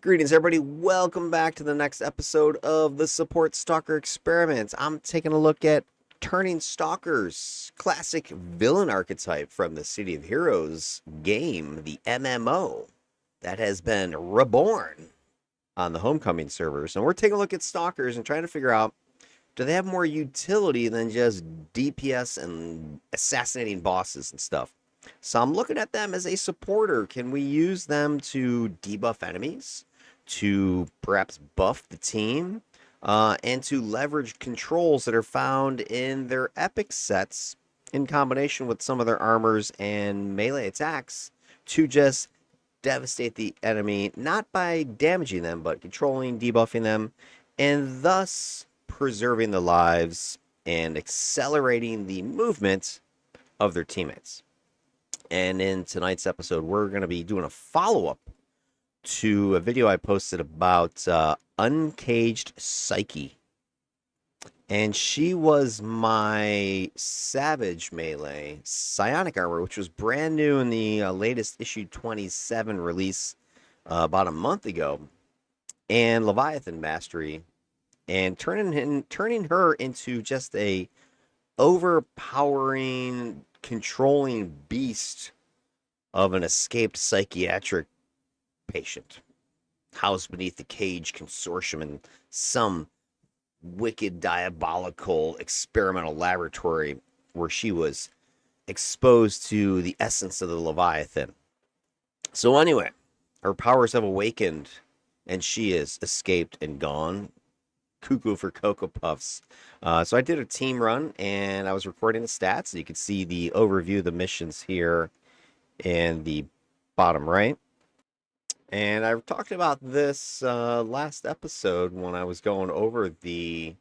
Greetings, everybody. Welcome back to the next episode of the Support Stalker Experiments. I'm taking a look at turning Stalker's classic villain archetype from the City of Heroes game, the MMO, that has been reborn on the Homecoming servers. And we're taking a look at Stalkers and trying to figure out, do they have more utility than just DPS and assassinating bosses and stuff? So I'm looking at them as a supporter. Can we use them to debuff enemies, to perhaps buff the team, and to leverage controls that are found in their epic sets in combination with some of their armors and melee attacks to just devastate the enemy, not by damaging them, but controlling, debuffing them, and thus preserving the lives and accelerating the movement of their teammates. And in tonight's episode, we're going to be doing a follow-up to a video I posted about Uncaged Psyche. And she was my Savage Melee psionic armor, which was brand new in the latest issue 27 release about a month ago. And Leviathan mastery. And turning her into just a overpowering, controlling beast of an escaped psychiatric patient housed beneath the Cage Consortium in some wicked, diabolical experimental laboratory where she was exposed to the essence of the Leviathan. So anyway, her powers have awakened and she is escaped and gone. Cuckoo for Cocoa Puffs. So I did a team run and I was recording the stats. You can see the overview of the missions here in the bottom right. And I talked about this last episode when I was going over the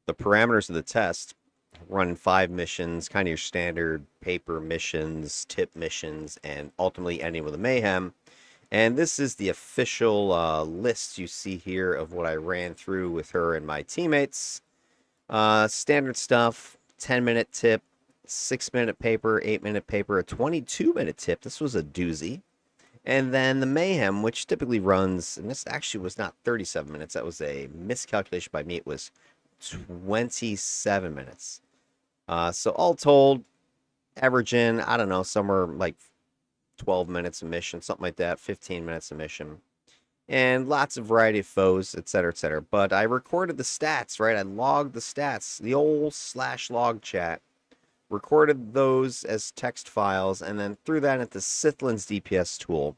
parameters of the test. Running 5 missions, kind of your standard paper missions, tip missions, and ultimately ending with a mayhem. And this is the official list you see here of what I ran through with her and my teammates. Standard stuff, 10-minute tip, 6-minute paper, 8-minute paper, a 22-minute tip. This was a doozy. And then the mayhem, which typically runs, and this actually was not 37 minutes. That was a miscalculation by me. It was 27 minutes. So all told, averaging, I don't know, somewhere like 12 minutes a mission, something like that, 15 minutes a mission, and lots of variety of foes, etc., etc. But I recorded the stats, right? I logged the stats, the old /log chat, recorded those as text files, and then threw that into Sithlin's DPS tool,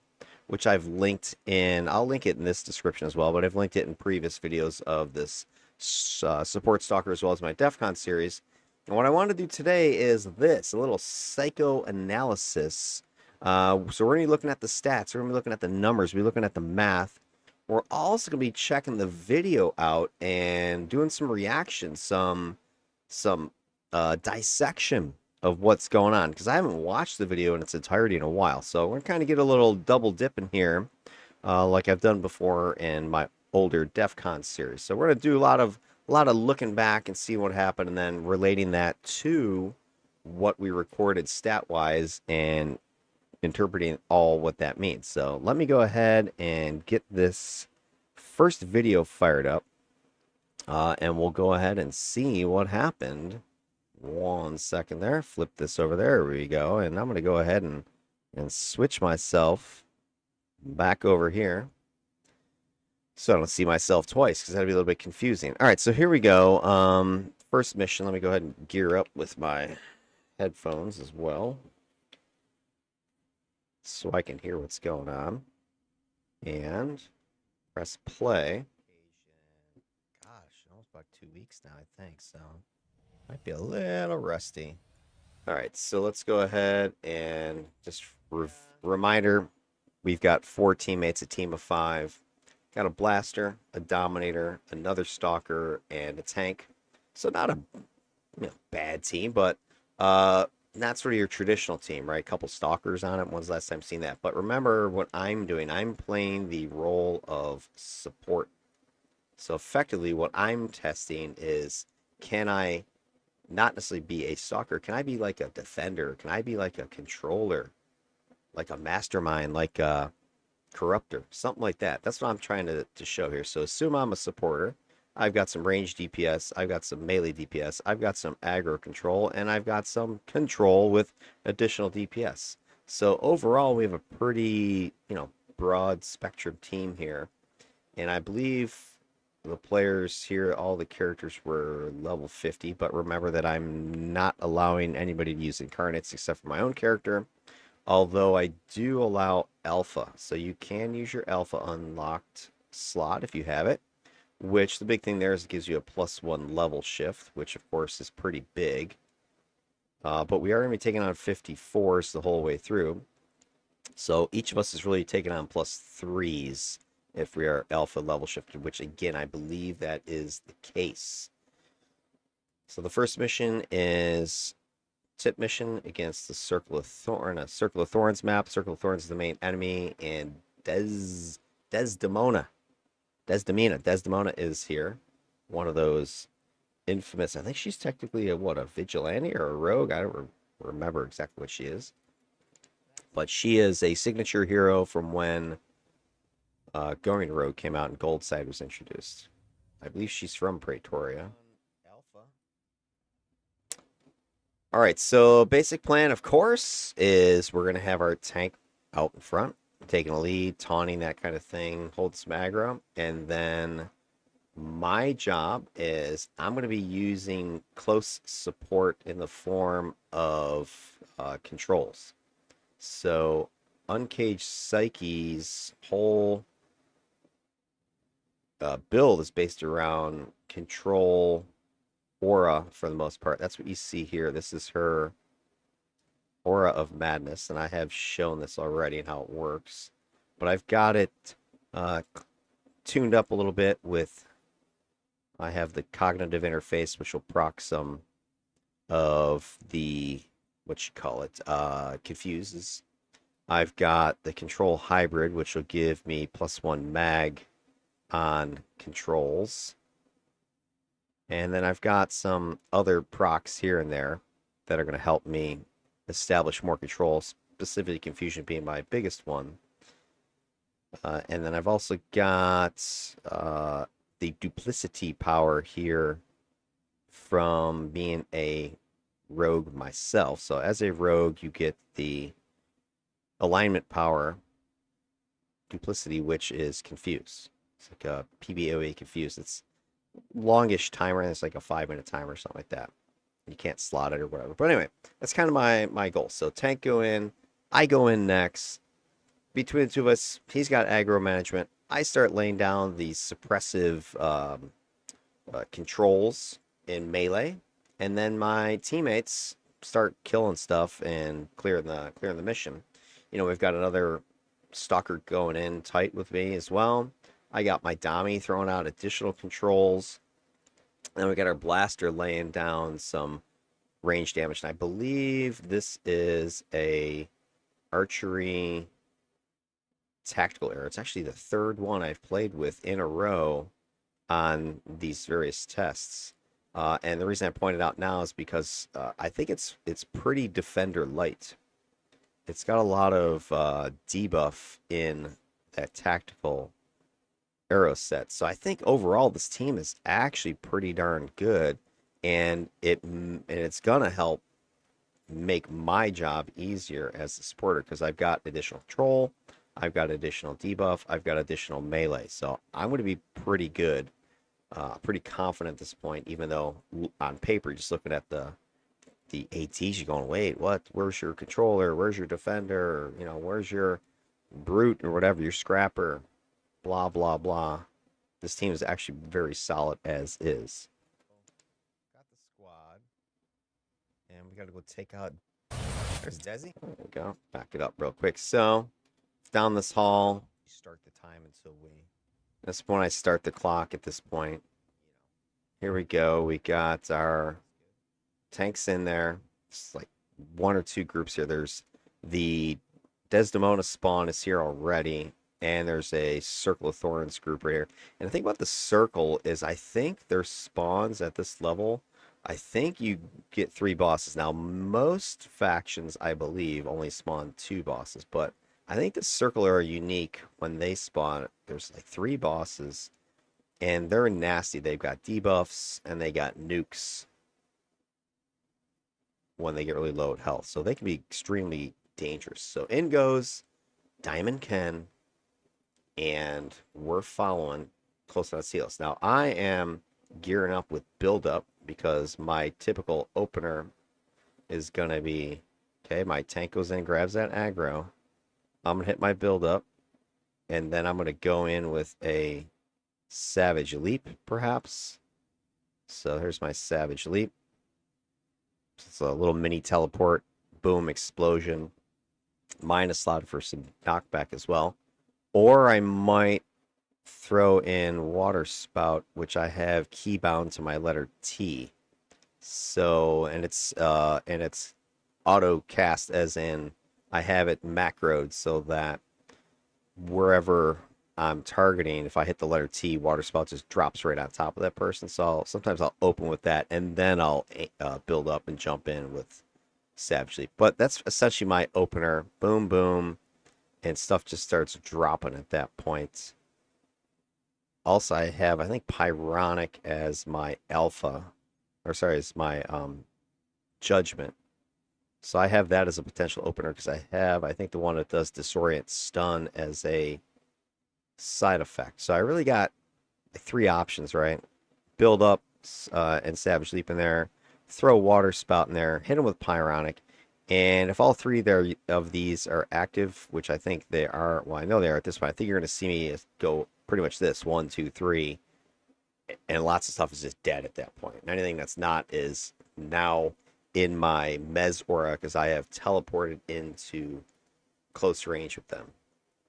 which I've linked in. I'll link it in this description as well, but I've linked it in previous videos of this Support Stalker as well as my DEF CON series. And what I want to do today is this, a little psychoanalysis. So we're going to be looking at the stats. We're going to be looking at the numbers. We're looking at the math. We're also going to be checking the video out and doing some reactions, some dissection of what's going on, because I haven't watched the video in its entirety in a while. So we're going to kind of get a little double dip in here, like I've done before in my older DEF CON series. So we're going to do a lot of looking back and see what happened, and then relating that to what we recorded stat-wise and interpreting all what that means. So let me go ahead and get this first video fired up, and we'll go ahead and see what happened. 1 second there. Flip this over there. There we go. And I'm going to go ahead and switch myself back over here so I don't see myself twice, because that'd be a little bit confusing. All right, so here we go. First mission. Let me go ahead and gear up with my headphones as well, so I can hear what's going on. And press play. Gosh, almost about 2 weeks now, I think. So might be a little rusty. All right, so let's go ahead and just reminder, we've got 4 teammates, a team of 5. Got a blaster, a dominator, another stalker, and a tank. So not a bad team, but not sort of your traditional team, right? A couple stalkers on it. When's the last time I've seen that? But remember what I'm doing. I'm playing the role of support. So effectively what I'm testing is, can I not necessarily be a stalker? Can I be like a defender? Can I be like a controller? Like a mastermind? Like corruptor, something like that. That's what I'm trying to show here. So assume I'm a supporter. I've got some range DPS, I've got some melee DPS, I've got some aggro control, and I've got some control with additional DPS. So overall, we have a pretty, broad spectrum team here. And I believe the players here, all the characters were level 50, but remember that I'm not allowing anybody to use incarnates except for my own character. Although I do allow alpha, so you can use your alpha unlocked slot if you have it, which the big thing there is it gives you a +1 level shift, which of course is pretty big. But we are going to be taking on 54s the whole way through. So each of us is really taking on +3s if we are alpha level shifted, which again, I believe that is the case. So the first mission is tip mission against the Circle of Thorn, a Circle of Thorns map. Circle of Thorns is the main enemy, and Desdemona is here. One of those infamous. I think she's technically a vigilante or a rogue. I don't remember exactly what she is, but she is a signature hero from when Going Rogue came out and Goldside was introduced. I believe she's from Praetoria. All right, so basic plan, of course, is we're going to have our tank out in front, taking a lead, taunting, that kind of thing, hold some aggro, and then my job is I'm going to be using close support in the form of controls. So Uncaged Psyche's whole build is based around control aura for the most part. That's what you see here. This is her aura of madness, and I have shown this already and how it works. But I've got it tuned up a little bit with, I have the cognitive interface, which will proc some of the, confuses. I've got the control hybrid, which will give me +1 mag on controls. And then I've got some other procs here and there that are going to help me establish more control, specifically confusion being my biggest one. And then I've also got the duplicity power here from being a rogue myself. So as a rogue, you get the alignment power duplicity, which is confuse. It's like a PBOE confuse. It's longish timer, and it's like a 5-minute timer or something like that. You can't slot it or whatever. But anyway, that's kind of my goal. So tank go in, I go in next. Between the two of us, he's got aggro management. I start laying down the suppressive controls in melee, and then my teammates start killing stuff and clearing the mission. We've got another Stalker going in tight with me as well. I got my Dami throwing out additional controls. And we got our blaster laying down some range damage. And I believe this is a archery tactical error. It's actually the third one I've played with in a row on these various tests. And the reason I point it out now is because I think it's pretty defender light. It's got a lot of debuff in that tactical arrow set. So I think overall this team is actually pretty darn good, and it's gonna help make my job easier as a supporter because I've got additional control, I've got additional debuff, I've got additional melee. So I'm going to be pretty good, pretty confident at this point, even though on paper, just looking at the ATs, you're going, wait, what? Where's your controller? Where's your defender? Where's your brute or whatever, your scrapper? Blah, blah, blah. This team is actually very solid as is. Got the squad. And we got to go take out. There's Desi. There we go. Back it up real quick. So, down this hall. Start the time until we. That's when I start the clock at this point. Here we go. We got our tanks in there. It's like one or two groups here. There's the Desdemona spawn is here already. And there's a Circle of Thorns group right here. And the thing about the circle is I think there's spawns at this level. I think you get 3 bosses. Now, most factions, I believe, only spawn 2 bosses. But I think the circular are unique when they spawn. There's like 3 bosses, and they're nasty. They've got debuffs and they got nukes when they get really low at health. So they can be extremely dangerous. So in goes Diamond Ken, and we're following close on seals. Now I am gearing up with build up because my typical opener is gonna be okay. My tank goes in, grabs that aggro. I'm gonna hit my build up, and then I'm gonna go in with a Savage Leap, perhaps. So here's my Savage Leap. It's a little mini teleport, boom, explosion. Minus slot for some knockback as well. Or I might throw in Water Spout, which I have keybound to my letter T. So and it's auto cast, as in I have it macroed so that wherever I'm targeting, if I hit the letter T, Water Spout just drops right on top of that person. So sometimes I'll open with that, and then I'll build up and jump in with Savage Leap. But that's essentially my opener. Boom, boom, and stuff just starts dropping at that point. Also, I have, I think, Pyronic as my alpha, or sorry, as my judgment. So I have that as a potential opener because I have, I think, the one that does disorient stun as a side effect. So I really got 3 options, right? Build up and Savage Leap in there, throw Water Spout in there, hit them with Pyronic, and if all 3 there of these are active, which I think they are, well, I know they are at this point. I think you're going to see me go pretty much this 1, 2, 3, and lots of stuff is just dead at that point. And anything that's not is now in my Mez aura because I have teleported into close range with them.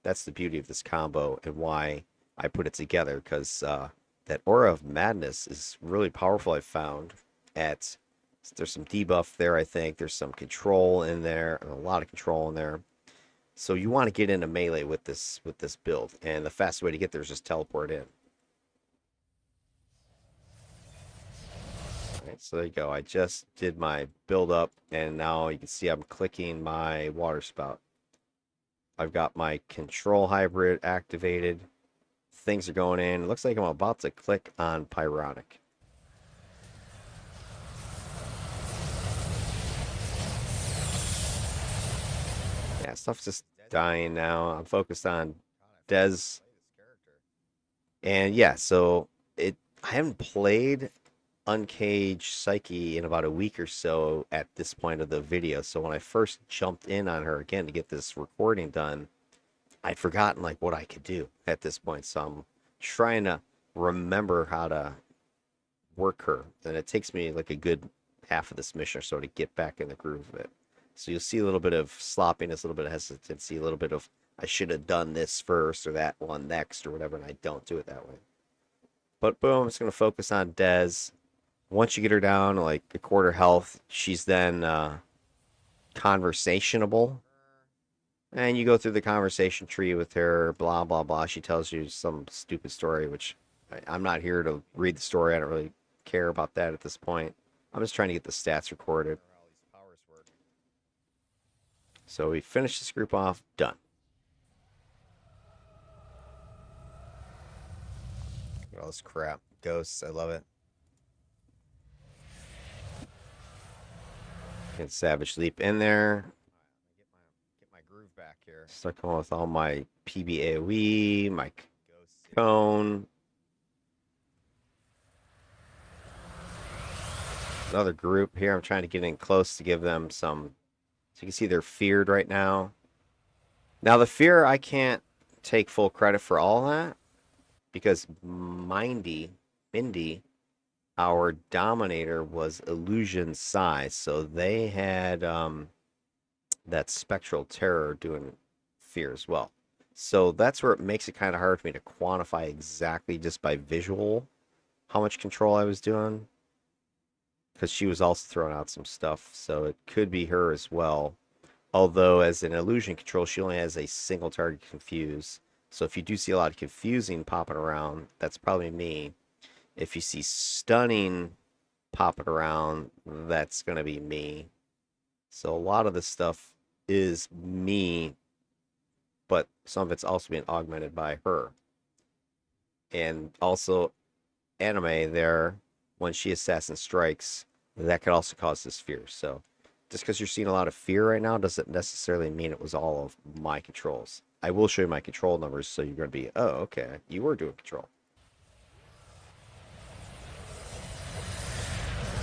That's the beauty of this combo and why I put it together, because that Aura of Madness is really powerful. I found at there's some debuff there. I think there's some control in there, a lot of control in there. So you want to get into melee with this build, and the fastest way to get there is just teleport in. All right, so there you go. I just did my build up, and now you can see I'm clicking my Water Spout. I've got my control hybrid activated. Things are going in. It looks like I'm about to click on Pyronic. Yeah, stuff's just dying now. I'm focused on Dez. And yeah, so I haven't played Uncaged Psyche in about a week or so at this point of the video. So when I first jumped in on her again to get this recording done, I'd forgotten like what I could do at this point. So I'm trying to remember how to work her. And it takes me like a good half of this mission or so to get back in the groove of it. So you'll see a little bit of sloppiness, a little bit of hesitancy, a little bit of I should have done this first or that one next or whatever, and I don't do it that way. But boom, I'm just going to focus on Dez. Once you get her down to like a quarter health, she's then conversationable. And you go through the conversation tree with her, blah, blah, blah. She tells you some stupid story, which I'm not here to read the story. I don't really care about that at this point. I'm just trying to get the stats recorded. So we finish this group off, done. All this crap. Ghosts, I love it. And Savage Leap in there. Get my groove back here. Start going with all my PBAOE, my cone. Another group here. I'm trying to get in close to give them some. So you can see they're feared right now. Now the fear, I can't take full credit for all that because Mindy, our dominator, was illusion size. So they had that spectral terror doing fear as well. So that's where it makes it kind of hard for me to quantify exactly just by visual how much control I was doing, because she was also throwing out some stuff. So it could be her as well. Although as an illusion control, she only has a single target confuse. So if you do see a lot of confusing popping around, that's probably me. If you see stunning popping around, that's going to be me. So a lot of this stuff is me but some of it's also being augmented by her. And also, anime there, when she assassin strikes, that could also cause this fear. So, just because you're seeing a lot of fear right now doesn't necessarily mean it was all of my controls. I will show you my control numbers, so you're going to be, oh, okay, you were doing control.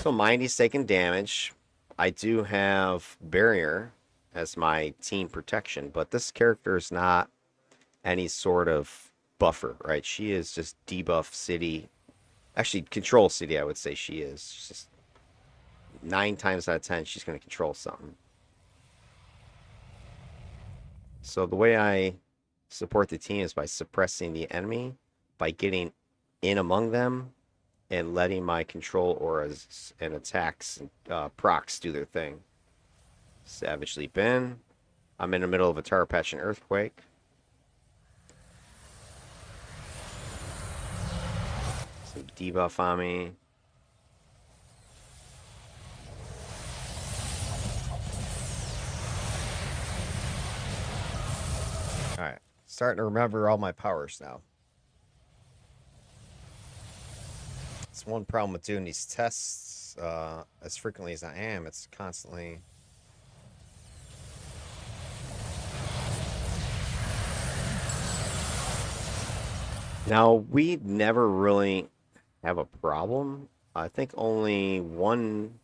So Mindy's taking damage. I do have barrier as my team protection, but this character is not any sort of buffer, right? She is just debuff city. Actually, control city, I would say she is. She's just 9 times out of 10, she's going to control something. So the way I support the team is by suppressing the enemy, by getting in among them, and letting my control auras and attacks and procs do their thing. Savage Leap in. I'm in the middle of a Tower Patch and Earthquake. Some debuff on me. Alright, starting to remember all my powers now. It's one problem with doing these tests as frequently as I am. It's constantly... Now, we never really have a problem. I think only one...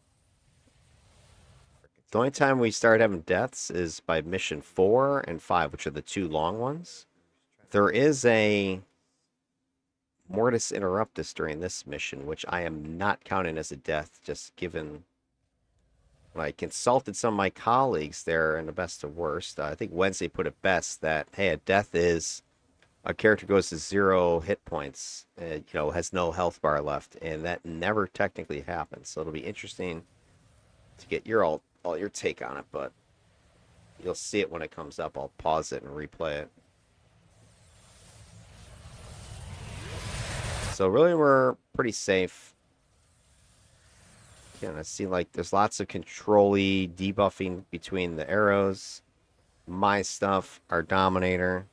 The only time we start having deaths is by mission 4 and 5, which are the 2 long ones. There is a Mortis Interruptus during this mission, which I am not counting as a death, just given when I consulted some of my colleagues there in the best of worst. I think Wednesday put it best that, hey, a death is a character goes to 0 hit points, has no health bar left, and that never technically happens. So it'll be interesting to get all your take on it, but you'll see it when it comes up. I'll pause it and replay it. So really, we're pretty safe. Again, I see like there's lots of control-y debuffing between the arrows. My stuff, our Dominator.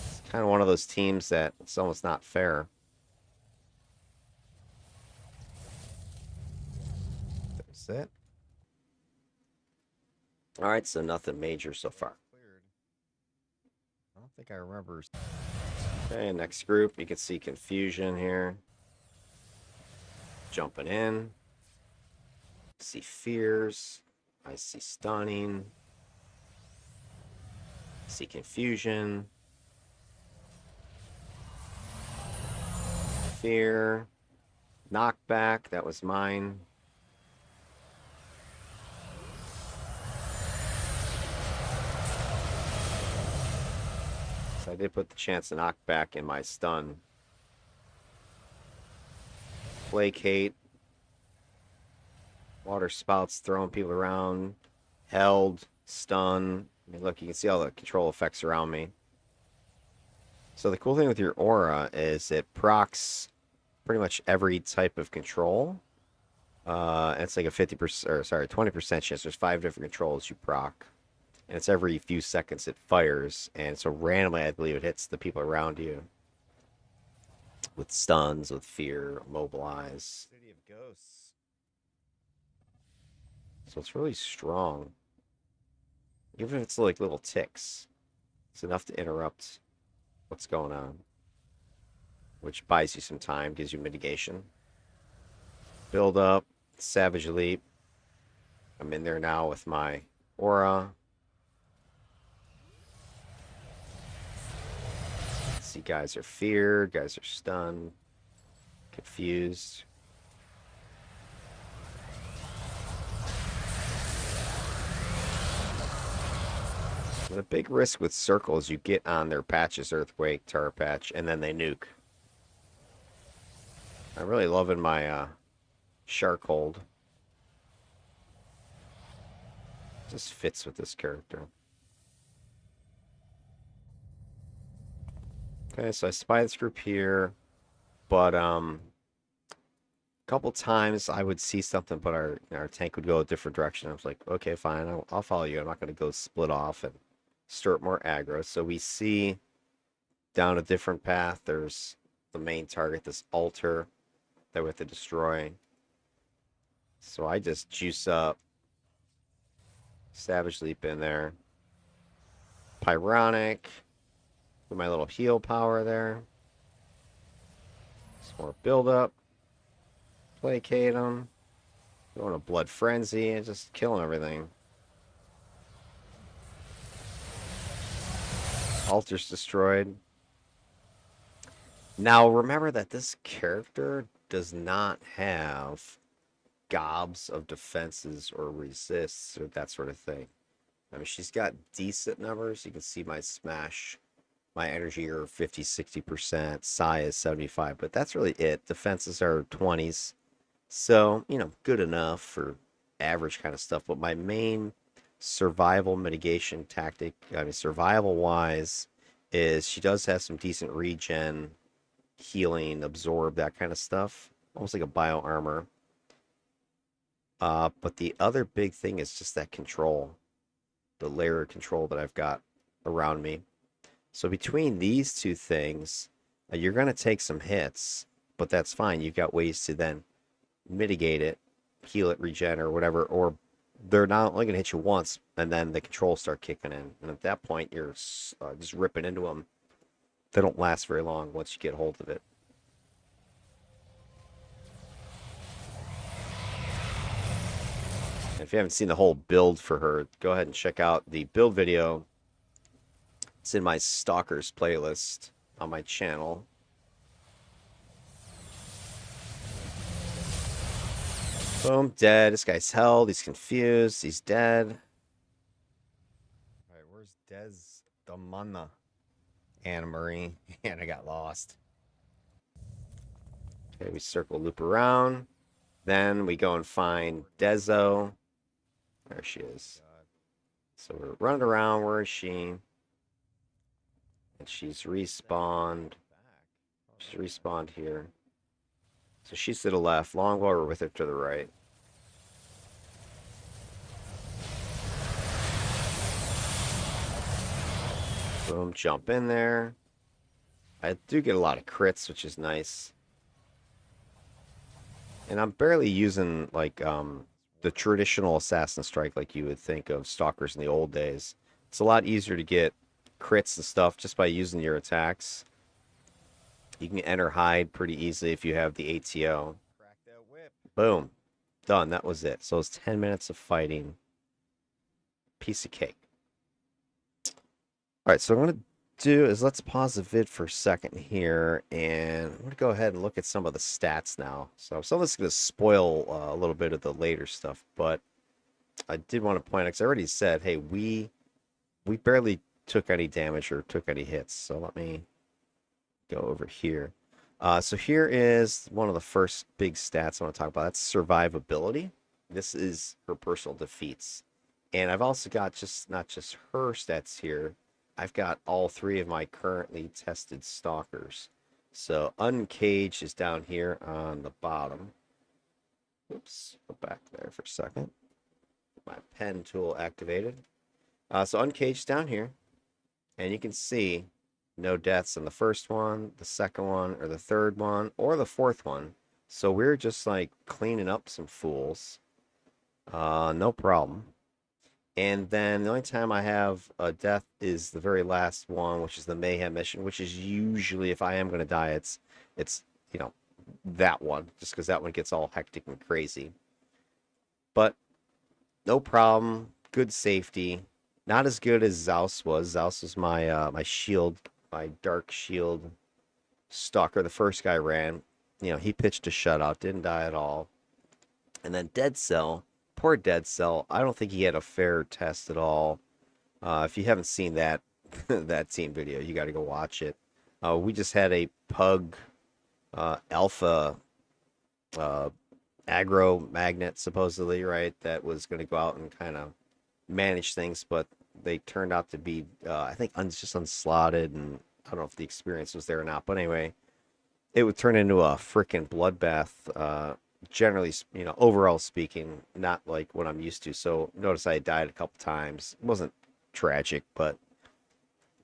It's kind of one of those teams that it's almost not fair. There's it. All right, so nothing major so far. I don't think I remember. Okay, next group, you can see confusion here. Jumping in. See fears. I see stunning. See confusion. Fear. Knockback, that was mine. So I did put the chance to knock back in my stun. Placate. Water spouts throwing people around. Held. Stun. I mean, look, you can see all the control effects around me. So the cool thing with your aura is it procs pretty much every type of control. It's like a 50%, or sorry, 20% chance. There's 5 different controls you proc. And it's every few seconds it fires. And so randomly, I believe it hits the people around you. With stuns, with fear, mobilize. City of Ghosts. So it's really strong. Even if it's like little ticks, it's enough to interrupt what's going on. Which buys you some time, gives you mitigation. Build up, Savage Leap. I'm in there now with my aura. See, guys are feared, guys are stunned, confused. The big risk with circles, you get on their patches, Earthquake, Tower Patch, and then they nuke. I'm really loving my Shark Hold. Just fits with this character. Okay, so I spy this group here, but couple times I would see something, but our tank would go a different direction. I was like, okay, fine, I'll follow you. I'm not going to go split off and stir up more aggro. So we see down a different path. There's the main target, this altar that we have to destroy. So I just juice up, Savage Leap in there, Pyronic with my little heal power there. Some more build up, placate them, going to Blood Frenzy and just killing everything. Altar's destroyed. Now remember that this character does not have gobs of defenses or resists or that sort of thing. I mean, she's got decent numbers. You can see my smash, my energy are 50, 60%, psi is 75, but that's really it. Defenses are 20s. So, good enough for average kind of stuff. But my main survival mitigation tactic, I mean, survival wise, is she does have some decent regen, healing, absorb, that kind of stuff. Almost like a bio armor. But the other big thing is just that control, the layer of control that I've got around me. So between these two things, you're going to take some hits, but that's fine. You've got ways to then mitigate it, heal it, regen, or whatever, or they're not only going to hit you once, and then the controls start kicking in. And at that point, you're just ripping into them. They don't last very long once you get hold of it. If you haven't seen the whole build for her, go ahead and check out the build video. It's in my Stalkers playlist on my channel. Boom, dead. This guy's held. He's confused. He's dead. All right, where's Desdemona? Anna Marie. And I got lost. Okay, we circle loop around. Then we go and find Dezo. There she is. So we're running around. Where is she? And she's respawned. She's respawned here. So she's to the left. Longbow, we're with her to the right. Boom, jump in there. I do get a lot of crits, which is nice. And I'm barely using like the traditional assassin strike like you would think of stalkers in the old days. It's a lot easier to get crits and stuff just by using your attacks. You can enter hide pretty easily if you have the ATO. Crack that whip. Boom. Done. That was it. So it's 10 minutes of fighting. Piece of cake. All right, so what I'm going to do is let's pause the vid for a second here, and I'm going to go ahead and look at some of the stats now. So some of this is going to spoil a little bit of the later stuff, but I did want to point out, because I already said, hey, we barely took any damage or took any hits. So let me go over here. So here is one of the first big stats I want to talk about. That's survivability. This is her personal defeats. And I've also got not just her stats here. I've got all three of my currently tested stalkers. So Uncaged is down here on the bottom. Oops, go back there for a second. My pen tool activated. So Uncaged down here. And you can see no deaths in the first one, the second one, or the third one, or the fourth one. So we're just like cleaning up some fools. No problem. And then the only time I have a death is the very last one, which is the Mayhem mission, which is usually, if I am going to die, it's that one, just because that one gets all hectic and crazy. But no problem. Good safety. Not as good as XAOS was. XAOS was my shield, my dark shield stalker. The first guy ran. He pitched a shutout, didn't die at all. And then Dead Cell. Poor Dead Cell. I don't think he had a fair test at all. If you haven't seen that that team video, you got to go watch it. We just had a pug alpha aggro magnet, supposedly, right? That was going to go out and kind of manage things, but they turned out to be, I think, just unslotted, and I don't know if the experience was there or not. But anyway, it would turn into a freaking bloodbath generally, overall speaking, not like what I'm used to. So notice I died a couple times. It wasn't tragic, but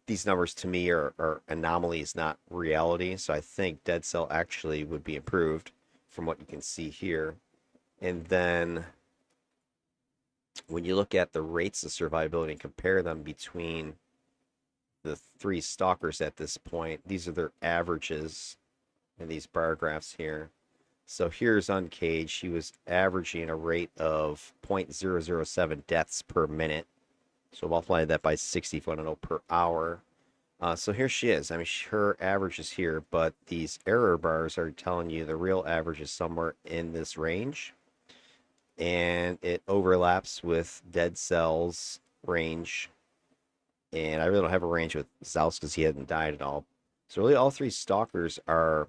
these numbers to me are anomalies, not reality. So I think Dead Cell actually would be improved from what you can see here. And then when you look at the rates of survivability and compare them between the three stalkers at this point, these are their averages in these bar graphs here. So here's Uncaged. He was averaging a rate of 0.007 deaths per minute. So multiply that by 60 if you want to know per hour. So here she is. I mean, her average is here, but these error bars are telling you the real average is somewhere in this range. And it overlaps with Dead Cell's range. And I really don't have a range with Zaus because he hadn't died at all. So really all three stalkers are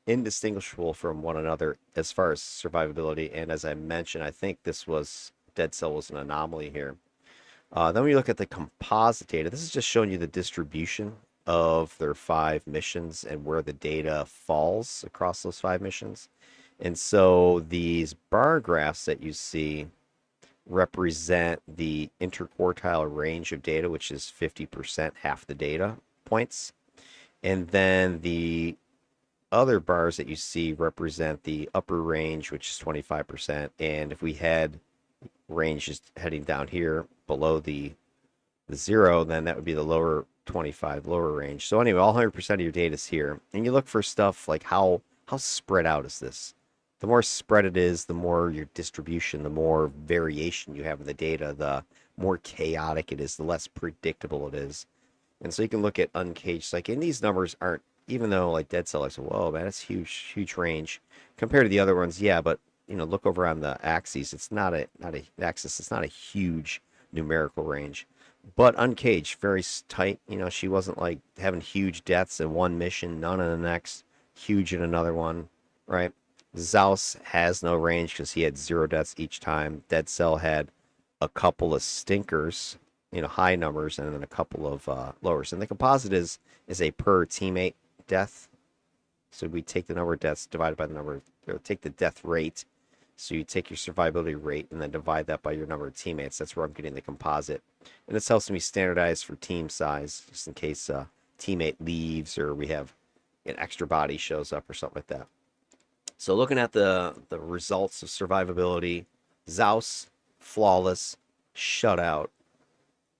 indistinguishable from one another as far as survivability. And as I mentioned, I think this was Dead Cell was an anomaly here. Then when you look at the composite data, this is just showing you the distribution of their 5 missions and where the data falls across those 5 missions. And so these bar graphs that you see represent the interquartile range of data, which is 50%, half the data points. And then the other bars that you see represent the upper range, which is 25%. And if we had range just heading down here below the 0, then that would be the lower 25, lower range. So anyway, all 100% of your data is here. And you look for stuff like how spread out is this? The more spread it is, the more your distribution, the more variation you have in the data, the more chaotic it is, the less predictable it is. And so you can look at Uncaged Psyche, and these numbers aren't, even though like Dead Cell, like, whoa, man, it's huge range compared to the other ones. Yeah, but look over on the axes. It's not a axis. It's not a huge numerical range. But Uncaged, very tight. She wasn't like having huge deaths in one mission, none in the next, huge in another one, right? Zaus has no range because he had 0 deaths each time. Dead Cell had a couple of stinkers, high numbers, and then a couple of lowers. And the composite is a per teammate death. So we take the number of deaths divided by the number, or take the death rate. So you take your survivability rate and then divide that by your number of teammates. That's where I'm getting the composite. And this helps me standardize for team size, just in case a teammate leaves or we have an extra body shows up or something like that. So looking at the results of survivability, Zaus, flawless, shutout.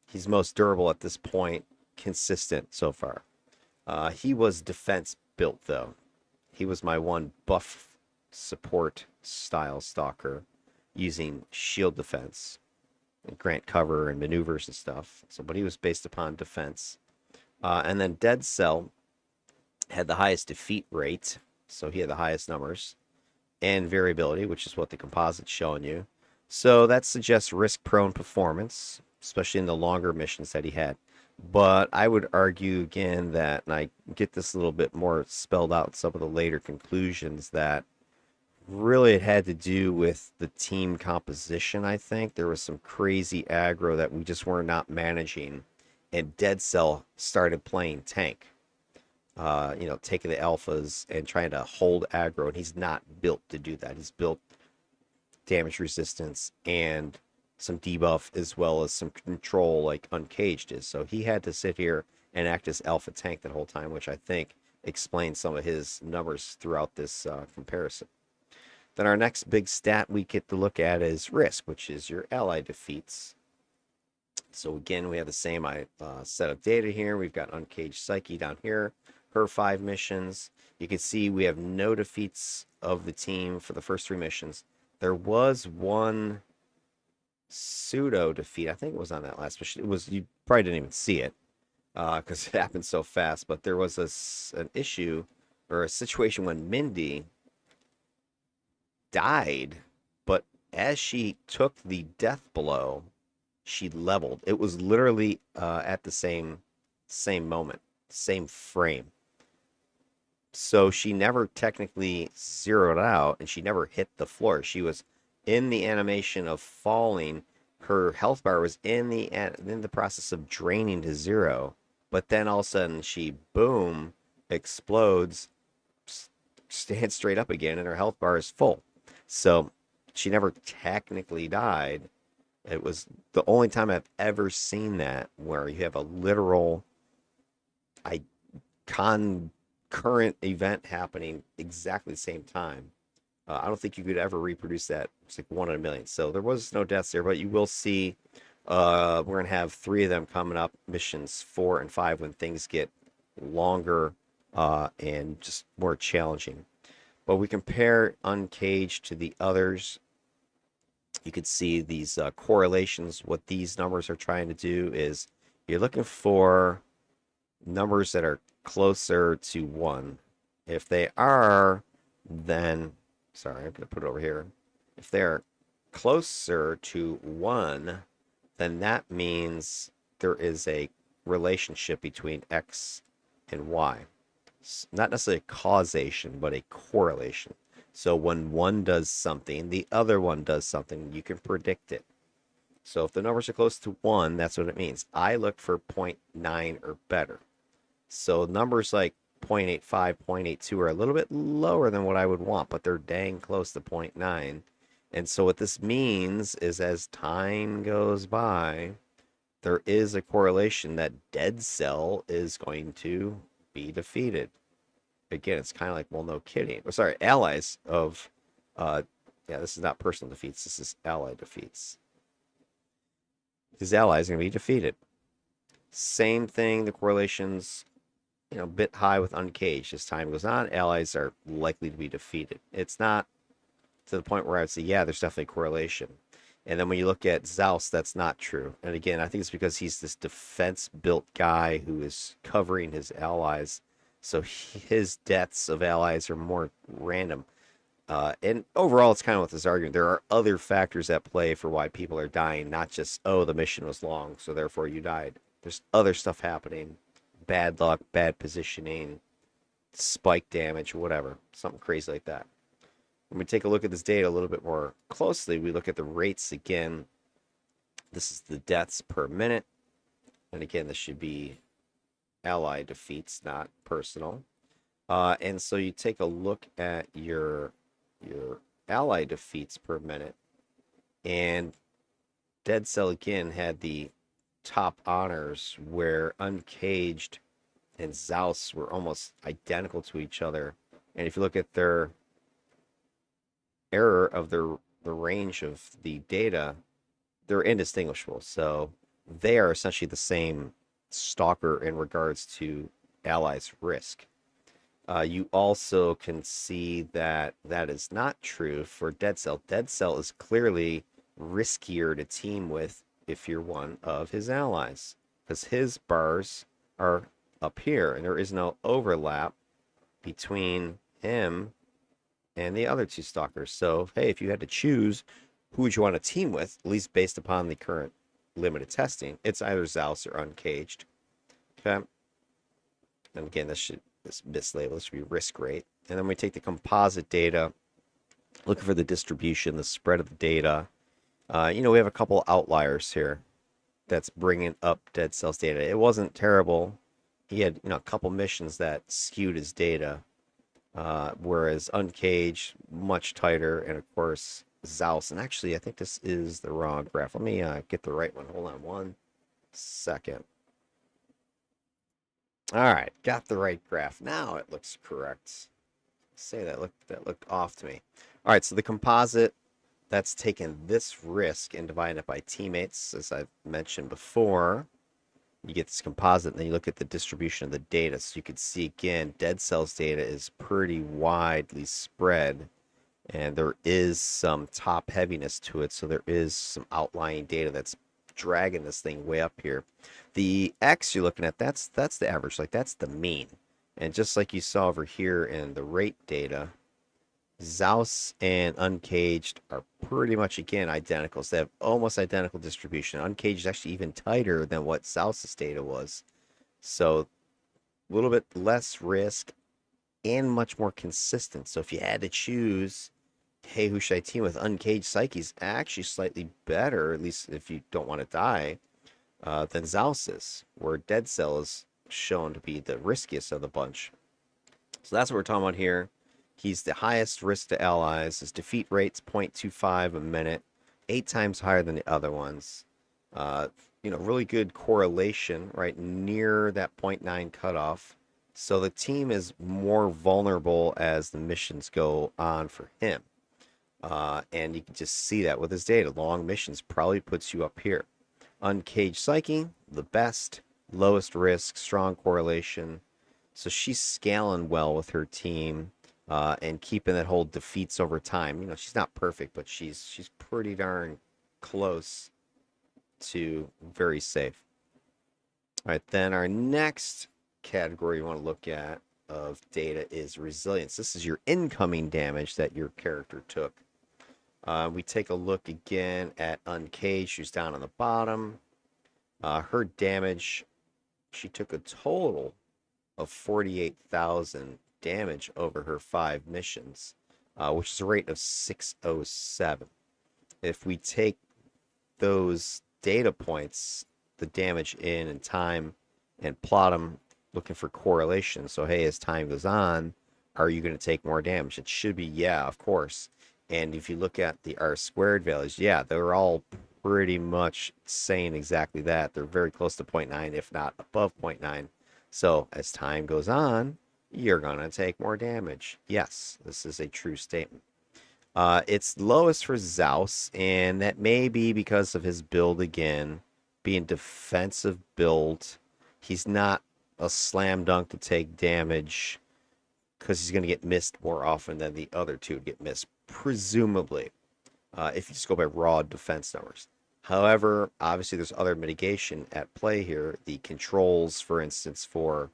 He's most durable at this point, consistent so far. He was defense built, though. He was my one buff support style stalker using shield defense and grant cover and maneuvers and stuff. So, but he was based upon defense. And then Dead Cell had the highest defeat rate, so he had the highest numbers, and variability, which is what the composite's showing you. So that suggests risk-prone performance, especially in the longer missions that he had. But I would argue again that, and I get this a little bit more spelled out in some of the later conclusions, that really it had to do with the team composition. I think there was some crazy aggro that we just were not managing, and Dead Cell started playing tank. Taking the alphas and trying to hold aggro, and he's not built to do that. He's built damage resistance and some debuff as well as some control like Uncaged is. So he had to sit here and act as alpha tank that whole time, which I think explains some of his numbers throughout this comparison. Then our next big stat we get to look at is risk, which is your ally defeats. So again, we have the same set of data here. We've got Uncaged Psyche down here, her 5 missions. You can see we have no defeats of the team for the first 3 missions. There was one pseudo defeat. I think it was on that last mission. It was, you probably didn't even see it because it happened so fast. But there was an issue or a situation when Mindy died, but as she took the death blow, she leveled. It was literally at the same moment, same frame. So she never technically zeroed out, and she never hit the floor. She was in the animation of falling. Her health bar was in the process of draining to 0, but then all of a sudden she explodes, stands straight up again, and her health bar is full. So she never technically died. It was the only time I've ever seen that where you have a literal I concurrent event happening exactly the same time. I don't think you could ever reproduce that. It's like 1 in a million. So there was no deaths there, but you will see. We're gonna have 3 of them coming up, missions 4 and 5, when things get longer and just more challenging. But we compare Uncaged to the others. You could see these correlations. What these numbers are trying to do is you're looking for numbers that are closer to 1. If they are, then, sorry, I'm going to put it over here. If they're closer to 1, then that means there is a relationship between X and Y. Not necessarily causation, but a correlation. So when one does something, the other one does something, you can predict it. So if the numbers are close to 1, that's what it means. I look for 0.9 or better. So numbers like 0.85, 0.82 are a little bit lower than what I would want, but they're dang close to 0.9. And so what this means is as time goes by, there is a correlation that dead cell is going to be defeated. Again, it's kind of like, well, no kidding. Sorry, allies of, yeah, this is not personal defeats. This is ally defeats. His allies are going to be defeated. Same thing, the correlations, a bit high with Uncaged. As time goes on, allies are likely to be defeated. It's not to the point where I would say, yeah, there's definitely a correlation. And then when you look at XAOS, that's not true. And again, I think it's because he's this defense-built guy who is covering his allies. So his deaths of allies are more random. And overall, it's kind of with this argument. There are other factors at play for why people are dying, not just, oh, the mission was long, so therefore you died. There's other stuff happening. Bad luck, bad positioning, spike damage, whatever. Something crazy like that. When we take a look at this data a little bit more closely, we look at the rates again. This is the deaths per minute. And again, this should be ally defeats, not personal. And so you take a look at your ally defeats per minute. And Dead Cell again had the top honors where Uncaged and XAOS were almost identical to each other. And if you look at their error of the range of the data, they're indistinguishable. So they are essentially the same Stalker in regards to allies' risk. You also can see that that is not true for Dead Cell. Dead Cell is clearly riskier to team with if you're one of his allies, because his bars are up here and there is no overlap between him and the other 2 Stalkers. So, hey, if you had to choose who would you want to team with, at least based upon the current limited testing, it's either XAOS or Uncaged. Okay. And again, this mislabel, this should be risk rate. And then we take the composite data, looking for the distribution, the spread of the data. We have a couple outliers here that's bringing up Dead Cell's data. It wasn't terrible. He had, a couple missions that skewed his data, whereas Uncaged, much tighter, and of course, XAOS. And actually, I think this is the wrong graph. Let me get the right one. Hold on 1 second. All right, got the right graph. Now it looks correct. Say that looked off to me. All right, so the composite, that's taken this risk and divided it by teammates, as I've mentioned before. You get this composite, and then you look at the distribution of the data. So you can see, again, Dead Cell's data is pretty widely spread, and there is some top heaviness to it. So there is some outlying data that's dragging this thing way up here. The X you're looking at, that's the average, like that's the mean. And just like you saw over here in the rate data, XAOS and Uncaged are pretty much, again, identical. So they have almost identical distribution. Uncaged is actually even tighter than what XAOS's data was. So a little bit less risk and much more consistent. So if you had to choose, hey, who should I team with? Uncaged Psyche is actually slightly better, at least if you don't want to die, than XAOS is, where Dead Cell is shown to be the riskiest of the bunch. So that's what we're talking about here. He's the highest risk to allies. His defeat rate's 0.25 a minute, 8 times higher than the other ones. Uh, really good correlation right near that zero point 0.9 cutoff. So the team is more vulnerable as the missions go on for him. And you can just see that with his data. Long missions probably puts you up here. Uncaged Psyche, the best, lowest risk, strong correlation. So she's scaling well with her team and keeping that whole defeats over time. She's not perfect, but she's pretty darn close to very safe. All right, then our next category you want to look at of data is resilience. This is your incoming damage that your character took. We take a look again at Uncaged, who's down on the bottom. Her damage, she took a total of 48,000 damage over her 5 missions, which is a rate of 607. If we take those data points, the damage in and time, and plot them looking for correlation. So, hey, as time goes on, are you going to take more damage? It should be, yeah, of course. And if you look at the R squared values, yeah, they're all pretty much saying exactly that. They're very close to 0.9, if not above 0.9. So as time goes on, you're going to take more damage. Yes, this is a true statement. It's lowest for XAOS, and that may be because of his build again, being defensive build. He's not a slam dunk to take damage because he's going to get missed more often than the other two would get missed, presumably, if you just go by raw defense numbers. However, obviously there's other mitigation at play here. The controls, for instance, for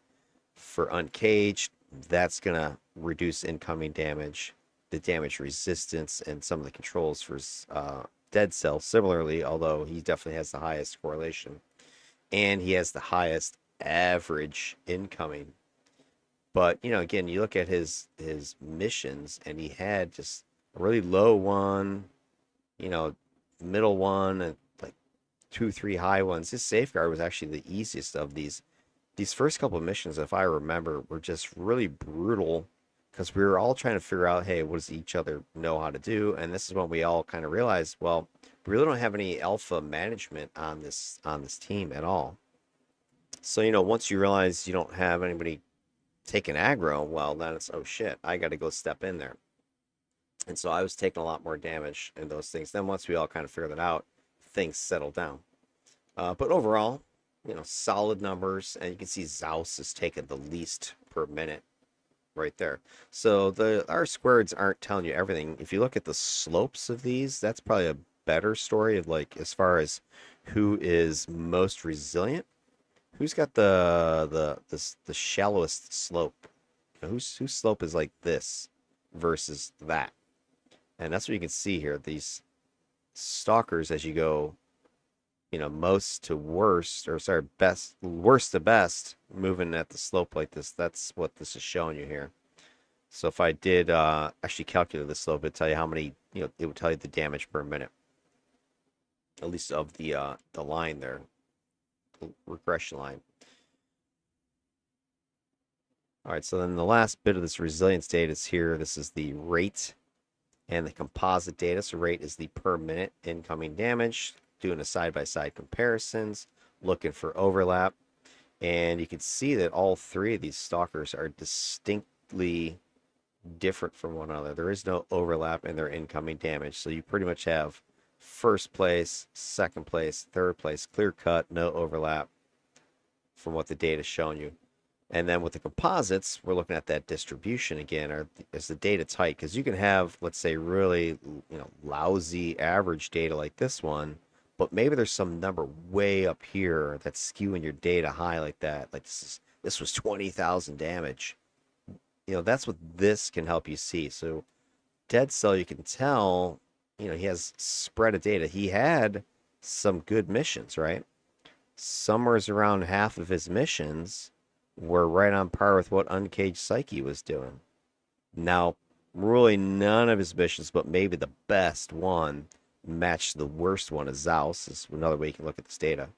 Uncaged, that's going to reduce incoming damage, the damage resistance, and some of the controls for Dead Cell similarly, although he definitely has the highest correlation. And he has the highest average incoming. But, again, you look at his missions, and he had just a really low one, middle one, and like 2, 3 high ones. His safeguard was actually the easiest of these. These first couple of missions, if I remember, were just really brutal because we were all trying to figure out, hey, what does each other know how to do? And this is when we all kind of realized, well, we really don't have any alpha management on this team at all. So, once you realize you don't have anybody taking aggro, well, then it's, oh shit, I got to go step in there. And so I was taking a lot more damage in those things. Then once we all kind of figured that out, things settled down. But overall, solid numbers. And you can see XAOS is taking the least per minute right there. So the R squareds aren't telling you everything. If you look at the slopes of these, that's probably a better story of like as far as who is most resilient. Who's got the shallowest slope? Whose slope is like this versus that? And that's what you can see here. These stalkers, as you go, most to worst, or sorry, worst to best, moving at the slope like this. That's what this is showing you here. So if I did actually calculate the slope, it'd tell you how many, it would tell you the damage per minute, at least of the line there, the regression line. All right, so then the last bit of this resilience data is here. This is the rate and the composite data. So rate is the per minute incoming damage, doing a side-by-side comparisons, looking for overlap. And you can see that all 3 of these stalkers are distinctly different from one another. There is no overlap in their incoming damage. So you pretty much have first place, second place, third place, clear cut, no overlap from what the data is showing you. And then with the composites, we're looking at that distribution again. Is the data tight? Because you can have, let's say, really, lousy average data like this one, but maybe there's some number way up here that's skewing your data high like that. Like this was 20,000 damage. That's what this can help you see. So Dead Cell, you can tell, he has spread of data. He had some good missions, right? Somewhere around half of his missions were right on par with what Uncaged Psyche was doing. Now, really none of his missions, but maybe the best one, matched the worst one of XAOS. Is another way you can look at this data.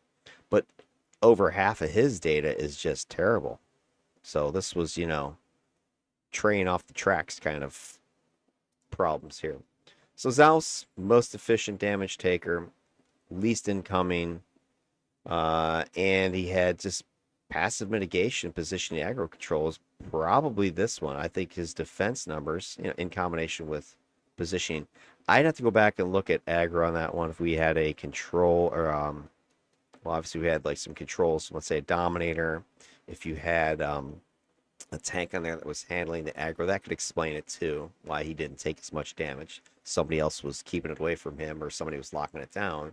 But over half of his data is just terrible. So this was, train off the tracks kind of problems here. So XAOS, most efficient damage taker, least incoming, and he had just passive mitigation, positioning, aggro controls. Probably this one. I think his defense numbers, in combination with positioning. I'd have to go back and look at aggro on that one if we had a control or well, obviously we had like some controls. Let's say a dominator. If you had a tank on there that was handling the aggro, that could explain it too. Why he didn't take as much damage. Somebody else was keeping it away from him, or somebody was locking it down.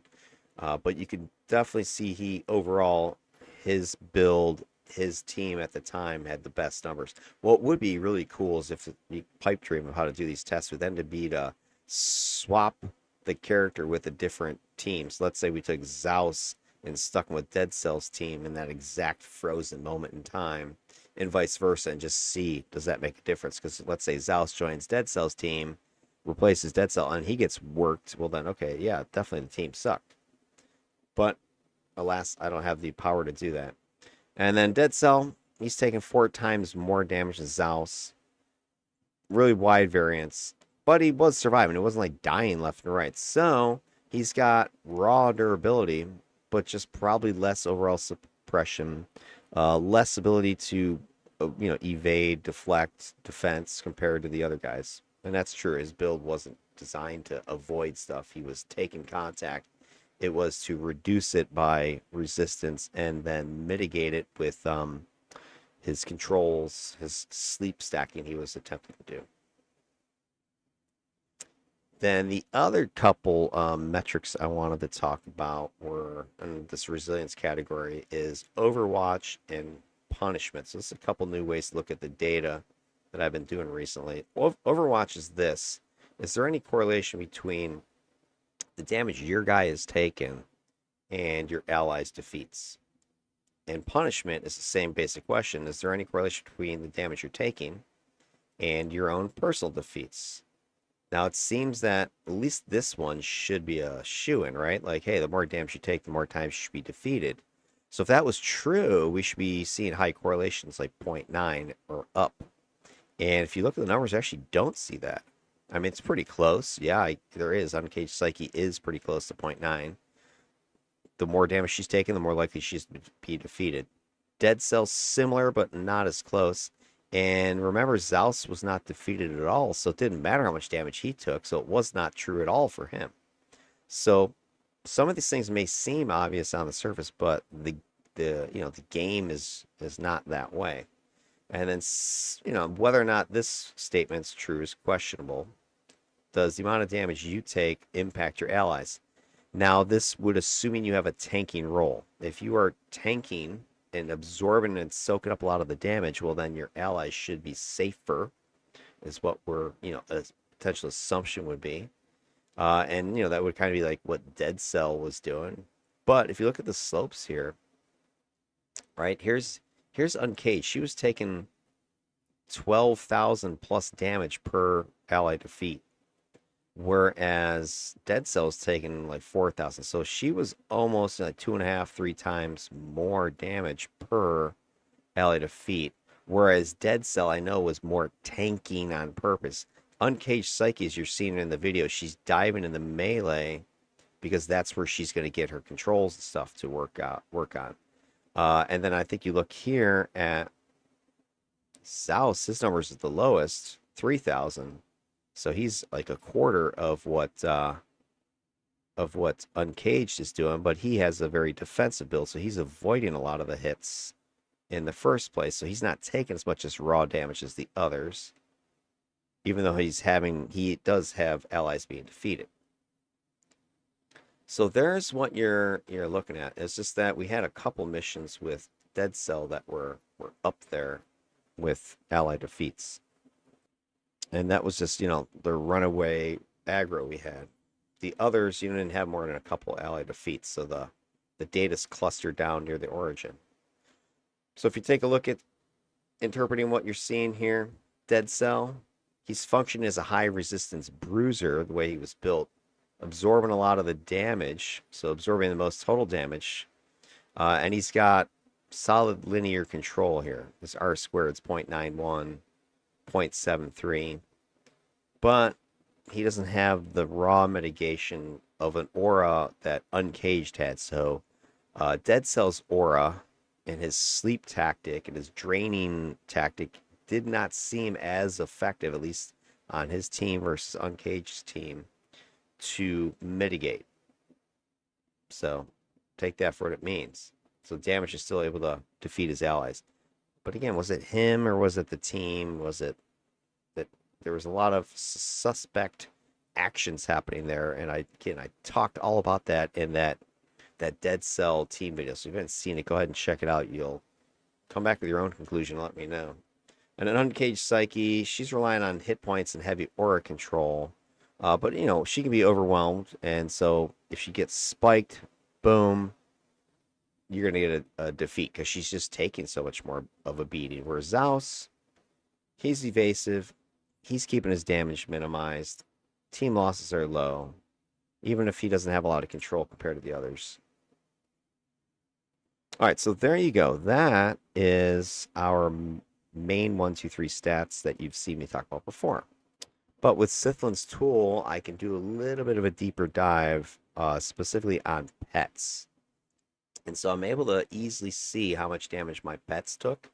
But you can definitely see he overall, his build, his team at the time had the best numbers. What would be really cool is if you pipe dream of how to do these tests for them to be to swap the character with a different team. So let's say we took XAOS and stuck him with Dead Cell's team in that exact frozen moment in time, and vice versa, and just see, does that make a difference? Because let's say XAOS joins Dead Cell's team, replaces Dead Cell, and he gets worked. Well, then, okay, yeah, definitely the team sucked. But alas, I don't have the power to do that. And then Dead Cell, he's taking 4 times more damage than XAOS. Really wide variance. But he was surviving. It wasn't like dying left and right. So he's got raw durability, but just probably less overall suppression, less ability to, evade, deflect, defense compared to the other guys. And that's true. His build wasn't designed to avoid stuff. He was taking contact. It was to reduce it by resistance and then mitigate it with his controls, his sleep stacking he was attempting to do. Then the other couple metrics I wanted to talk about were in this resilience category is Overwatch and punishment. So this is a couple new ways to look at the data that I've been doing recently. Overwatch is this. Is there any correlation between the damage your guy has taken and your allies' defeats? And punishment is the same basic question. Is there any correlation between the damage you're taking and your own personal defeats? Now, it seems that at least this one should be a shoo-in, right? Like, hey, the more damage you take, the more times you should be defeated. So if that was true, we should be seeing high correlations like 0.9 or up. And if you look at the numbers, I actually don't see that. I mean, it's pretty close. Yeah, there is. Uncaged Psyche is pretty close to 0.9. The more damage she's taken, the more likely she's to be defeated. Dead Cell's similar, but not as close. And remember, XAOS was not defeated at all, so it didn't matter how much damage he took, so it was not true at all for him. So some of these things may seem obvious on the surface, but the game is not that way. And then, whether or not this statement's true is questionable. Does the amount of damage you take impact your allies? Now, this would assuming you have a tanking role. If you are tanking and absorbing and soaking up a lot of the damage, well, then your allies should be safer, is what a potential assumption would be. And, that would kind of be like what Dead Cell was doing. But if you look at the slopes here, right, here's Uncaged. She was taking 12,000 plus damage per ally defeat, whereas Dead Cell's taking like 4,000. So she was almost like 2.5, 3 times more damage per ally defeat. Whereas Dead Cell, I know, was more tanking on purpose. Uncaged Psyche, as you're seeing in the video, she's diving in the melee because that's where she's going to get her controls and stuff to work on. And then I think you look here at XAOS, his numbers is the lowest, 3,000. So he's like a quarter of what Uncaged is doing, but he has a very defensive build, so he's avoiding a lot of the hits in the first place. So he's not taking as much as raw damage as the others, even though he does have allies being defeated. So there's what you're looking at. It's just that we had a couple missions with Dead Cell that were up there with ally defeats. And that was just, the runaway aggro we had. The others, didn't have more than a couple ally defeats, so the data's clustered down near the origin. So if you take a look at interpreting what you're seeing here, Dead Cell, he's functioning as a high resistance bruiser, the way he was built, absorbing a lot of the damage, so absorbing the most total damage. And he's got solid linear control here. This R squared is 0.91. 0.73, but he doesn't have the raw mitigation of an aura that Uncaged had. So Dead Cell's aura and his sleep tactic and his draining tactic did not seem as effective, at least on his team versus Uncaged's team, to mitigate. So take that for what it means. So damage is still able to defeat his allies. But again, was it him or was it the team? Was it that there was a lot of suspect actions happening there? And I talked all about that in that Dead Cell team video. So if you haven't seen it, go ahead and check it out. You'll come back with your own conclusion and let me know. And an Uncaged Psyche, she's relying on hit points and heavy aura control. But, she can be overwhelmed. And so if she gets spiked, boom, you're going to get a defeat because she's just taking so much more of a beating. Whereas XAOS, he's evasive. He's keeping his damage minimized. Team losses are low, even if he doesn't have a lot of control compared to the others. All right, so there you go. That is our main 1, 2, 3 stats that you've seen me talk about before. But with Sithlin's tool, I can do a little bit of a deeper dive, specifically on pets. And so I'm able to easily see how much damage my pets took.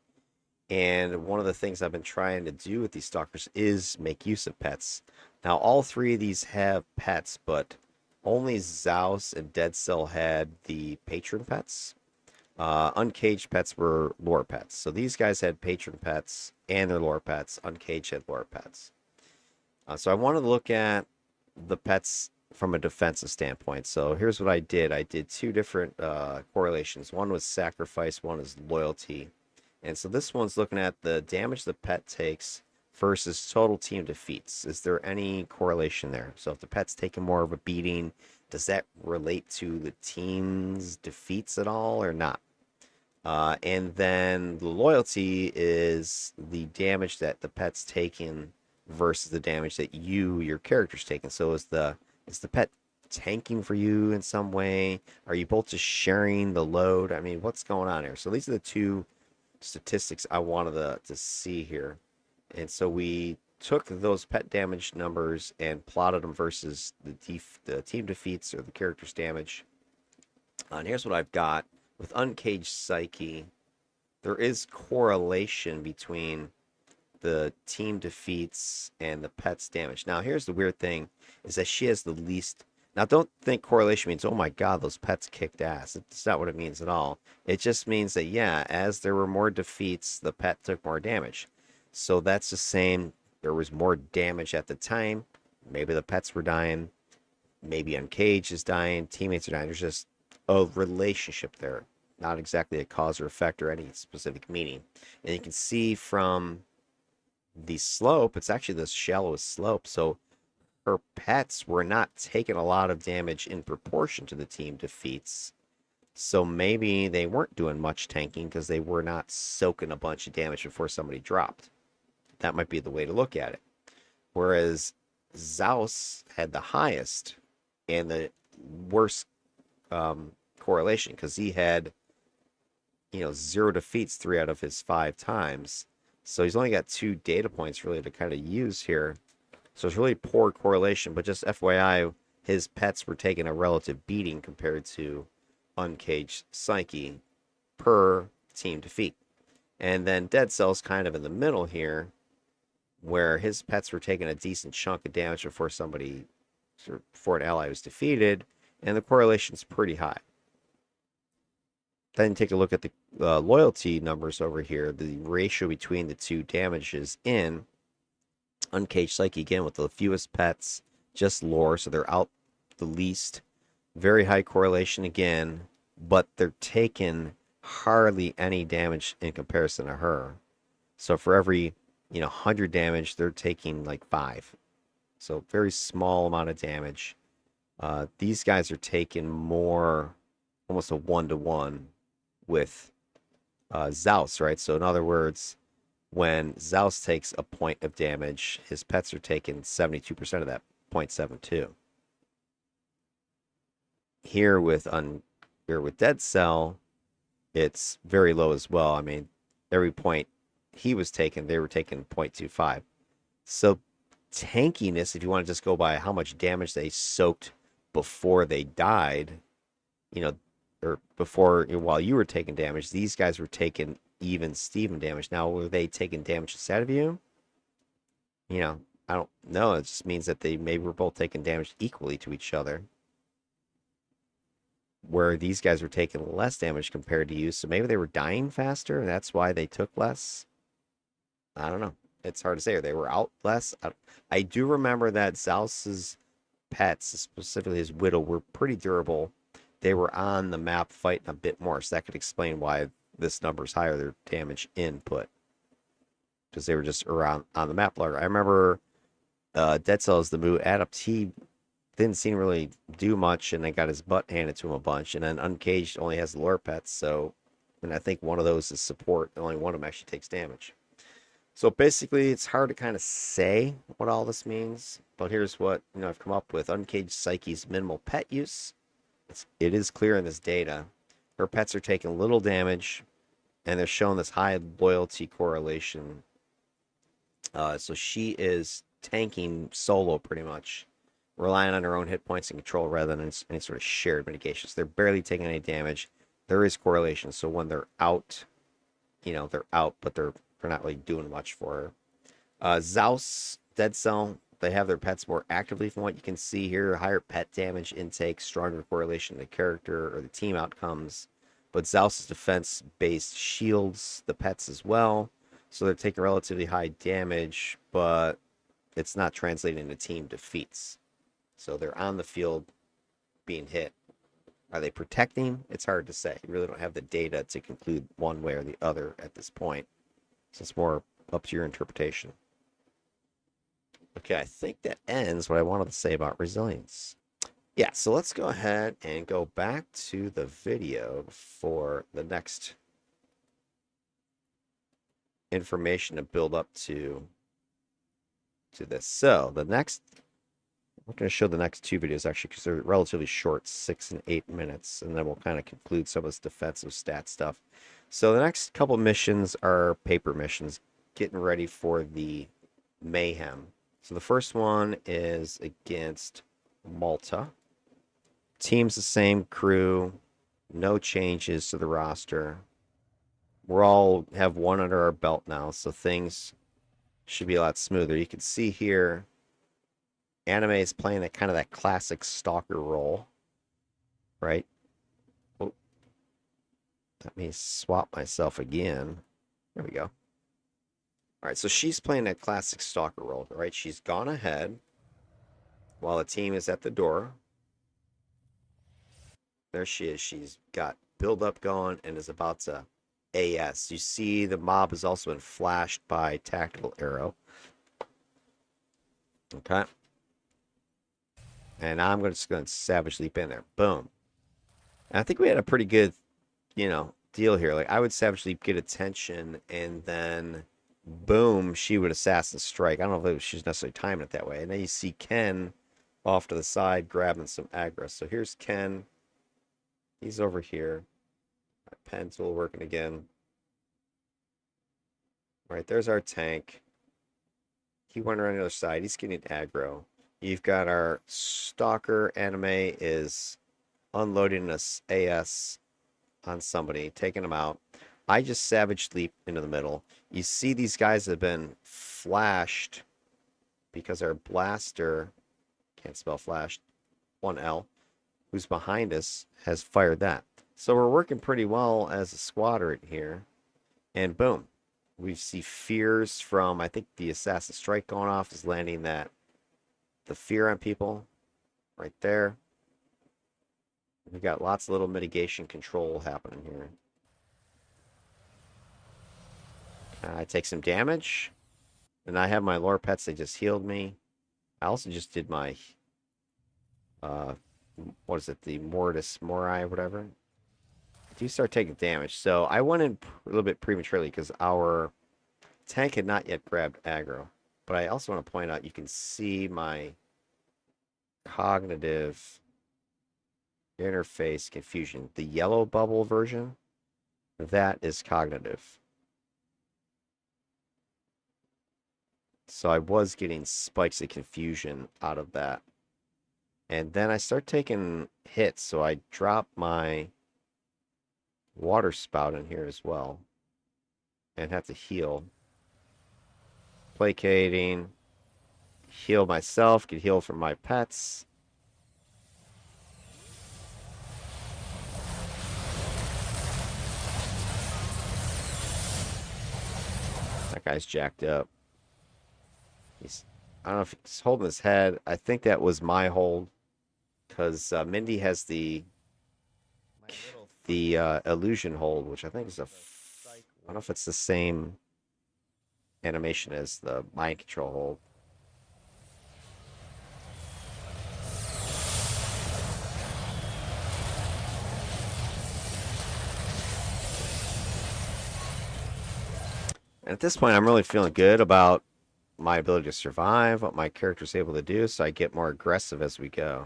And one of the things I've been trying to do with these stalkers is make use of pets. Now, all three of these have pets, but only XAOS and Dead Cell had the patron pets. Uncaged pets were lore pets. So these guys had patron pets and their lore pets. Uncaged had lore pets. So I wanted to look at the pets from a defensive standpoint. So here's what I did. I did two different correlations. One was sacrifice, one is loyalty. And so this one's looking at the damage the pet takes versus total team defeats. Is there any correlation there? So if the pet's taking more of a beating, does that relate to the team's defeats at all or not? And then the loyalty is the damage that the pet's taking versus the damage that your character's taking. So is the pet tanking for you in some way? Are you both just sharing the load? I mean, what's going on here? So these are the two statistics I wanted to see here. And so we took those pet damage numbers and plotted them versus the team defeats or the character's damage. And here's what I've got. With Uncaged Psyche, there is correlation between the team defeats and the pet's damage. Now, here's the weird thing, is that she has the least... Now, don't think correlation means, oh my god, those pets kicked ass. It's not what it means at all. It just means that, yeah, as there were more defeats, the pet took more damage. So that's just saying there was more damage at the time. Maybe the pets were dying. Maybe Uncaged is dying. Teammates are dying. There's just a relationship there. Not exactly a cause or effect or any specific meaning. And you can see from the slope, it's actually the shallowest slope. So her pets were not taking a lot of damage in proportion to the team defeats. So maybe they weren't doing much tanking because they were not soaking a bunch of damage before somebody dropped. That might be the way to look at it. Whereas XAOS had the highest and the worst correlation because he had 0 defeats 3 out of his 5 times. So he's only got 2 data points really to kind of use here. So it's really poor correlation, but just FYI, his pets were taking a relative beating compared to Uncaged Psyche per team defeat. And then Dead Cell's kind of in the middle here, where his pets were taking a decent chunk of damage before an ally was defeated, and the correlation's pretty high. Then take a look at the loyalty numbers over here, the ratio between the two damages in Uncaged Psyche, again, with the fewest pets, just lore, so they're out the least. Very high correlation again, but they're taking hardly any damage in comparison to her. So for every 100 damage, they're taking like 5. So very small amount of damage. These guys are taking more, almost a 1-to-1 with XAOS, right? So in other words, when XAOS takes a point of damage, his pets are taking 72% of that, 0.72. Here with Dead Cell, it's very low as well. I mean, every point he was taking, they were taking 0.25. So tankiness, if you want to just go by how much damage they soaked before they died, you know, or before while you were taking damage, these guys were taking even Steven damage. Now, were they taking damage instead of you? You know, I don't know. It just means that they maybe were both taking damage equally to each other, where these guys were taking less damage compared to you. So maybe they were dying faster, and that's why they took less. I don't know. It's hard to say. Or they were out less. I do remember that Zeus's pets, specifically his widow, were pretty durable. They were on the map fighting a bit more, so that could explain why this number is higher, their damage input, because they were just around on the map longer. I remember Dead Cells, the Moo Adept, he didn't seem to really do much, and then got his butt handed to him a bunch. And then Uncaged only has the lure pets, so, and I think one of those is support. Only one of them actually takes damage. So basically, it's hard to kind of say what all this means, but here's what I've come up with. Uncaged Psyche's minimal pet use. It is clear in this data. Her pets are taking little damage, and they're showing this high loyalty correlation. So she is tanking solo pretty much, relying on her own hit points and control rather than any sort of shared mitigation. So they're barely taking any damage. There is correlation. So when they're out, they're out, but they're not really doing much for her. Zeus, Dead Cell, they have their pets more actively from what you can see here. Higher pet damage intake, stronger correlation to the character or the team outcomes. But Zeus' defense-based shields the pets as well. So they're taking relatively high damage, but it's not translating into team defeats. So they're on the field being hit. Are they protecting? It's hard to say. You really don't have the data to conclude one way or the other at this point. So it's more up to your interpretation. Okay, I think that ends what I wanted to say about resilience. Yeah, so let's go ahead and go back to the video for the next information to build up to this. So the next, I'm going to show the next two videos actually because they're relatively short, 6 and 8 minutes, and then we'll kind of conclude some of this defensive stat stuff. So the next couple missions are paper missions, getting ready for the mayhem. So the first one is against Malta. Team's the same crew, no changes to the roster. We're all have one under our belt now, so things should be a lot smoother. You can see here, Anime is playing that kind of that classic Stalker role, right? Oh, let me swap myself again. There we go. All right, so she's playing that classic Stalker role, right? She's gone ahead while the team is at the door. There she is. She's got build-up going and is about to AS. You see the mob has also been flashed by tactical arrow. Okay. And I'm just going to Savage Leap in there. Boom. And I think we had a pretty good, deal here. Like, I would Savage Leap, get attention, and then boom, she would Assassin Strike. I don't know if she's necessarily timing it that way. And then you see Ken off to the side grabbing some aggro. So here's Ken. He's over here. My pen tool working again. All right, there's our tank. He went around the other side. He's getting aggro. You've got our Stalker. Anime is unloading this AS on somebody, taking him out. I just Savage Leap into the middle. You see these guys have been flashed because our blaster, can't spell flashed, 1L, who's behind us, has fired that. So we're working pretty well as a squadron here. And boom, we see fears from, I think the Assassin Strike going off is landing the fear on people right there. We've got lots of little mitigation control happening here. I take some damage. And I have my lore pets, they just healed me. I also just did my, what is it, the Mortis Mori, whatever. I do start taking damage. So I went in a little bit prematurely because our tank had not yet grabbed aggro. But I also want to point out, you can see my cognitive interface confusion. The yellow bubble version, that is cognitive. So I was getting spikes of confusion out of that. And then I start taking hits, so I drop my water spout in here as well. And have to heal. Placating. Heal myself, get healed from my pets. That guy's jacked up. I don't know if he's holding his head. I think that was my hold. Because Mindy has the illusion hold, which I think is I don't know if it's the same animation as the mind control hold. And at this point, I'm really feeling good about my ability to survive, what my character's able to do, so I get more aggressive as we go.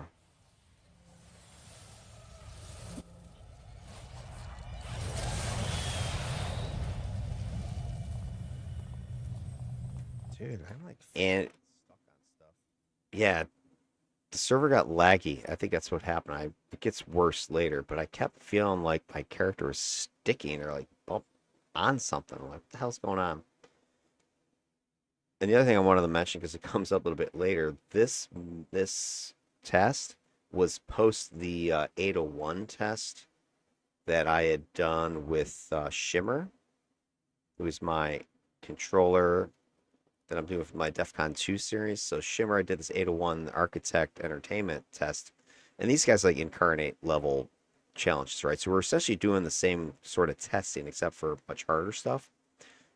Dude, I'm like And stuck on stuff. yeah, the server got laggy. I think that's what happened. It gets worse later, but I kept feeling like my character was sticking or like on something. I'm like, what the hell's going on? And the other thing I wanted to mention, because it comes up a little bit later, this test was post the 801 test that I had done with Shimmer, who was my controller that I'm doing for my DEF CON 2 series. So Shimmer, I did this 801 Architect Entertainment test. And these guys like incarnate level challenges, right? So we're essentially doing the same sort of testing except for much harder stuff.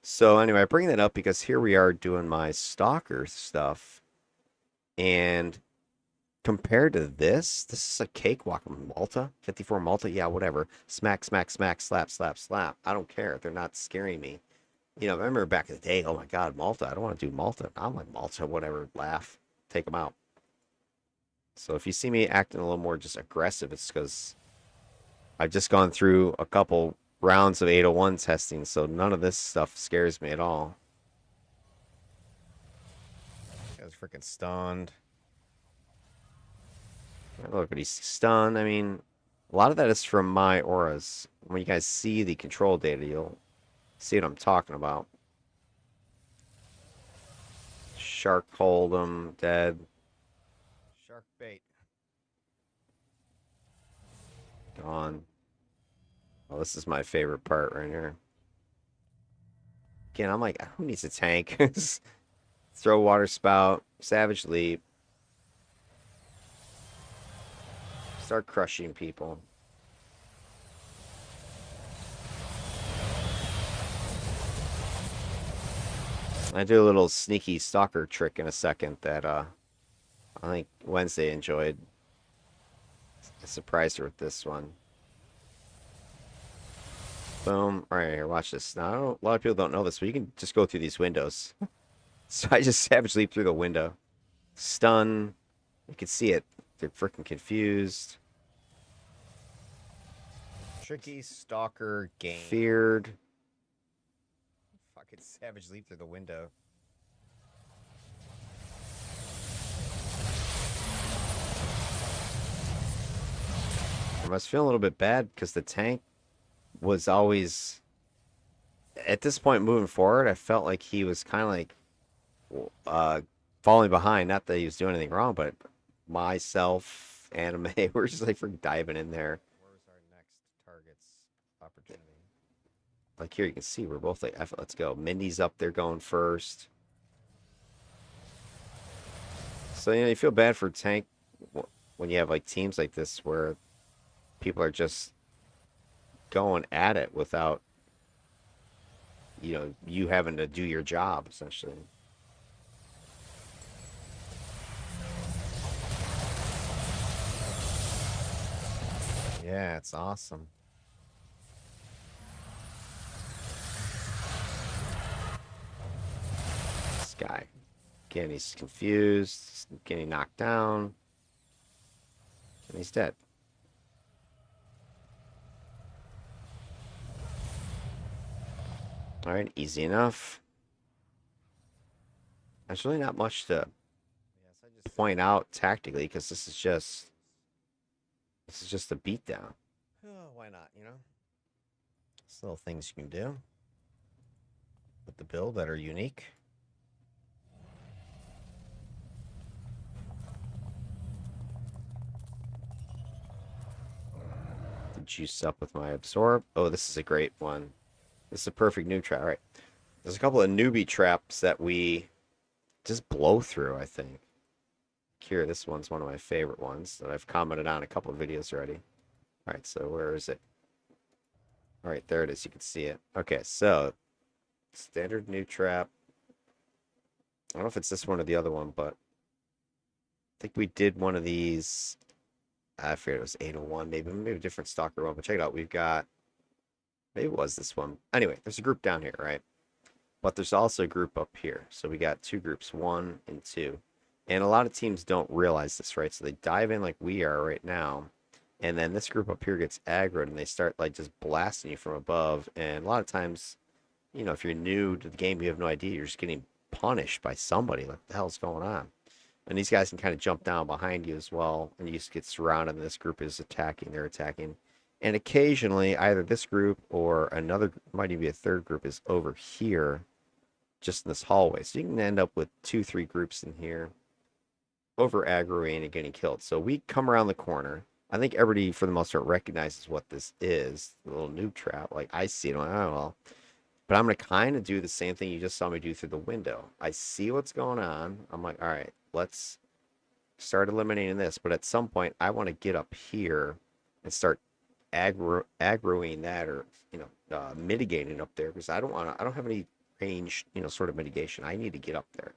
So anyway, I bring that up because here we are doing my Stalker stuff. And compared to this is a cakewalk. Malta, 54 Malta, yeah, whatever. Smack, smack, smack, slap, slap, slap. I don't care. They're not scaring me. You know, I remember back in the day, oh my God, Malta. I don't want to do Malta. I'm like Malta, whatever, laugh, take them out. So if you see me acting a little more just aggressive, it's because I've just gone through a couple rounds of 801 testing, so none of this stuff scares me at all. This guy's freaking stunned. Look, but he's stunned. I mean, a lot of that is from my auras. When you guys see the control data, you'll see what I'm talking about. Shark hold him, dead. Shark bait. Gone. Well, this is my favorite part right here. Again, I'm like, who needs a tank? Throw water spout, savage leap, start crushing people. I do a little sneaky stalker trick in a second that I think Wednesday enjoyed. I surprised her with this one. Boom. All right, here, watch this. Now, a lot of people don't know this, but you can just go through these windows. So I just savage leap through the window. Stun. You can see it. They're freaking confused. Tricky stalker game. Feared. Fucking savage leap through the window. I was feeling a little bit bad because the tank was always at this point moving forward. I felt like he was kind of like uh, falling behind. Not that he was doing anything wrong, but myself, anime, we're just like diving in there. Where's our next target's opportunity? Like here, you can see we're both like, let's go. Mindy's up there going first. So you know, you feel bad for tank when you have like teams like this where people are just going at it without you having to do your job essentially. Yeah, it's awesome. This guy, again, he's confused, getting knocked down, and he's dead. All right, easy enough. There's really not much to Yes, I just point out tactically because this is just a beatdown. oh, why not? You know, just little things you can do with the build that are unique. To juice up with my absorb. Oh, this is a great one. This is a perfect new trap. All right. There's a couple of newbie traps that we just blow through, I think. Here, this one's one of my favorite ones that I've commented on a couple of videos already. All right, so where is it? All right, there it is. You can see it. Okay, so standard new trap. I don't know if it's this one or the other one, but I think we did one of these. I forget it was 801, maybe a different Stalker one. But check it out. We've got maybe it was this one. Anyway, there's a group down here, right? But there's also a group up here. So we got two groups, 1 and 2. And a lot of teams don't realize this, right? So they dive in like we are right now. And then this group up here gets aggroed and they start like just blasting you from above. And a lot of times, you know, if you're new to the game, you have no idea. You're just getting punished by somebody. Like, what the hell's going on? And these guys can kind of jump down behind you as well. And you just get surrounded. And this group is attacking. They're attacking. And occasionally, either this group or another, might even be a third group, is over here, just in this hallway. So you can end up with 2, 3 groups in here, over aggroing and getting killed. So we come around the corner. I think everybody, for the most part, recognizes what this is. The little noob trap. Like, I see it. I'm like, oh, well. But I'm going to kind of do the same thing you just saw me do through the window. I see what's going on. I'm like, all right, let's start eliminating this. But at some point, I want to get up here and start aggroing that, or mitigating up there, because I don't have any range, sort of mitigation. I need to get up there.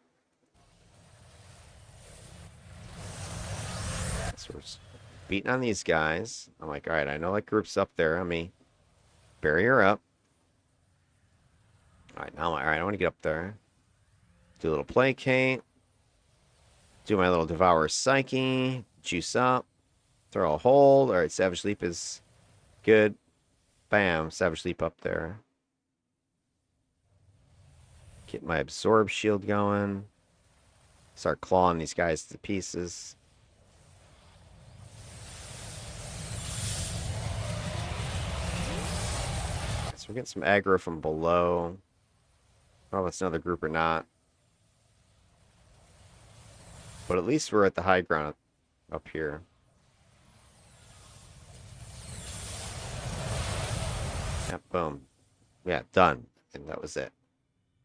So we're just beating on these guys. I'm like, all right, I know that group's up there. Let me barrier up. All right, now I'm like, all right, I want to get up there. Do a little placate. Do my little devour psyche. Juice up. Throw a hold. All right, Savage Leap is good. Bam, Savage Leap up there. Get my absorb shield going. Start clawing these guys to pieces. So we're getting some aggro from below. I don't know if it's another group or not. But at least we're at the high ground up here. Yeah, boom. Yeah, done. And that was it.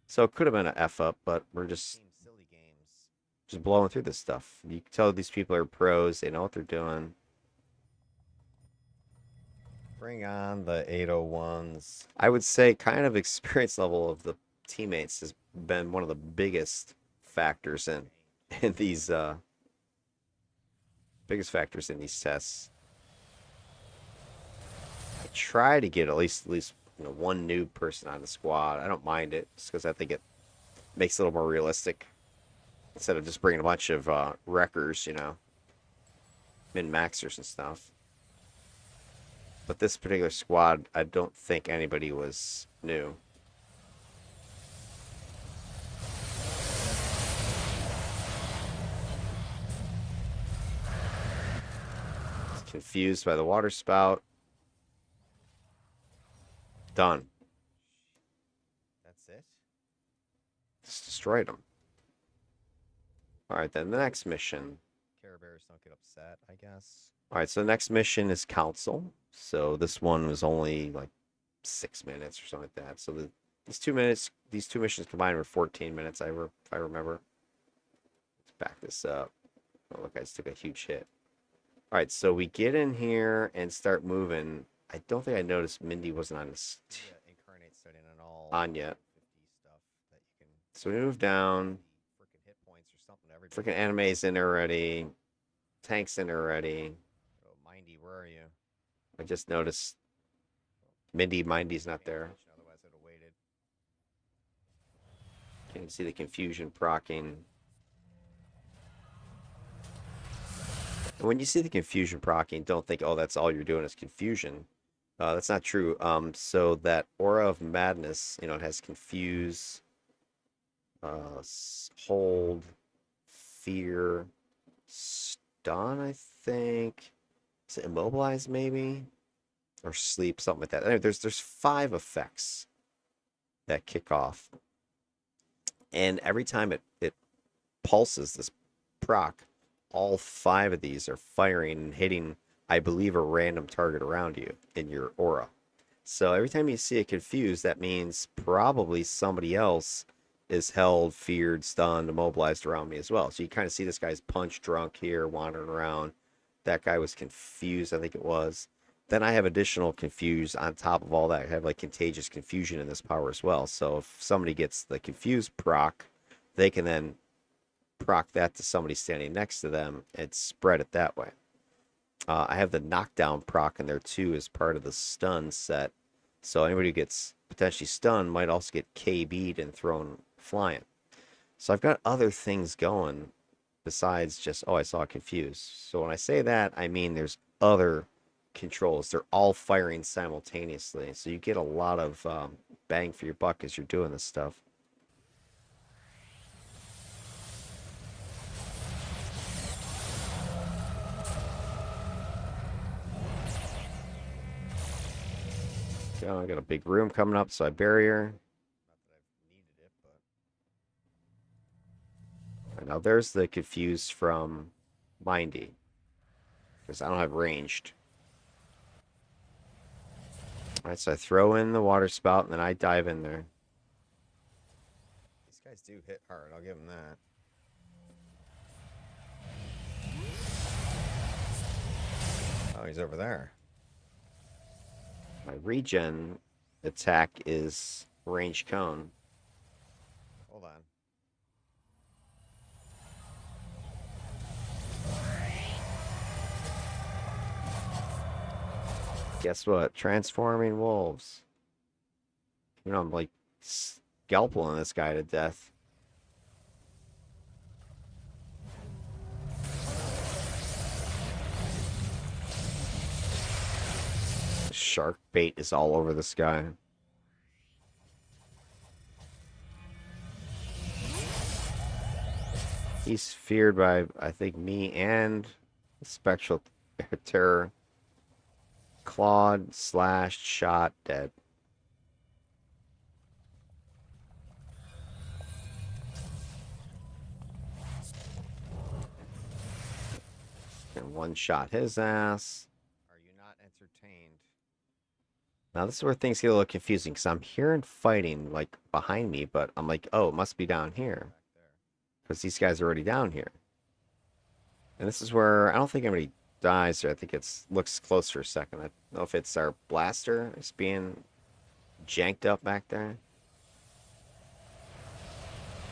So it could have been an F up, but we're just Silly games. blowing through this stuff. You can tell these people are pros. They know what they're doing. Bring on the 801s. I would say kind of experience level of the teammates has been one of the biggest factors in these tests. I try to get at least one new person on the squad. I don't mind it just because I think it makes it a little more realistic instead of just bringing a bunch of wreckers, min-maxers and stuff. But this particular squad, I don't think anybody was new. Confused by the water spout. Done. That's it. Just destroyed them. All right, then the next mission. Care Bears don't get upset, I guess. All right, so the next mission is Council. So this one was only like 6 minutes or something like that. So these 2 minutes, these two missions combined were 14 minutes. If I remember. Let's back this up. Oh, look, I just took a huge hit. All right, so we get in here and start moving. I don't think I noticed Mindy wasn't on this Incarnate setting and all on yet. 50 stuff that you can. So we move down. Freaking hit points or something. Freaking anime's in there already. Tank's in there already. Oh, Mindy, where are you? I just noticed Mindy's not there. Otherwise, I'd have waited. You can see the confusion proccing. And when you see the confusion proccing, don't think, oh, that's all you're doing is confusion. That's not true. So that aura of madness, it has confuse, Hold, fear, stun, I think. Is it immobilize maybe? Or sleep, something like that. Anyway, there's 5 effects that kick off. And every time it pulses this proc, all 5 of these are firing and hitting, I believe, a random target around you in your aura. So every time you see it confused, that means probably somebody else is held, feared, stunned, immobilized around me as well. So you kind of see this guy's punch drunk here, wandering around. That guy was confused, I think it was. Then I have additional confuse on top of all that. I have like contagious confusion in this power as well. So if somebody gets the confused proc, they can then proc that to somebody standing next to them and spread it that way. I have the knockdown proc in there too as part of the stun set. So anybody who gets potentially stunned might also get KB'd and thrown flying. So I've got other things going besides just, oh, I saw confused. So when I say that, I mean there's other controls. They're all firing simultaneously. So you get a lot of bang for your buck as you're doing this stuff. I got a big room coming up, so I bury her. Now there's the confused from Mindy, because I don't have ranged. All right, so I throw in the water spout and then I dive in there. These guys do hit hard. I'll give them that. Oh, he's over there. My regen attack is range cone. Hold on. Guess what? Transforming wolves. You know, I'm like scalping this guy to death. Shark bait is all over this guy. He's feared by, I think, me and Spectral Terror. Clawed, slashed, shot, dead. And one shot his ass. Are you not entertained? Now this is where things get a little confusing because I'm hearing fighting like behind me, but I'm like, oh, it must be down here because these guys are already down here. And this is where I don't think anybody dies here. I think it's looks close for a second. I don't know if it's our blaster is being janked up back there.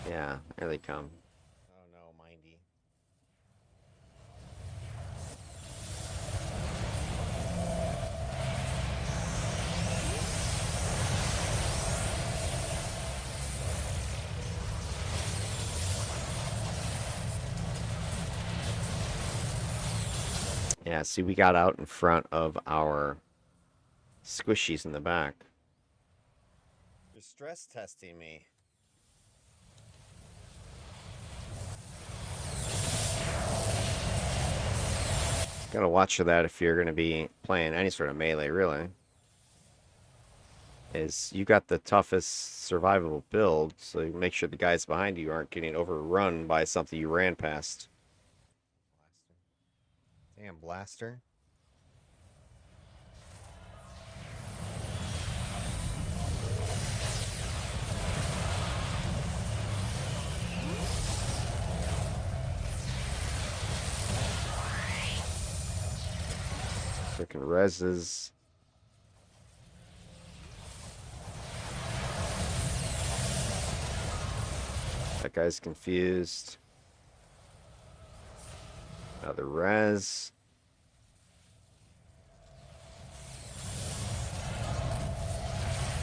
Yeah, here they come. Oh no, Mindy. Yeah, see, we got out in front of our squishies in the back. You're stress testing me. Gotta watch for that if you're gonna be playing any sort of melee, really. Is you got the toughest survivable build, so you make sure the guys behind you aren't getting overrun by something you ran past. Blaster. Damn blaster. Freaking reses. That guy's confused. Another res.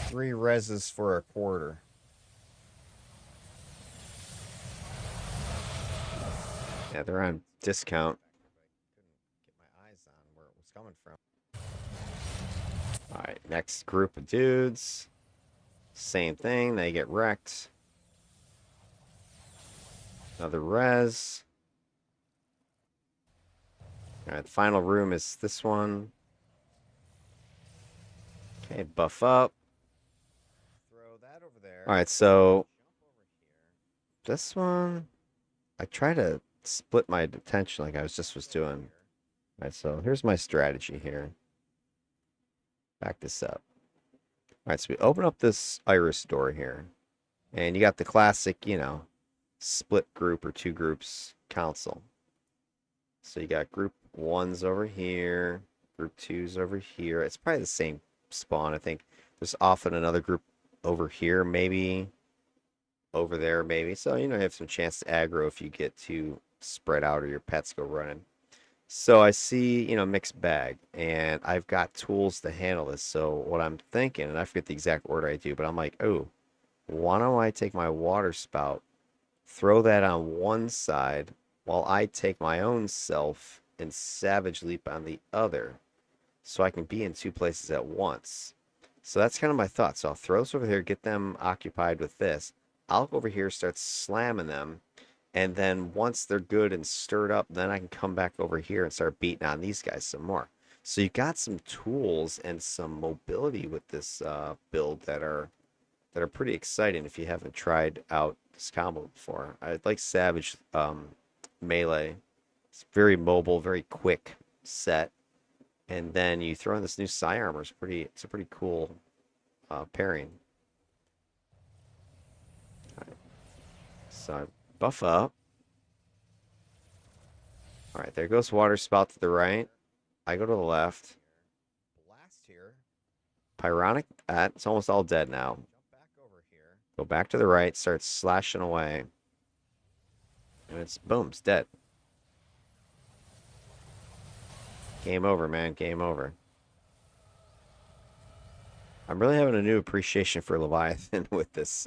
Three reses for a quarter. Yeah, they're on discount. Couldn't get my eyes on where it was coming from. Alright, next group of dudes. Same thing, they get wrecked. Another res. All right, the final room is this one. Okay, buff up. Throw that over there. All right, so Jump over here. this one, I try to split my attention like I was doing. All right, so here's my strategy here. Back this up. All right, so we open up this iris door here, and you got the classic, split group or two groups council. So you got group ones over here, group twos over here. It's probably the same spawn. I think there's often another group over here, maybe over there, maybe. So, you have some chance to aggro if you get too spread out or your pets go running. So I see, mixed bag, and I've got tools to handle this. So what I'm thinking, and I forget the exact order I do, but I'm like, oh, why don't I take my water spout, throw that on one side, while I take my own self and savage leap on the other, so I can be in two places at once. So that's kind of my thought. So I'll throw this over here, get them occupied with this. I'll go over here, start slamming them, and then once they're good and stirred up, then I can come back over here and start beating on these guys some more. So you got some tools and some mobility with this build that are pretty exciting if you haven't tried out this combo before. I like Savage melee. It's very mobile, very quick set, and then you throw in this new Psi armor. It's a pretty cool pairing. All right, so I buff up. All right, there goes water spout to the right. I go to the left. Blast here. Pyronic, it's almost all dead now. Jump back over here. Go back to the right, start slashing away. And it's boom, it's dead. Game over, man. Game over. I'm really having a new appreciation for Leviathan with this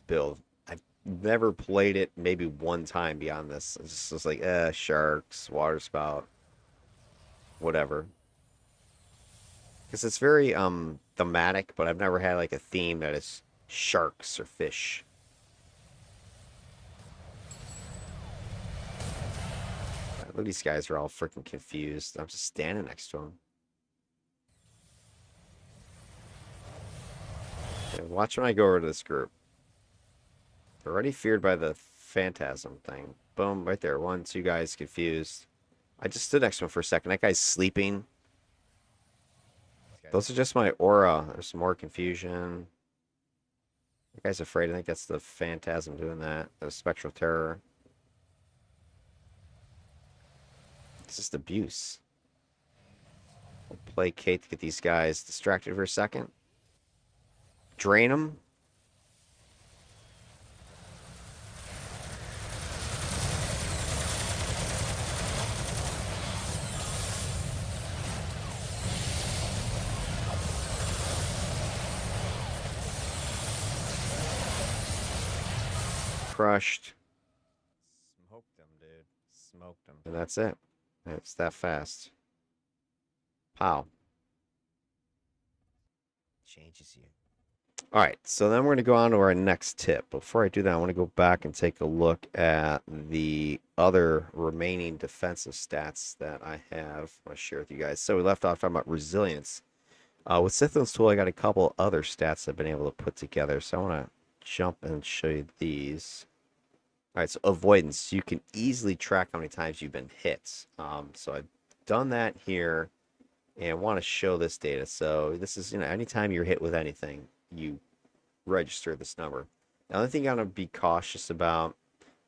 build. I've never played it maybe one time beyond this. It's just like, sharks, water spout, whatever. Because it's very thematic, but I've never had like a theme that is sharks or fish. Look, these guys are all freaking confused. I'm just standing next to them. Okay, watch when I go over to this group. They're already feared by the phantasm thing. Boom, right there. One, two guys confused. I just stood next to him for a second. That guy's sleeping. Those are just my aura. There's some more confusion. That guy's afraid. I think that's the phantasm doing that. The spectral terror. It's just abuse. We'll play Kate to get these guys distracted for a second. Drain them. Crushed. Smoked them, dude. Smoked them. And that's it. It's that fast. Pow. Changes you. All right, so then we're going to go on to our next tip. Before I do that, I want to go back and take a look at the other remaining defensive stats that I have. I want to share with you guys. So we left off talking about resilience. With Sithlin's tool, I got a couple other stats I've been able to put together. So I want to jump and show you these. All right, so avoidance. You can easily track how many times you've been hit. So I've done that here and want to show this data. So this is, anytime you're hit with anything, you register this number. The only thing you gotta be cautious about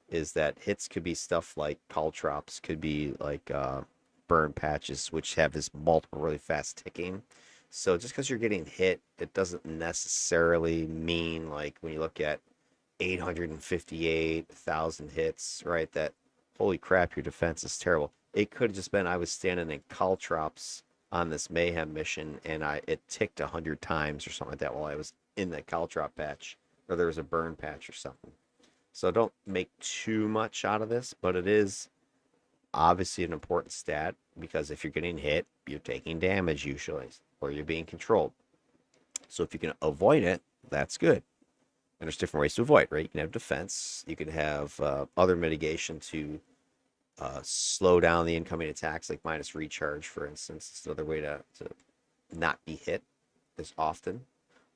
is that hits could be stuff like caltrops, could be like burn patches, which have this multiple really fast ticking. So just because you're getting hit, it doesn't necessarily mean like when you look at 858,000 hits, right? That holy crap, your defense is terrible. It could have just been I was standing in caltrops on this mayhem mission and it ticked 100 times or something like that while I was in the caltrop patch, or there was a burn patch or something. So don't make too much out of this, but it is obviously an important stat because if you're getting hit, you're taking damage usually, or you're being controlled. So if you can avoid it, that's good. And there's different ways to avoid, right? You can have defense. You can have other mitigation to slow down the incoming attacks, like minus recharge, for instance. It's another way to not be hit as often.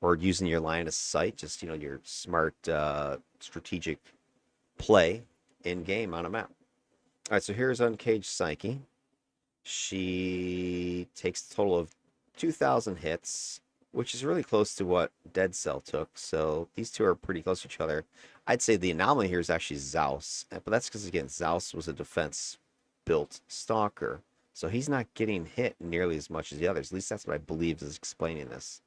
Or using your line of sight, just your smart strategic play in game on a map. All right, so here's Uncaged Psyche. She takes a total of 2,000 hits, which is really close to what Dead Cell took. So these two are pretty close to each other. I'd say the anomaly here is actually XAOS, but that's because, again, XAOS was a defense-built Stalker. So he's not getting hit nearly as much as the others. At least that's what I believe is explaining this.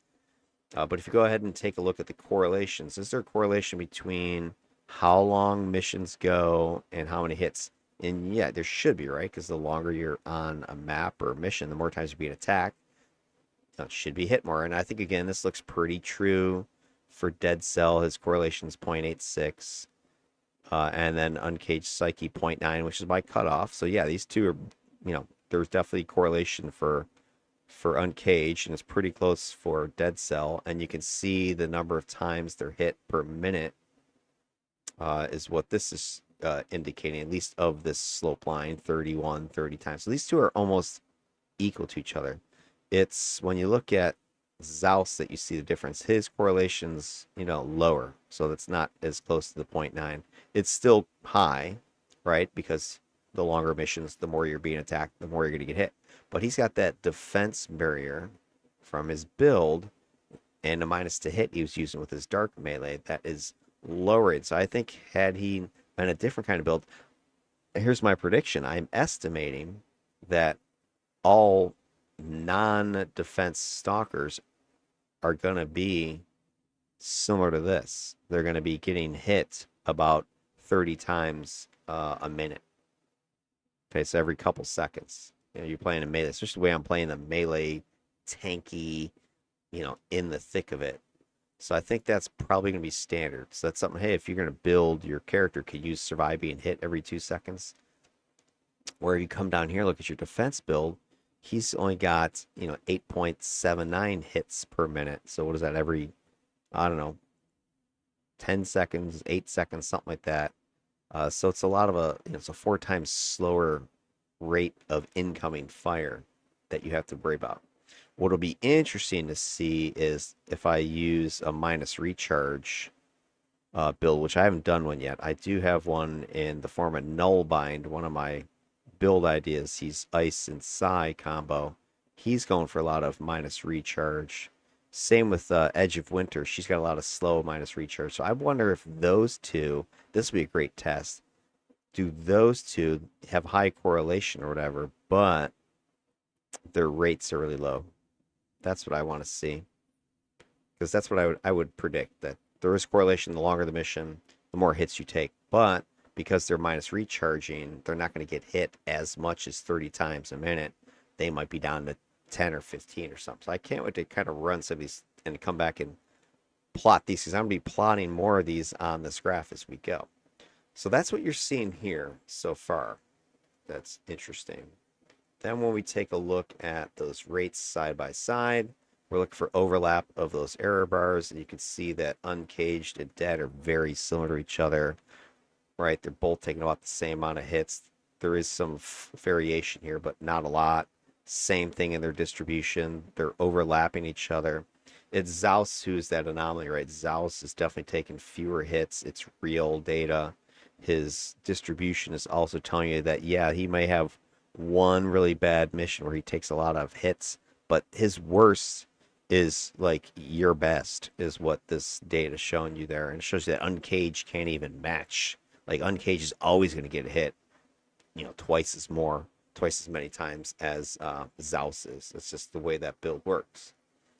But if you go ahead and take a look at the correlations, is there a correlation between how long missions go and how many hits? And yeah, there should be, right? Because the longer you're on a map or a mission, the more times you're being attacked, it should be hit more. And I think, again, this looks pretty true for Dead Cell. His correlation is 0.86. And then Uncaged Psyche 0.9, which is my cutoff. So yeah, these two are, there's definitely correlation for Uncaged, and it's pretty close for Dead Cell. And you can see the number of times they're hit per minute is what this is indicating, at least of this slope line, 31, 30 times. So these two are almost equal to each other. It's when you look at XAOS that you see the difference. His correlation's, lower, so that's not as close to the 0.9. It's still high, right? Because the longer missions, the more you're being attacked, the more you're going to get hit. But he's got that defense barrier from his build and a minus to hit he was using with his dark melee that is lowering. So I think had he been a different kind of build, here's my prediction. I'm estimating that all non-defense stalkers are going to be similar to this. They're going to be getting hit about 30 times a minute. Okay, so every couple seconds. You're playing a melee. It's just the way I'm playing the melee tanky, in the thick of it. So I think that's probably going to be standard. So that's something, hey, if you're going to build your character, could you survive being hit every 2 seconds? Or if you come down here, look at your defense build, he's only got, 8.79 hits per minute. So what is that? Every, I don't know, 10 seconds, 8 seconds, something like that. So it's a lot of it's a 4 times slower rate of incoming fire that you have to worry about. What'll be interesting to see is if I use a minus recharge build, which I haven't done one yet. I do have one in the form of Nullbind, one of my build ideas. He's Ice and Psi combo. He's going for a lot of minus recharge. Same with Edge of Winter. She's got a lot of slow minus recharge. So I wonder if those two, this would be a great test. Do those two have high correlation or whatever, but their rates are really low? That's what I want to see. Because that's what I would predict, that there is correlation. The longer the mission, the more hits you take. But because they're minus recharging, they're not going to get hit as much as 30 times a minute. They might be down to 10 or 15 or something. So I can't wait to kind of run some of these and come back and plot these, because I'm going to be plotting more of these on this graph as we go. So that's what you're seeing here so far. That's interesting. Then when we take a look at those rates side by side, we're looking for overlap of those error bars, and you can see that Uncaged and Dead are very similar to each other, right? They're both taking about the same amount of hits. There is some variation here, but not a lot. Same thing in their distribution. They're overlapping each other. It's XAOS who's that anomaly, right? XAOS is definitely taking fewer hits. It's real data. His distribution is also telling you that, yeah, he may have one really bad mission where he takes a lot of hits, but his worst is like your best, is what this data is showing you there. And it shows you that Uncaged can't even match. Like, Uncaged is always going to get a hit, twice as many times as XAOS is. It's just the way that build works.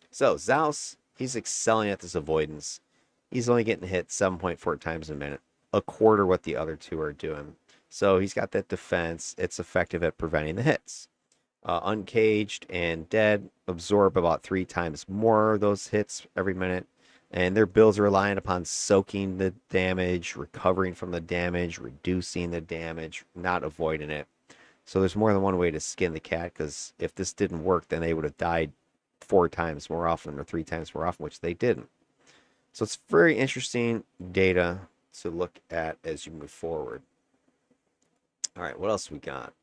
So XAOS, he's excelling at this avoidance. He's only getting hit 7.4 times a minute, a quarter what the other two are doing. So he's got that defense. It's effective at preventing the hits. Uncaged and Dead absorb about 3 times more of those hits every minute. And their builds are relying upon soaking the damage, recovering from the damage, reducing the damage, not avoiding it. So there's more than one way to skin the cat, because if this didn't work, then they would have died 4 times more often or 3 times more often, which they didn't. So it's very interesting data to look at as you move forward. All right, what else we got?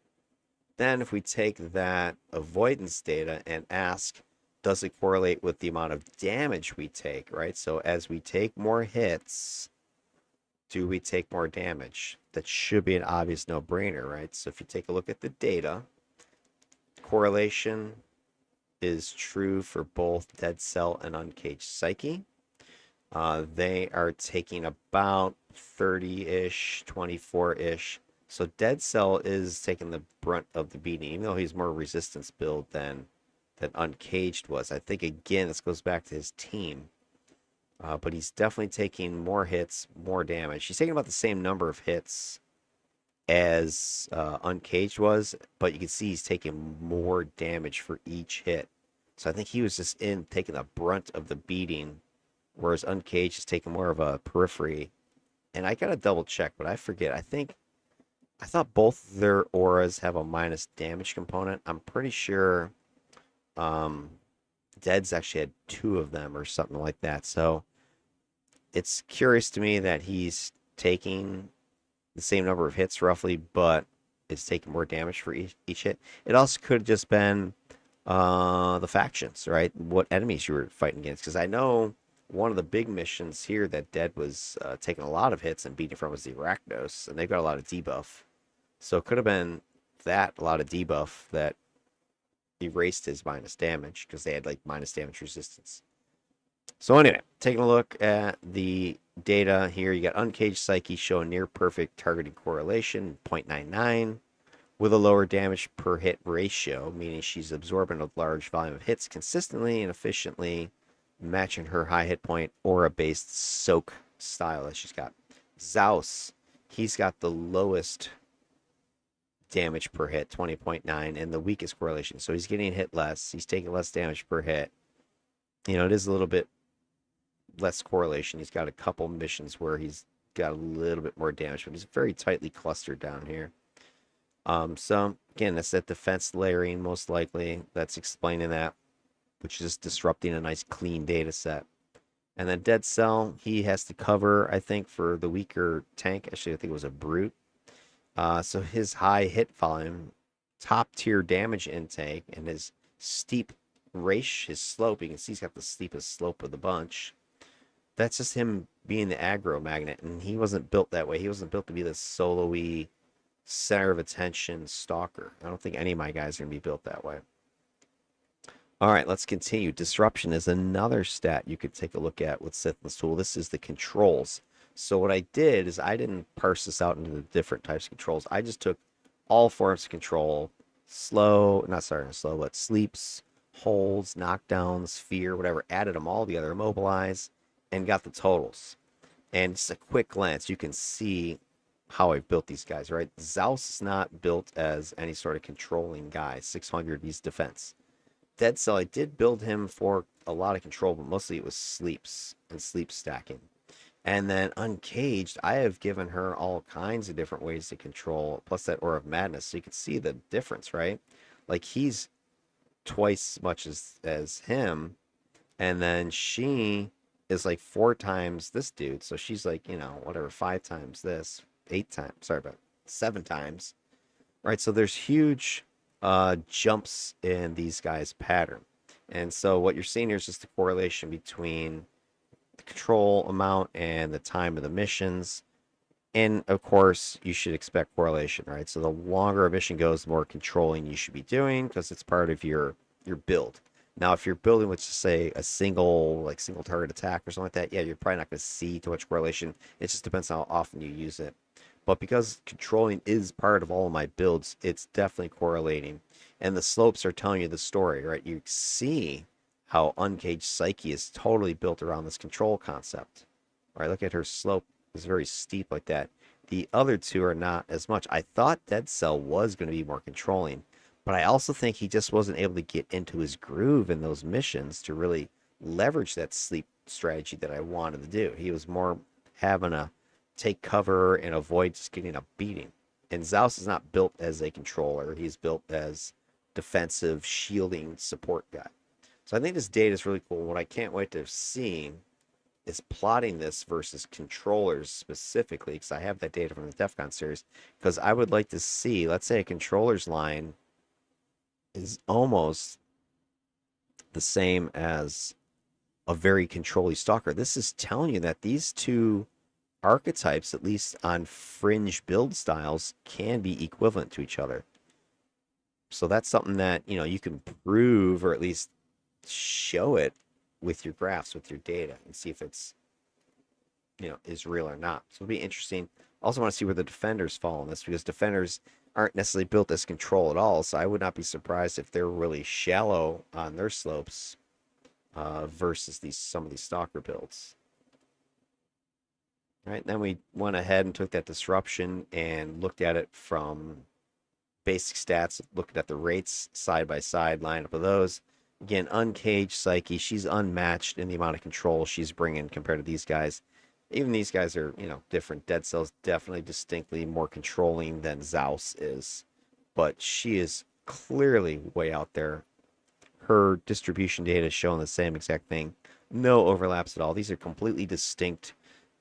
Then if we take that avoidance data and ask, does it correlate with the amount of damage we take, right? So as we take more hits, do we take more damage? That should be an obvious no-brainer, right? So if you take a look at the data, correlation is true for both Dead Cell and Uncaged Psyche. They are taking about 30-ish, 24-ish. So Dead Cell is taking the brunt of the beating, even though he's more resistance build than Uncaged was. I think again this goes back to his team. But he's definitely taking more hits, more damage. He's taking about the same number of hits as Uncaged was, but you can see he's taking more damage for each hit. So I think he was just in taking the brunt of the beating, whereas Uncaged is taking more of a periphery. And I gotta double check, but I forget. I thought both their auras have a minus damage component. I'm pretty sure um, Dead's actually had two of them or something like that. So it's curious to me that he's taking the same number of hits roughly, but it's taking more damage for each hit. It also could have just been the factions, right? What enemies you were fighting against. Because I know one of the big missions here that Dead was taking a lot of hits and beating from was the Arachnos, and they've got a lot of debuff. So it could have been that, a lot of debuff that erased his minus damage because they had like minus damage resistance. So anyway, taking a look at the data here, you got Uncaged Psyche showing near perfect targeting correlation, 0.99, with a lower damage per hit ratio, meaning she's absorbing a large volume of hits consistently and efficiently, matching her high hit point aura-based soak style that she's got. XAOS, he's got the lowest damage per hit, 20.9, and the weakest correlation. So he's getting hit less, he's taking less damage per hit. You know, it is a little bit less correlation. He's got a couple missions where he's got a little bit more damage, but he's very tightly clustered down here. So again, that's that defense layering most likely. That's explaining that, which is disrupting a nice clean data set. And then Dead Cell, he has to cover, I think, for the weaker tank. Actually, I think it was a brute. So his high hit volume, top tier damage intake, and his steep his slope. You can see he's got the steepest slope of the bunch. That's just him being the aggro magnet, and he wasn't built that way. He wasn't built to be this solo-y, center of attention stalker. I don't think any of my guys are going to be built that way. All right, let's continue. Disruption is another stat you could take a look at with Sithless Tool. This is the controls. So what I did is I didn't parse this out into the different types of controls. I just took all forms of control, but sleeps, holds, knockdowns, fear, whatever, added them all together, immobilize, and got the totals. And just a quick glance, you can see how I built these guys, right? XAOS is not built as any sort of controlling guy. 600, he's defense. Dead Cell, I did build him for a lot of control, but mostly it was sleeps and sleep stacking. And then Uncaged, I have given her all kinds of different ways to control, plus that Aura of Madness, so you can see the difference, right? Like he's twice as much as him, and then she is like 4 times this dude, so she's like, you know, whatever, 5 times this, 8 times, sorry about 7 times, right? So there's huge jumps in these guys' pattern. And so what you're seeing here is just the correlation between the control amount and the time of the missions. And of course, you should expect correlation, right? So the longer a mission goes, the more controlling you should be doing because it's part of your build. Now, if you're building with, just say, a single target attack or something like that, yeah, you're probably not going to see too much correlation. It just depends on how often you use it. But because controlling is part of all of my builds, it's definitely correlating. And the slopes are telling you the story, right? You see how Uncaged Psyche is totally built around this control concept. Right? Look at her slope. It's very steep like that. The other two are not as much. I thought Dead Cell was going to be more controlling, but I also think he just wasn't able to get into his groove in those missions to really leverage that sleep strategy that I wanted to do. He was more having a take cover and avoid just getting a beating. And XAOS is not built as a controller. He's built as defensive, shielding support guy. So I think this data is really cool. What I can't wait to see is plotting this versus controllers specifically, because I have that data from the DEF CON series, because I would like to see, let's say a controller's line is almost the same as a very controlly stalker. This is telling you that these two archetypes, at least on fringe build styles, can be equivalent to each other. So that's something that, you can prove or at least show it with your graphs, with your data, and see if it's, is real or not. So it'll be interesting. Also want to see where the defenders fall in this, because defenders aren't necessarily built as control at all. So I would not be surprised if they're really shallow on their slopes versus some of these stalker builds. All right, then we went ahead and took that disruption and looked at it from basic stats, looking at the rates side by side, line up of those. Again, Uncaged Psyche, she's unmatched in the amount of control she's bringing compared to these guys. Even these guys are, different. Dead Cell's definitely distinctly more controlling than XAOS is, but she is clearly way out there. Her distribution data is showing the same exact thing. No overlaps at all. These are completely distinct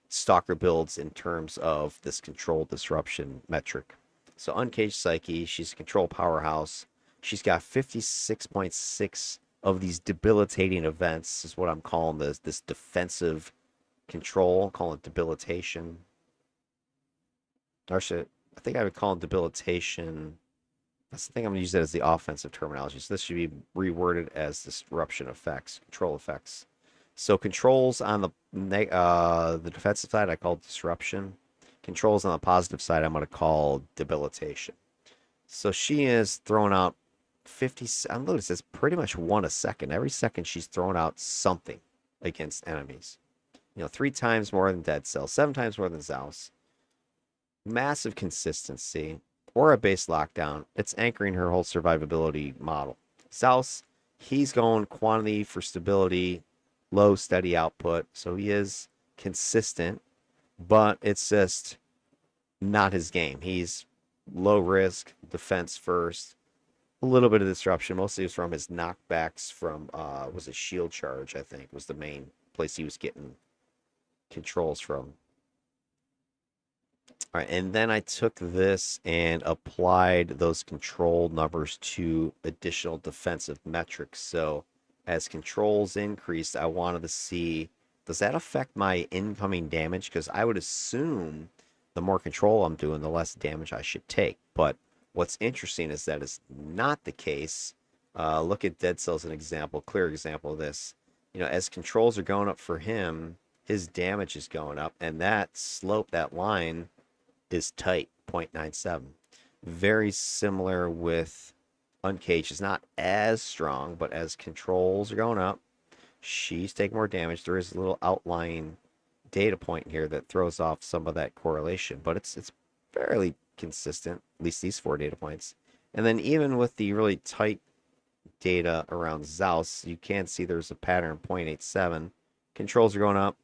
stalker builds in terms of this control disruption metric. So Uncaged Psyche, she's a control powerhouse. She's got 56.6 of these debilitating events, is what I'm calling this defensive control. I'm calling it debilitation. Actually, I think I would call it debilitation. That's the thing, I'm going to use that as the offensive terminology. So this should be reworded as disruption effects, control effects. So controls on the defensive side, I call disruption. Controls on the positive side, I'm going to call debilitation. So she is throwing out 50. I notice it's pretty much one a second. Every second she's throwing out something against enemies. 3 times more than Dead Cell, 7 times more than XAOS. Massive consistency. Or a base lockdown. It's anchoring her whole survivability model. XAOS, he's going quantity for stability, low steady output. So he is consistent, but it's just not his game. He's low risk, defense first, a little bit of disruption. Mostly was from his knockbacks from was a shield charge, I think, was the main place he was getting controls from. All right, and then I took this and applied those control numbers to additional defensive metrics. So as controls increased, I wanted to see, does that affect my incoming damage? Because I would assume the more control I'm doing, the less damage I should take. But what's interesting is that it's not the case. Look at Dead Cell as an example, clear example of this. As controls are going up for him, his damage is going up, and that slope, that line, is tight, 0.97. Very similar with Uncaged. Is not as strong, but as controls are going up, she's taking more damage. There is a little outlying data point here that throws off some of that correlation, but it's fairly consistent, at least these 4 data points. And then even with the really tight data around XAOS, you can see there's a pattern, 0.87. Controls are going up,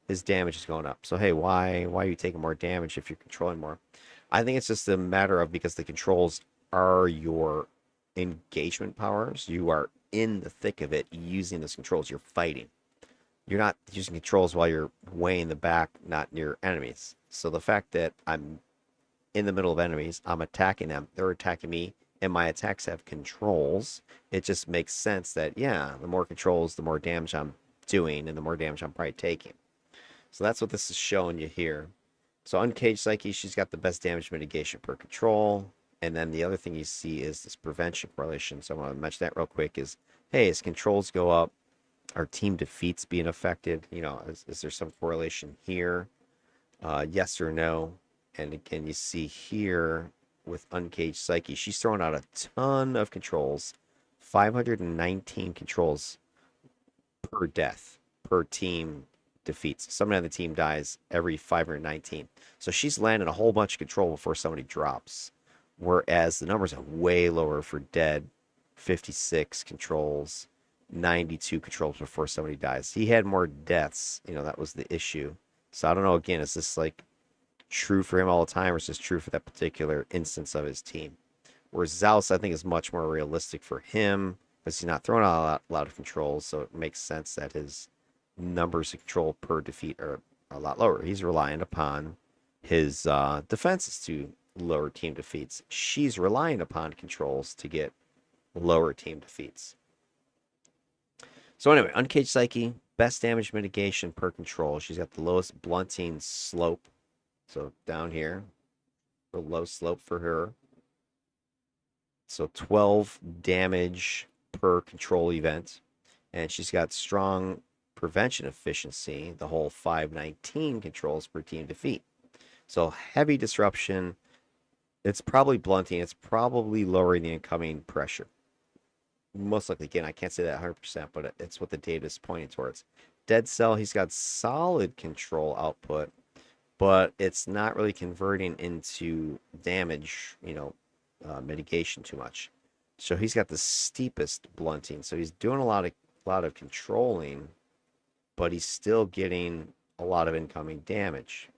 his damage is going up. So hey, why are you taking more damage if you're controlling more? I think it's just a matter of, because the controls are your engagement powers. You are in the thick of it using those controls. You're fighting. You're not using controls while you're way in the back, not near enemies. So the fact that I'm in the middle of enemies, I'm attacking them, they're attacking me, and my attacks have controls, it just makes sense that, yeah, the more controls, the more damage I'm doing, and the more damage I'm probably taking. So that's what this is showing you here. So Uncaged Psyche, she's got the best damage mitigation per control. And then the other thing you see is this prevention correlation. So I want to mention that real quick is, hey, as controls go up, are team defeats being affected? Is there some correlation here? Yes or no? And again, you see here with Uncaged Psyche, she's throwing out a ton of controls, 519 controls per death, per team defeats. Somebody on the team dies every 519. So she's landing a whole bunch of control before somebody drops. Whereas the numbers are way lower for dead, 56 controls, 92 controls before somebody dies. He had more deaths. That was the issue. So I don't know, again, is this like true for him all the time, or is this true for that particular instance of his team? Whereas XAOS, I think, is much more realistic for him because he's not throwing out a lot of controls. So it makes sense that his numbers of control per defeat are a lot lower. He's relying upon his defenses to lower team defeats. She's relying upon controls to get lower team defeats. So anyway, Uncaged Psyche, best damage mitigation per control. She's got the lowest blunting slope. So down here, the low slope for her. So 12 damage per control event. And she's got strong prevention efficiency, the whole 519 controls per team defeat. So heavy disruption, it's probably blunting, it's probably lowering the incoming pressure. Most likely, again, I can't say that 100%, but it's what the data is pointing towards. Dead Cell, he's got solid control output, but it's not really converting into damage, mitigation too much. So he's got the steepest blunting. So he's doing a lot of controlling, but he's still getting a lot of incoming damage.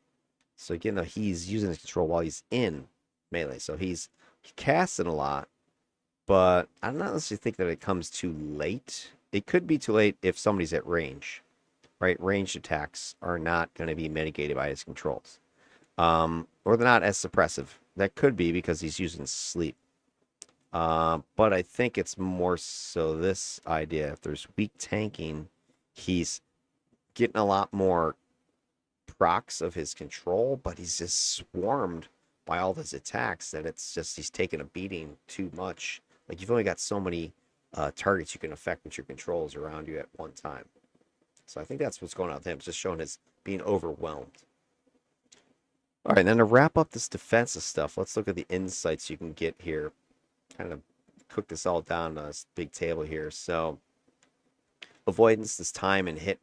So again, though, he's using his control while he's in melee. So he's casting a lot, but I'm not necessarily think that it comes too late. It could be too late if somebody's at range, right? Ranged attacks are not going to be mitigated by his controls. Or they're not as suppressive. That could be because he's using sleep. But I think it's more so this idea. If there's weak tanking, he's getting a lot more procs of his control, but he's just swarmed by all his attacks that it's just he's taking a beating too much. Like you've only got so many targets you can affect with your controls around you at one time. So I think that's what's going on with him. It's just showing as being overwhelmed. All right, and then to wrap up this defensive stuff, let's look at the insights you can get here. Kind of cook this all down on this big table here. So avoidance, this time and hit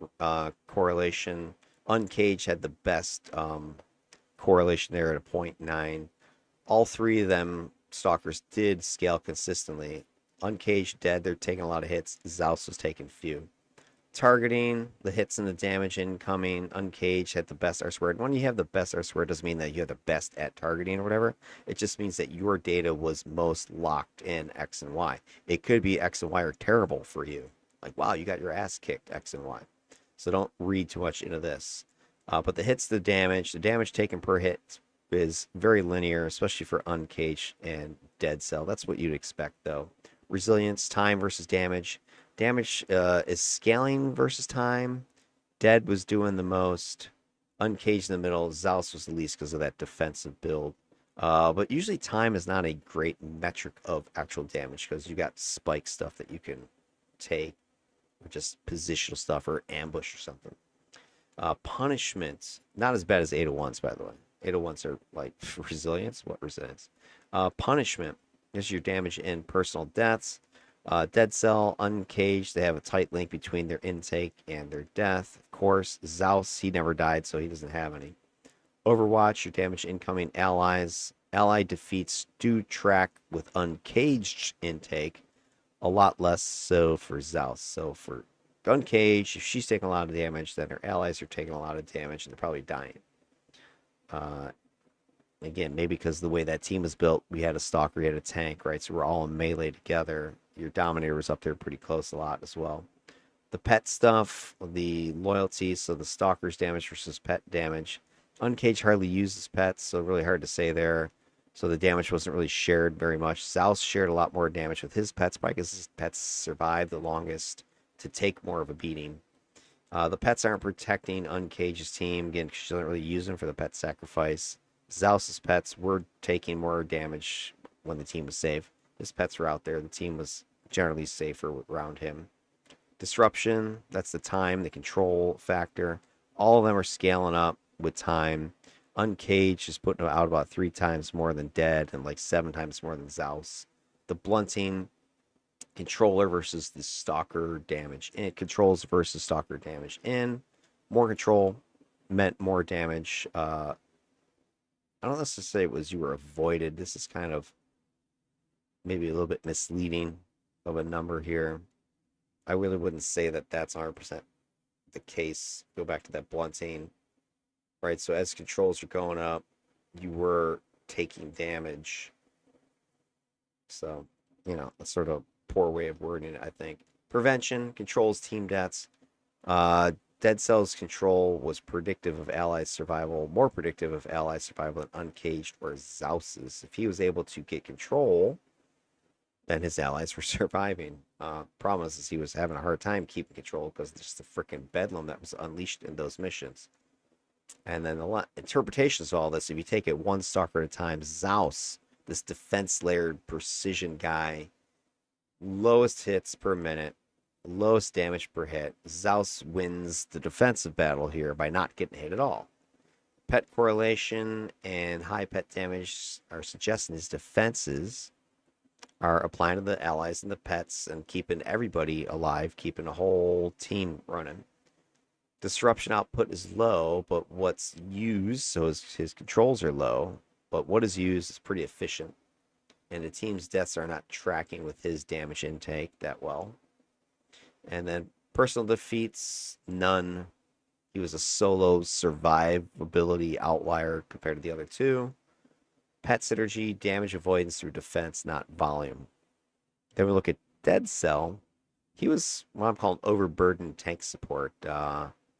correlation. Uncaged had the best correlation there at a 0.9. All three of them Stalkers did scale consistently. Uncaged, Dead, they're taking a lot of hits. XAOS was taking few. Targeting, the hits and the damage incoming. Uncaged had the best R squared. When you have the best R squared, doesn't mean that you have the best at targeting or whatever. It just means that your data was most locked in X and Y. It could be X and Y are terrible for you. Like, wow, you got your ass kicked, X and Y. So don't read too much into this. But the hits, the damage taken per hit is very linear, especially for Uncaged and Dead Cell. That's what you'd expect, though. Resilience, time versus damage. Damage is scaling versus time. Dead was doing the most. Uncaged in the middle. XAOS was the least because of that defensive build. But usually time is not a great metric of actual damage because you got spike stuff that you can take, or just positional stuff or ambush or something. Punishment, not as bad as 801s, by the way. 801s are like resilience. What resilience? Punishment is your damage in personal deaths. Dead Cell, Uncaged, they have a tight link between their intake and their death. Of course, XAOS, he never died, so he doesn't have any. Overwatch, your damage incoming allies. Ally defeats do track with Uncaged intake, a lot less so for XAOS. So for Uncaged, if she's taking a lot of damage, then her allies are taking a lot of damage and they're probably dying. Again, maybe because the way that team was built, we had a Stalker, we had a tank, right? So we're all in melee together. Your Dominator was up there pretty close a lot as well. The pet stuff, the loyalty, so the Stalker's damage versus pet damage. Uncaged hardly uses pets, so really hard to say there. So the damage wasn't really shared very much. XAOS shared a lot more damage with his pets, probably because his pets survived the longest to take more of a beating. The pets aren't protecting Uncage's team, again, because she doesn't really use them for the pet sacrifice. XAOS's pets were taking more damage when the team was safe. His pets were out there. The team was generally safer around him. Disruption, that's the time, the control factor. All of them are scaling up with time. Uncaged is putting out about 3 times more than Dead and like 7 times more than XAOS. The blunting, controller versus the Stalker damage in. Controls versus Stalker damage in. More control meant more damage. I don't necessarily say it was you were avoided. This is kind of maybe a little bit misleading of a number here. I really wouldn't say that that's 100% the case. Go back to that blunting, right? So as controls are going up, you were taking damage. So, a sort of poor way of wording it, I think. Prevention, controls team deaths. Dead Cell's control was predictive of allies' survival, more predictive of allies' survival than Uncaged or XAOS's. If he was able to get control, then his allies were surviving. Problem is he was having a hard time keeping control because just the freaking bedlam that was unleashed in those missions. And then the interpretations of all this, if you take it one stalker at a time, XAOS, this defense layered precision guy, lowest hits per minute, lowest damage per hit. XAOS wins the defensive battle here by not getting hit at all. Pet correlation and high pet damage are suggesting his defenses are applying to the allies and the pets and keeping everybody alive, keeping a whole team running. Disruption output is low, but what's used, so his controls are low, but what is used is pretty efficient. And the team's deaths are not tracking with his damage intake that well. And then personal defeats, none. He was a solo survivability outlier compared to the other two. Pet synergy, damage avoidance through defense, not volume. Then we look at Dead Cell. He was what I'm calling overburdened tank support.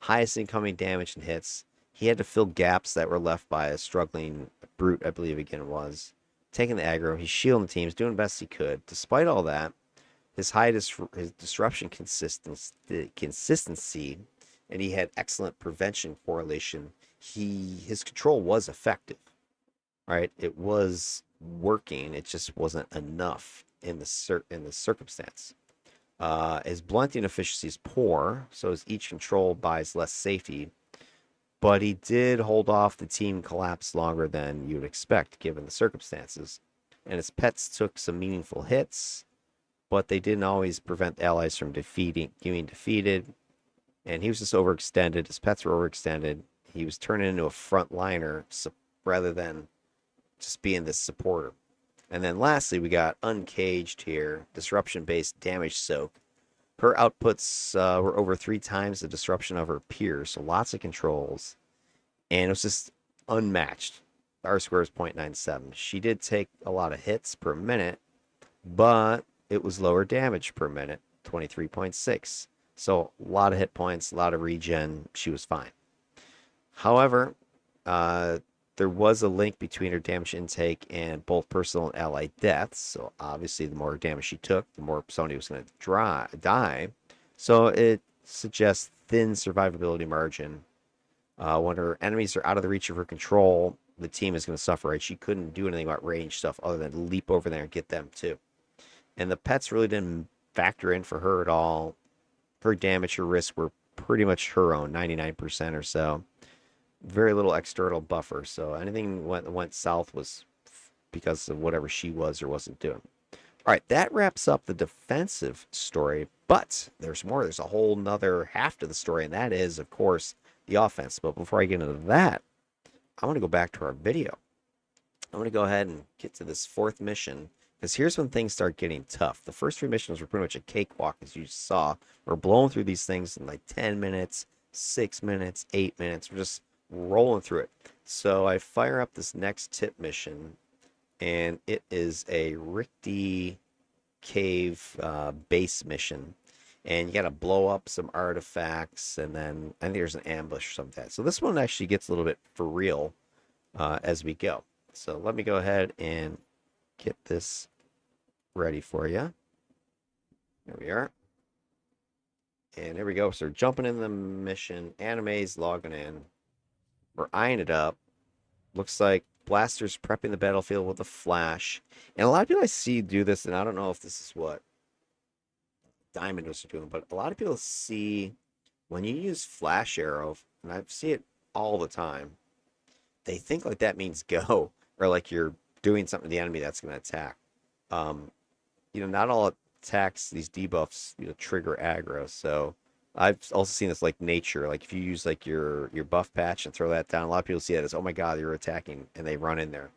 Highest incoming damage and hits. He had to fill gaps that were left by a struggling brute, I believe again it was. Taking the aggro, he's shielding the teams, doing the best he could. Despite all that, his his disruption consistency, and he had excellent prevention correlation. His control was effective, right? It was working. It just wasn't enough in the circumstance. His blunting efficiency is poor, so as each control buys less safety. But he did hold off the team collapse longer than you'd expect given the circumstances. And his pets took some meaningful hits, but they didn't always prevent allies from getting defeated. And he was just overextended. His pets were overextended. He was turning into a frontliner rather than just being this supporter. And then lastly, we got Uncaged here, disruption-based damage soak. Her outputs were over 3 times the disruption of her peers, so lots of controls. And it was just unmatched. R square is 0.97. She did take a lot of hits per minute, but it was lower damage per minute, 23.6. So a lot of hit points, a lot of regen. She was fine. However, there was a link between her damage intake and both personal and allied deaths. So obviously, the more damage she took, the more somebody was going to die. So it suggests thin survivability margin. When her enemies are out of the reach of her control, the team is going to suffer. Right? She couldn't do anything about range stuff other than leap over there and get them too. And the pets really didn't factor in for her at all. Her damage, her risk were pretty much her own, 99% or so. Very little external buffer, so anything went south was because of whatever she was or wasn't doing. All right, that wraps up the defensive story, but there's more. There's a whole nother half to the story, and that is, of course, the offense. But before I get into that, I want to go back to our video. I'm going to go ahead and get to this 4th mission, because here's when things start getting tough. The first 3 missions were pretty much a cakewalk, as you saw. We're blowing through these things in like 10 minutes, 6 minutes, 8 minutes. We're just rolling through it. So I fire up this next tip mission, and it is a Rickety Cave base mission. And you got to blow up some artifacts, and then I think there's an ambush or something like that. So this one actually gets a little bit for real as we go. So let me go ahead and get this ready for you. There we are. And there we go. So we're jumping in the mission. Anime's logging in. We're eyeing it up. Looks like Blaster's prepping the battlefield with a flash. And a lot of people I see do this, and I don't know if this is what Diamond was doing, but a lot of people see when you use flash arrow, and I see it all the time, they think like that means go, or like you're doing something to the enemy that's going to attack. Not all attacks, these debuffs, trigger aggro. So I've also seen this like nature. Like if you use like your buff patch and throw that down, a lot of people see it as, oh my god, you're attacking, and they run in there.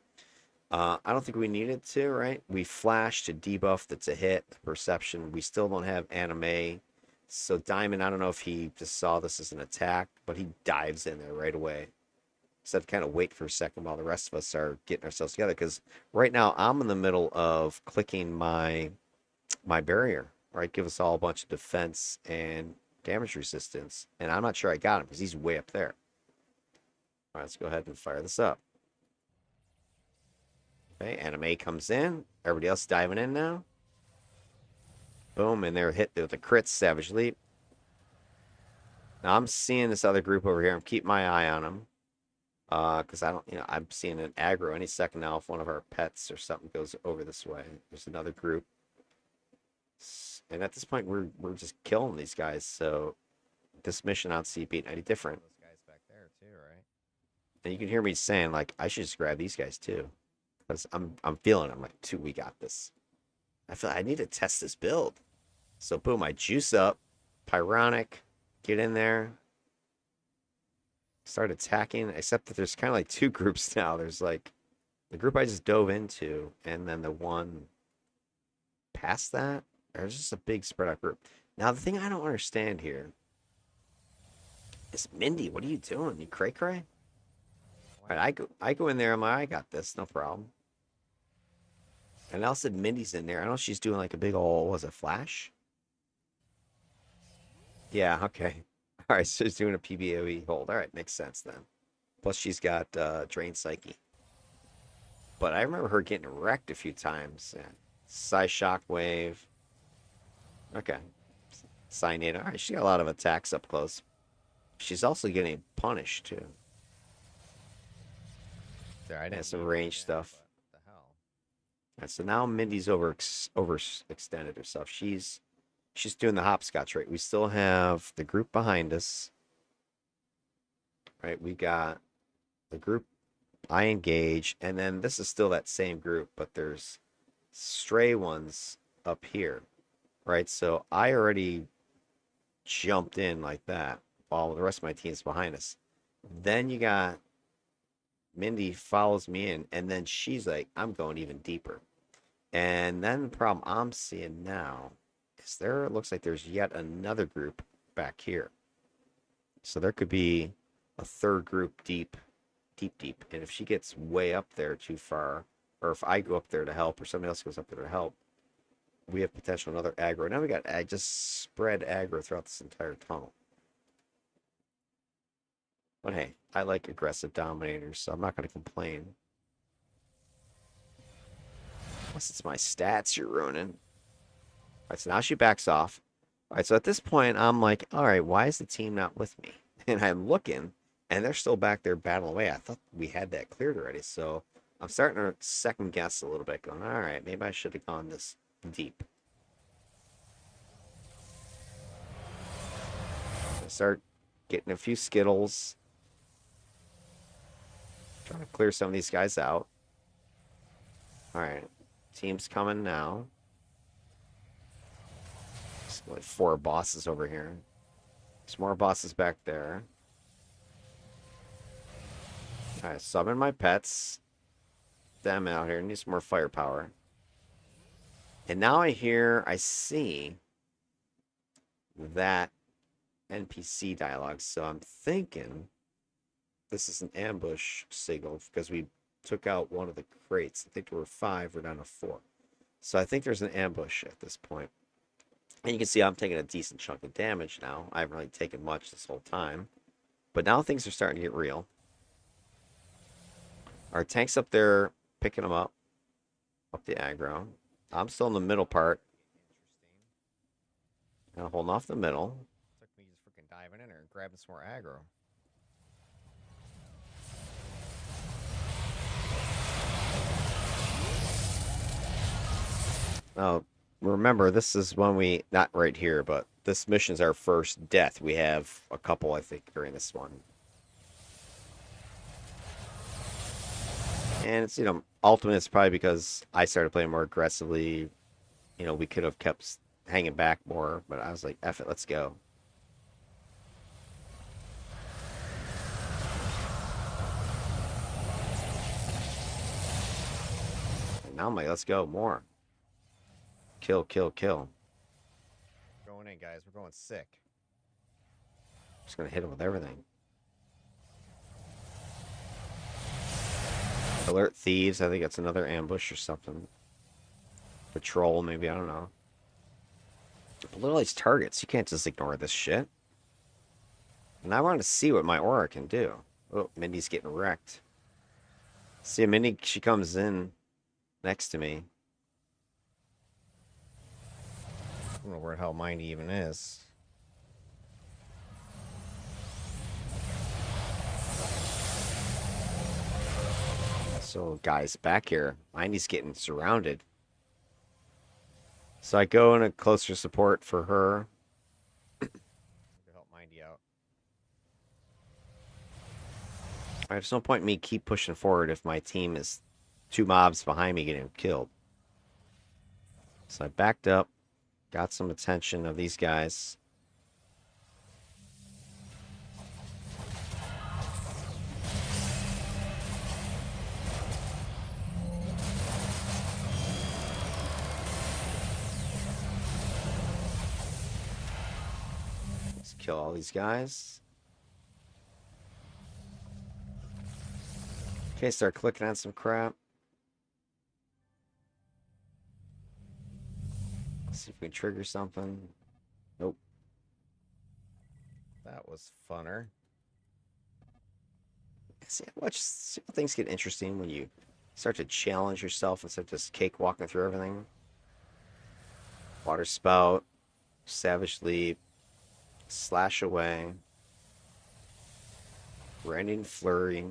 I don't think we needed to, right? We flash to debuff that's a hit, perception. We still don't have anime. So Diamond, I don't know if he just saw this as an attack, but he dives in there right away. Instead of kind of wait for a second while the rest of us are getting ourselves together. Because right now I'm in the middle of clicking my barrier, right? Give us all a bunch of defense, and damage resistance, and I'm not sure I got him because he's way up there. All right, let's go ahead and fire this up. Okay, anime comes in. Everybody else diving in now. Boom, and they're hit with a crit Savage Leap. Now I'm seeing this other group over here. I'm keeping my eye on them. Because I don't, I'm seeing an aggro any second now if one of our pets or something goes over this way. There's another group. And at this point, we're just killing these guys. So this mission I don't see being any different. Those guys back there too, right? And you can hear me saying, like, I should just grab these guys too. Because I'm feeling it. I'm like, dude, we got this. I feel I need to test this build. So boom, I juice up. Pyronic. Get in there. Start attacking, except that there's kind of like two groups now. There's like the group I just dove into, and then the one past that. There's just a big spread out group. Now, the thing I don't understand here is Mindy, what are you doing? You cray cray? All right, I go in there. I'm like, I got this, no problem. And I also said Mindy's in there. I don't know if she's doing like a big old, was it flash? Yeah, okay. All right, so she's doing a PBOE hold. All right, makes sense then. Plus, she's got Drain Psyche. But I remember her getting wrecked a few times. Yeah. Psy Shockwave. Okay. Cyanide. All right, she got a lot of attacks up close. She's also getting punished, too. There, I didn't some move range again, stuff. What the hell? All right, so now Mindy's overextended herself. She's doing the hopscotch, right? We still have the group behind us. Right, we got the group I engage, and then this is still that same group, but there's stray ones up here. Right, so I already jumped in like that while the rest of my team's behind us. Then you got Mindy follows me in, and then she's like, I'm going even deeper. And then the problem I'm seeing now is there looks like there's yet another group back here. So there could be a third group deep. And if she gets way up there too far, or if I go up there to help, or somebody else goes up there to help, we have potential another aggro. Now we got just spread aggro throughout this entire tunnel. But hey, I like aggressive dominators, so I'm not going to complain. Unless it's my stats you're ruining. All right, so now she backs off. All right, so at this point, I'm like, all right, why is the team not with me? And I'm looking, and they're still back there battling away. I thought we had that cleared already, so I'm starting to second guess a little bit, going, all right, maybe I should have gone this deep. I start getting a few Skittles. Trying to clear some of these guys out. All right, team's coming now. There's like 4 bosses over here. There's more bosses back there. All right, summon my pets. Them out here. Need some more firepower. And now I see that NPC dialogue. So I'm thinking this is an ambush signal because we took out one of the crates. I think there were 5. We're down to 4. So I think there's an ambush at this point. And you can see I'm taking a decent chunk of damage now. I haven't really taken much this whole time. But now things are starting to get real. Our tank's up there picking them up the aggro. I'm still in the middle part. Kind of holding off the middle. Took me just freaking diving in there and grabbing some more aggro. Oh, remember, this is when we, not right here, but this mission's our first death. We have a couple, I think, during this one. And it's, ultimately it's probably because I started playing more aggressively. We could have kept hanging back more, but I was like, F it, let's go. And now I'm like, let's go, more. Kill. Going in, guys. We're going sick. Just gonna hit him with everything. Alert thieves. I think that's another ambush or something. Patrol, maybe. I don't know. But look at all these targets. You can't just ignore this shit. And I want to see what my aura can do. Oh, Mindy's getting wrecked. See, Mindy, she comes in next to me. I don't know where the hell Mindy even is. So, guys, back here, Mindy's getting surrounded. So I go in a closer support for her. To help Mindy out. There's no point in me keep pushing forward if my team is 2 mobs behind me getting killed. So I backed up, got some attention of these guys. Let's kill all these guys. Okay, start clicking on some crap. See if we can trigger something. Nope. That was funner. See how things get interesting when you start to challenge yourself instead of just cakewalking through everything. Water spout, savage leap, slash away, rending flurry.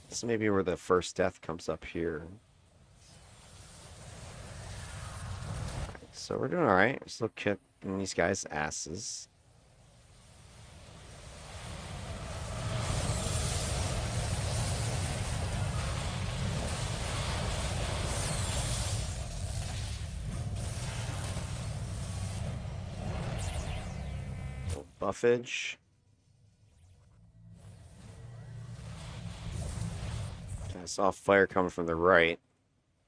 This may be where the first death comes up here. So we're doing all right. We're still kicking these guys' asses. Buffage. I saw fire coming from the right.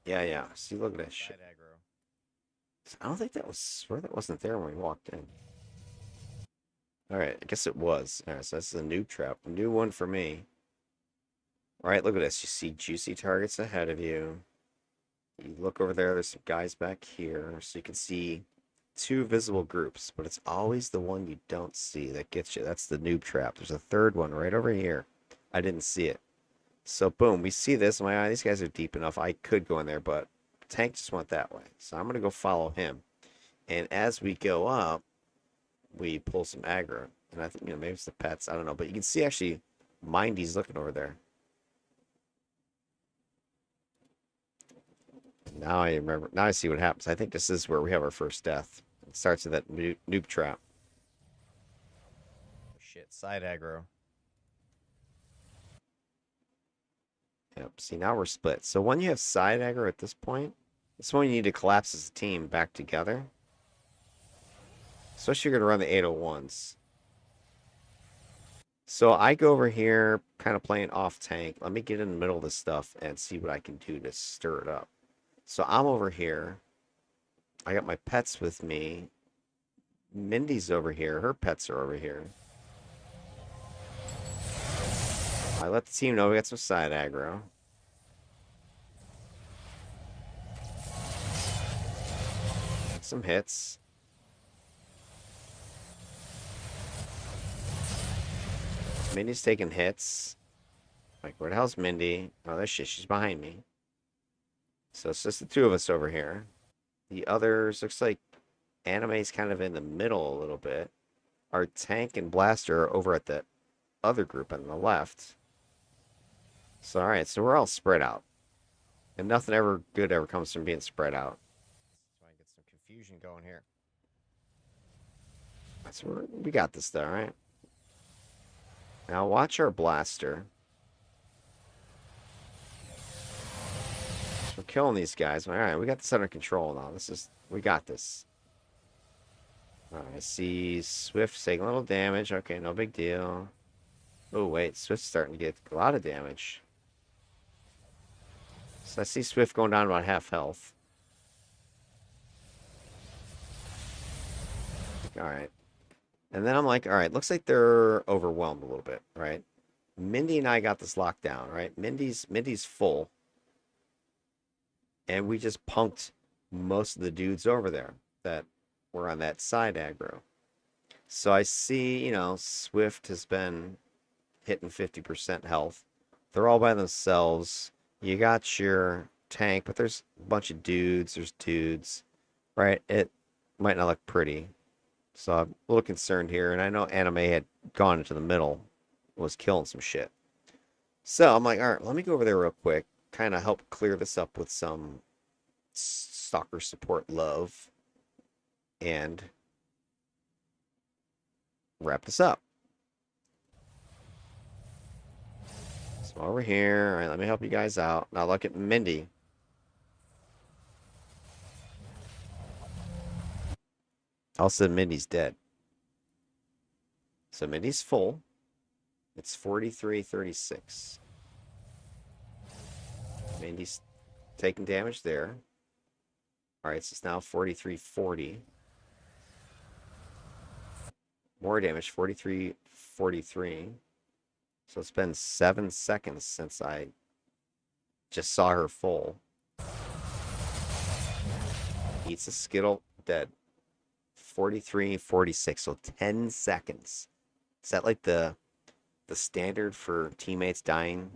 Yeah. See, look at this shit. Side aggro. I don't think that was. Swear that wasn't there when we walked in. All right, I guess it was. All right, so this is a noob trap. A new one for me. All right, look at this. You see juicy targets ahead of you. You look over there. There's some guys back here, so you can see 2 visible groups, but it's always the one you don't see that gets you. That's the noob trap. There's a third one right over here. I didn't see it. So boom, we see this. My eye, these guys are deep enough. I could go in there, but Tank just went that way. So I'm gonna go follow him. And as we go up, we pull some aggro. And I think, maybe it's the pets. I don't know. But you can see actually Mindy's looking over there. Now I remember. Now I see what happens. I think this is where we have our first death. It starts with that noob trap. Oh, shit, side aggro. Yep. See, now we're split. So when you have side aggro at this point, it's when you need to collapse as a team back together. Especially if you're going to run the 801s. So I go over here, kind of playing off tank. Let me get in the middle of this stuff and see what I can do to stir it up. So I'm over here. I got my pets with me. Mindy's over here. Her pets are over here. I let the team know we got some side aggro. Some hits. Mindy's taking hits. Like, where the hell's Mindy? Oh, there she is. She's behind me. So it's just the 2 of us over here. The others, looks like Anime's kind of in the middle a little bit. Our tank and blaster are over at the other group on the left. So, all right, so we're all spread out. And nothing ever good ever comes from being spread out. Try and get some confusion going here. So we got this though, right? Now watch our blaster. We're killing these guys. All right, we got this under control now. We got this. All right, I see Swift taking a little damage. Okay, no big deal. Oh, wait, Swift's starting to get a lot of damage. So I see Swift going down about half health. All right. And then I'm like, all right, looks like they're overwhelmed a little bit, right? Mindy and I got this locked down, right? Mindy's full. And we just punked most of the dudes over there that were on that side aggro. So I see, Swift has been hitting 50% health. They're all by themselves. You got your tank, but there's a bunch of dudes. There's dudes, right? It might not look pretty. So I'm a little concerned here. And I know Anime had gone into the middle, was killing some shit. So I'm like, all right, let me go over there real quick, kind of help clear this up with some Stalker support love, and wrap this up. So over here, all right, let me help you guys out. Now look at Mindy. Also, Mindy's dead. So Mindy's full. It's 43-36. Mindy's taking damage there. All right, so it's now 43-40. More damage, 43-43. So it's been 7 seconds since I just saw her full. Eats a Skittle, dead. 43-46, so 10 seconds. Is that like the standard for teammates dying?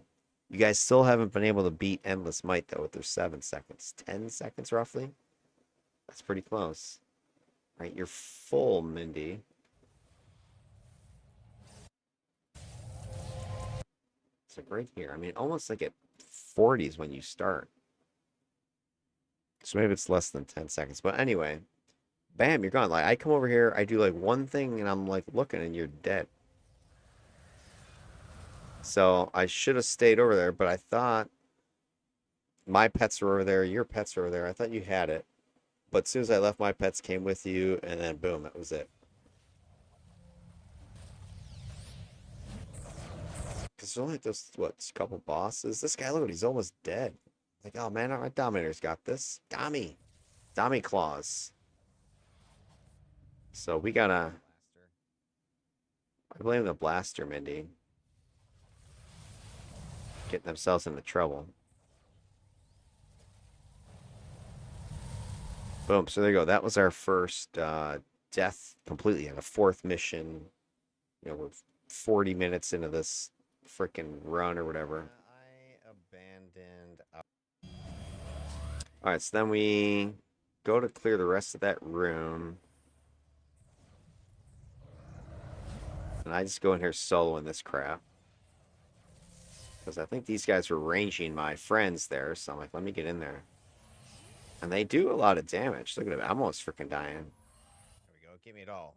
You guys still haven't been able to beat Endless Might, though, with their 7 seconds. 10 seconds, roughly? That's pretty close. All right, you're full, Mindy. So right here, I mean, almost like at 40s when you start. So maybe it's less than 10 seconds. But anyway, bam, you're gone. Like, I come over here, I do like one thing, and I'm like looking, and you're dead. So I should have stayed over there, but I thought my pets were over there, your pets were over there. I thought you had it. But as soon as I left, my pets came with you, and then boom, that was it. Because there's only like those, what, couple bosses? This guy, look, he's almost dead. Like, oh man, my Dominator's got this. Dommy Claws. So we gotta. I blame the blaster, Mindy. Getting themselves into trouble. Boom. So there you go. That was our first death completely in a fourth mission. We're 40 minutes into this freaking run or whatever. I abandoned. All right, so then we go to clear the rest of that room. And I just go in here soloing this crap. Because I think these guys were ranging my friends there. So I'm like, let me get in there. And they do a lot of damage. Look at it. I'm almost freaking dying. There we go. Give me it all.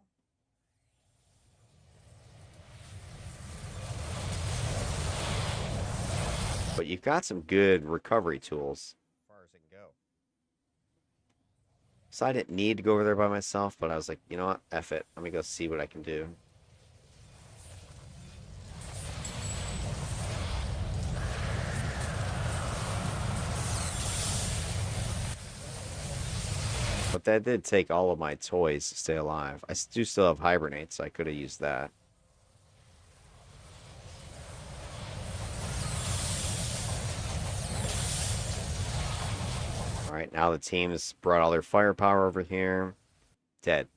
But you've got some good recovery tools. As far as it can go. So I didn't need to go over there by myself, but I was like, you know what? F it. Let me go see what I can do. But that did take all of my toys to stay alive. I do still have hibernate, so I could have used that. All right, now the team's brought all their firepower over here. Dead.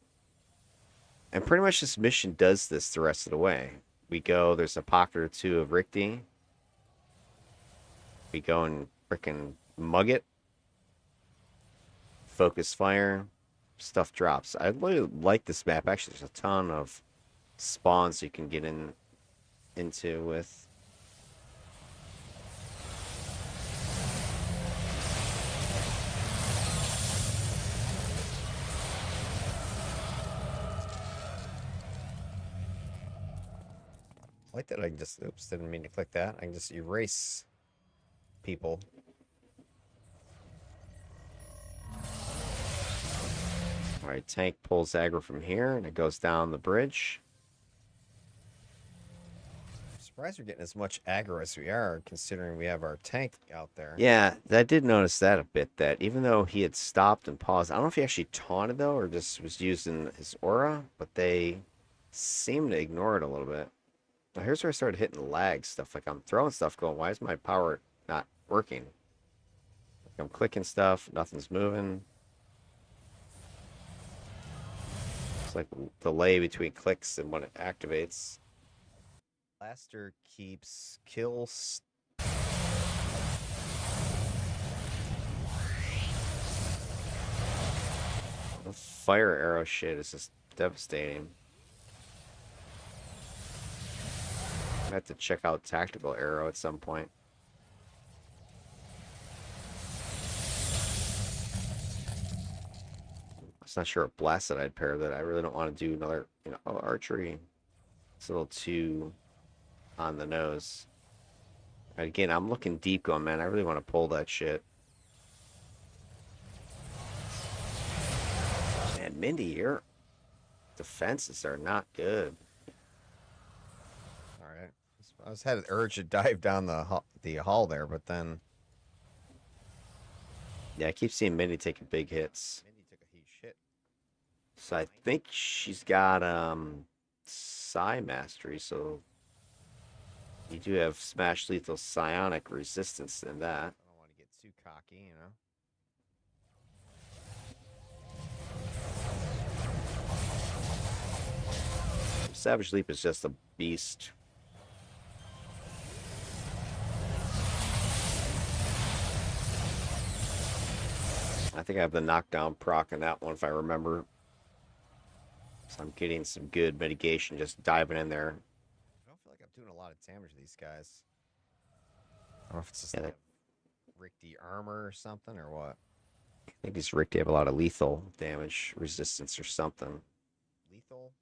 And pretty much this mission does this the rest of the way. We go, there's a pocket or two of Richter. We go and frickin' mug it. Focus fire. Stuff drops. I really like this map. Actually, there's a ton of spawns you can get into with. I like that I can just, oops, didn't mean to click that. I can just erase people. All right, tank pulls aggro from here, and it goes down the bridge. I'm surprised we're getting as much aggro as we are, considering we have our tank out there. Yeah, I did notice that a bit, that even though he had stopped and paused, I don't know if he actually taunted, though, or just was using his aura, but they seem to ignore it a little bit. Now, here's where I started hitting lag stuff. Like, I'm throwing stuff going, why is my power not working? I'm clicking stuff. Nothing's moving. It's like delay between clicks and when it activates. Blaster keeps kills. The fire arrow shit is just devastating. I have to check out tactical arrow at some point. I'm not sure what blasted I'd pair that. I really don't want to do another, archery. It's a little too on the nose. Again, I'm looking deep going, man. I really want to pull that shit. Man, Mindy, your defenses are not good. All right. I was had an urge to dive down the hall there, but then Yeah, I keep seeing Mindy taking big hits. Mindy took a huge hit. So I think she's got psi mastery, so you do have smash lethal psionic resistance in that. I don't want to get too cocky, you know. Savage Leap is just a beast. I think I have the knockdown proc on that one if I remember. So I'm getting some good mitigation just diving in there. I don't feel like I'm doing a lot of damage to these guys. I don't know if it's just Yeah, like Ricky armor or something or what. I think these Rick have a lot of lethal damage resistance or something. Lethal?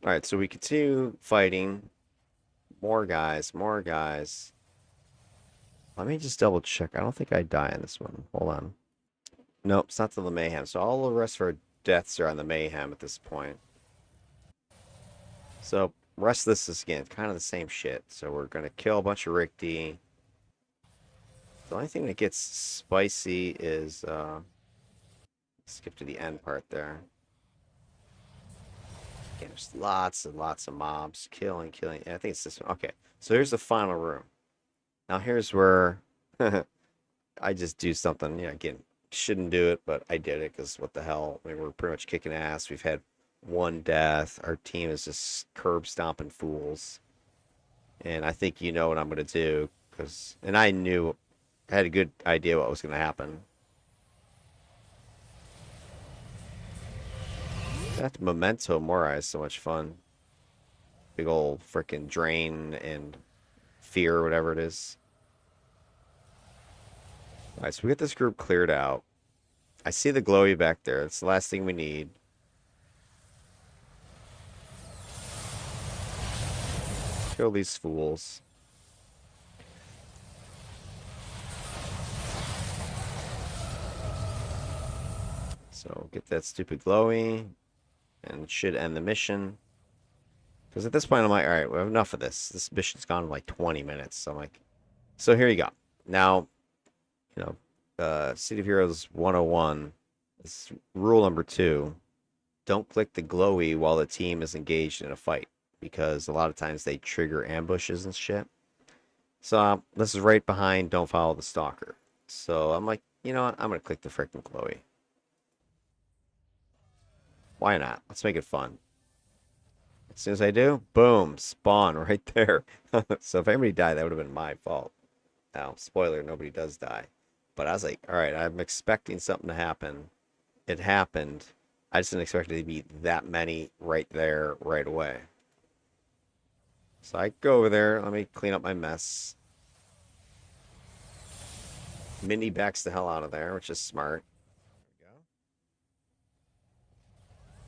Alright, so we continue fighting. More guys, more guys. Let me just double check. I don't think I die in this one. Hold on. Nope, it's not the Mayhem. So all the rest of our deaths are on the Mayhem at this point. So rest of this is, again, kind of the same shit. So we're going to kill a bunch of Rick D. The only thing that gets spicy is... skip to the end part there. Again, there's lots and lots of mobs. Killing. I think it's this one. Okay, so here's the final room. Now here's where I just do something, again, shouldn't do it, but I did it because what the hell? I mean, we're pretty much kicking ass. We've had one death. Our team is just curb stomping fools. And I think you know what I'm going to do. And I had a good idea what was going to happen. That Memento Mori is so much fun. Big old freaking drain and fear, or whatever it is. All right, so we get this group cleared out. I see the glowy back there. It's the last thing we need. Kill these fools. So get that stupid glowy, and it should end the mission. Because at this point, I'm like, all right, we have enough of this. This mission's gone like 20 minutes. So I'm like, so here you go. Now, City of Heroes 101 is rule number 2. Don't click the glowy while the team is engaged in a fight. Because a lot of times they trigger ambushes and shit. So this is right behind Don't Follow the Stalker. So I'm like, you know what? I'm going to click the freaking glowy. Why not? Let's make it fun. As soon as I do, boom, spawn right there. So if anybody died, that would have been my fault. Now, spoiler, nobody does die. But I was like, all right, I'm expecting something to happen. It happened. I just didn't expect it to be that many right there, right away. So I go over there. Let me clean up my mess. Mindy backs the hell out of there, which is smart. There we go.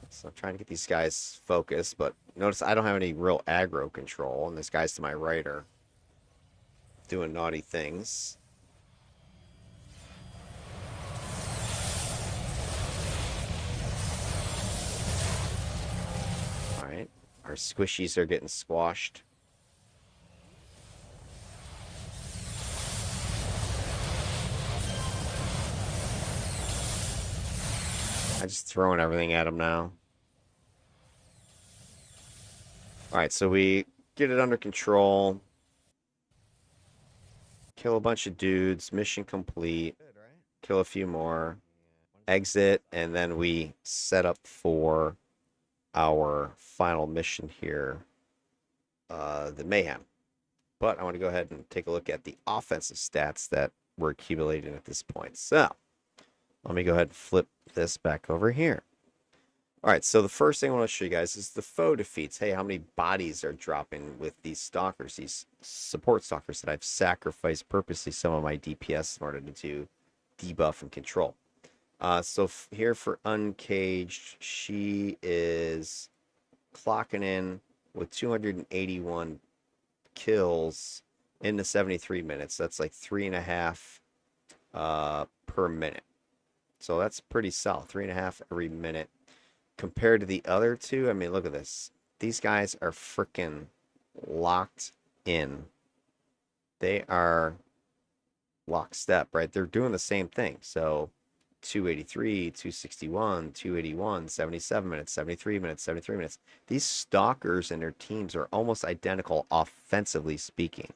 So I'm trying to get these guys focused, but notice I don't have any real aggro control, and this guy's to my right are doing naughty things. All right, our squishies are getting squashed. I'm just throwing everything at him now. All right, so we get it under control. kill a bunch of dudes, mission complete, Good, right? kill a few more, Yeah. exit, and then we set up for our final mission here, the Mayhem. But I want to go ahead and take a look at the offensive stats that we're accumulating at this point. So let me go ahead and flip this back over here. All right, so the first thing I want to show you guys is the foe defeats. Hey, how many bodies are dropping with these stalkers, these support stalkers that I've sacrificed purposely some of my DPS in order to debuff and control. So here for Uncaged, she is clocking in with 281 kills in the 73 minutes. That's like 3.5 per minute. So that's pretty solid. 3.5 every minute. Compared to the other two, I mean, look at this. These guys are freaking locked in. They are lockstep, right? They're doing the same thing. So 283, 261, 281, 77 minutes, 73 minutes, 73 minutes. These stalkers and their teams are almost identical offensively speaking,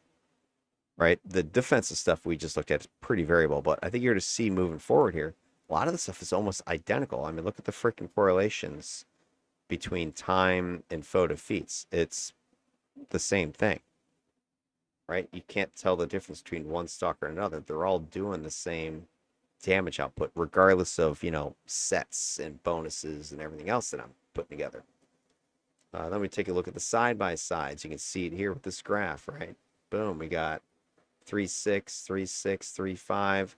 right? The defensive stuff we just looked at is pretty variable, but I think you're to see moving forward here, a lot of the stuff is almost identical. I mean, look at the freaking correlations between time and foe defeats. It's the same thing, right? You can't tell the difference between one stalker and another. They're all doing the same damage output, regardless of, sets and bonuses and everything else that I'm putting together. Then we take a look at the side by sides. You can see it here with this graph, right? Boom, we got 3.6, 3.6, 3.5.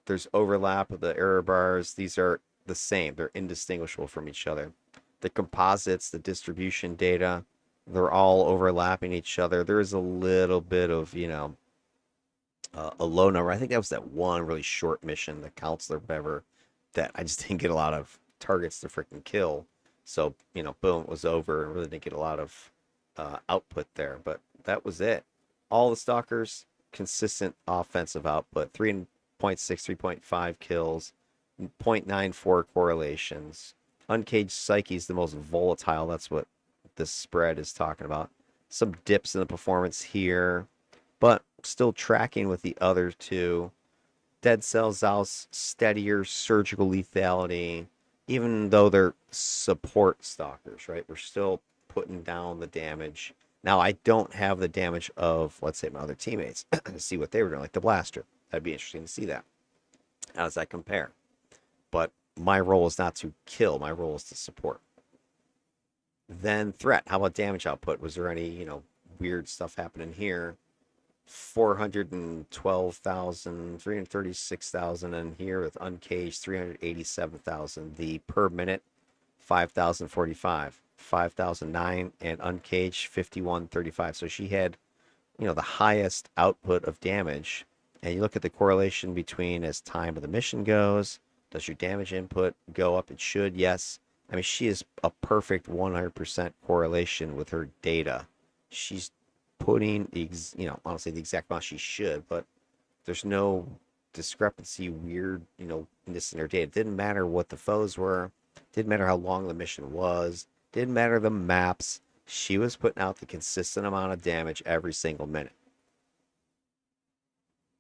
There's overlap of the error bars. These are the same. They're indistinguishable from each other. The composites, the distribution data, they're all overlapping each other. There is a little bit of, a low number. I think that was that one really short mission, the counselor, whatever, that I just didn't get a lot of targets to freaking kill. So, boom, it was over. I really didn't get a lot of output there, but that was it. All the stalkers, consistent offensive output, 3.6, 3.5 kills, 0.94 correlations. Uncaged Psyche is the most volatile. That's what this spread is talking about. Some dips in the performance here, but still tracking with the other two. Dead Cell XAOS, steadier surgical lethality, even though they're support stalkers, right? We're still putting down the damage. Now, I don't have the damage of, let's say, my other teammates to see what they were doing, like the Blaster. That'd be interesting to see that. How does that compare? But my role is not to kill, my role is to support. Then threat. How about damage output? Was there any, weird stuff happening here? 412,000, 336,000, and here with Uncaged 387,000. The per minute 5,045, 5,009, and Uncaged 5135. So she had, the highest output of damage. And you look at the correlation between as time of the mission goes. Does your damage input go up? It should, yes. I mean, she is a perfect 100% correlation with her data. She's putting, honestly, the exact amount she should, but there's no discrepancy, weird, in this in her data. It didn't matter what the foes were. Didn't matter how long the mission was. Didn't matter the maps. She was putting out the consistent amount of damage every single minute.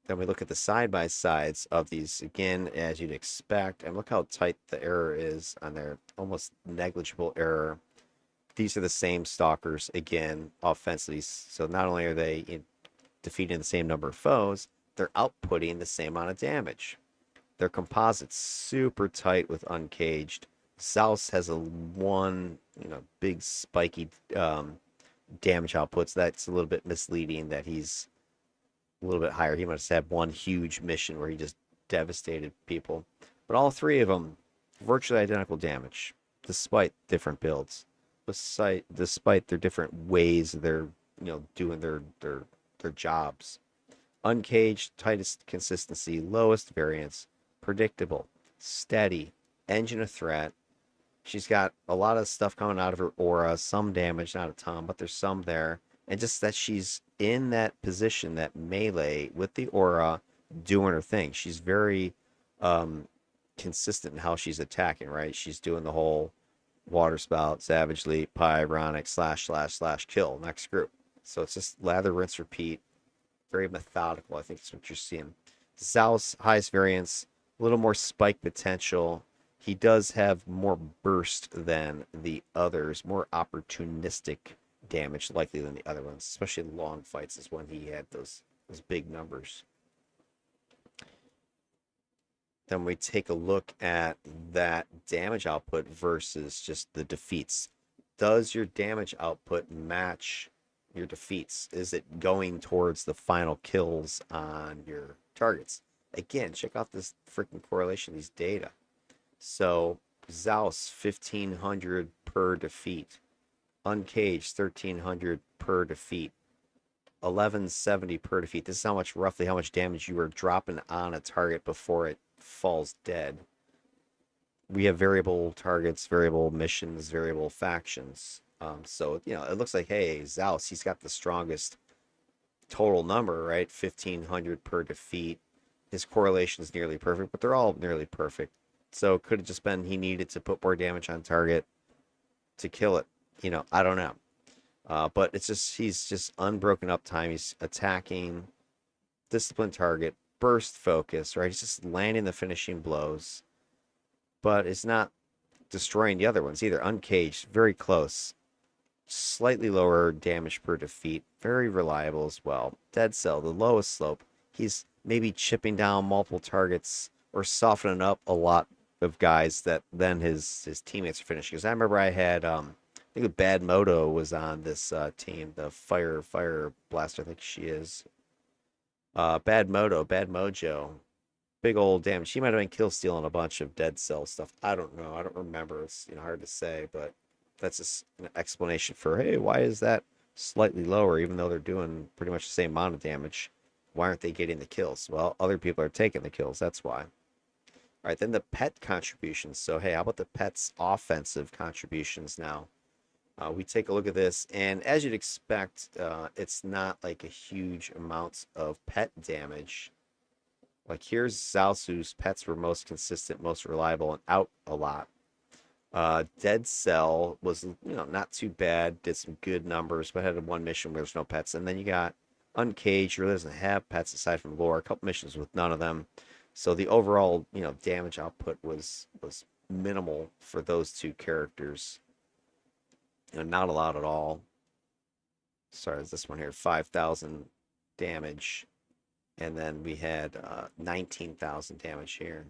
Then we look at the side-by-sides of these, again, as you'd expect, and look how tight the error is on their almost negligible error. These are the same stalkers, again, offensively. So not only are they defeating the same number of foes, they're outputting the same amount of damage. Their composites super tight with Uncaged. XAOS has a one, big spiky damage outputs. That's a little bit misleading that he's a little bit higher. He must have had one huge mission where he just devastated people. But all three of them, virtually identical damage, despite different builds. Despite their different ways they're doing their jobs. Uncaged, tightest consistency, lowest variance, predictable, steady, engine of threat. She's got a lot of stuff coming out of her aura, some damage, not a ton, but there's some there. And just that she's in that position, that melee with the aura, doing her thing. She's very consistent in how she's attacking, right? She's doing the whole water spout, savage leap, pyronic, ///, kill, next group. So it's just lather, rinse, repeat. very methodical. I think is what you're seeing. Zal's highest variance, a little more spike potential. He does have more burst than the others, more opportunistic damage likely than the other ones, especially in long fights is when he had those big numbers. Then we take a look at that damage output versus just the defeats. Does your damage output match your defeats? Is it going towards the final kills on your targets? Again, check out this freaking correlation, these data. So, Zaus 1500 per defeat, Uncaged 1300 per defeat, 1170 per defeat. This is roughly how much damage you are dropping on a target before it falls dead. We have variable targets, variable missions, variable factions. So, it looks like, hey, Zaus, he's got the strongest total number, right? 1500 per defeat. His correlation is nearly perfect, but they're all nearly perfect. So it could have just been he needed to put more damage on target to kill it. I don't know. But he's just unbroken uptime. He's attacking, disciplined target, burst focus, right? He's just landing the finishing blows, but it's not destroying the other ones either. Uncaged, very close. Slightly lower damage per defeat, very reliable as well. Dead Cell, the lowest slope. He's maybe chipping down multiple targets or softening up a lot of guys that then his teammates are finishing. Because I remember I had I think Bad Moto was on this team, the fire blaster. I think she is. Bad Mojo, big old damage. She might have been kill stealing a bunch of Dead Cell stuff. I don't know. I don't remember. It's hard to say, but that's just an explanation for, hey, why is that slightly lower even though they're doing pretty much the same amount of damage? Why aren't they getting the kills? Well, other people are taking the kills. That's why. All right, then the pet contributions. So, hey, how about the pet's offensive contributions now? We take a look at this, and as you'd expect, it's not like a huge amount of pet damage. Like here's Zalsu's pets were most consistent, most reliable, and out a lot. Dead Cell was, not too bad, did some good numbers, but had one mission where there's no pets. And then you got Uncaged, really doesn't have pets aside from lore, a couple missions with none of them. So the overall, damage output was minimal for those two characters. Not a lot at all. Sorry, it's this one here, 5,000 damage. And then we had 19,000 damage here.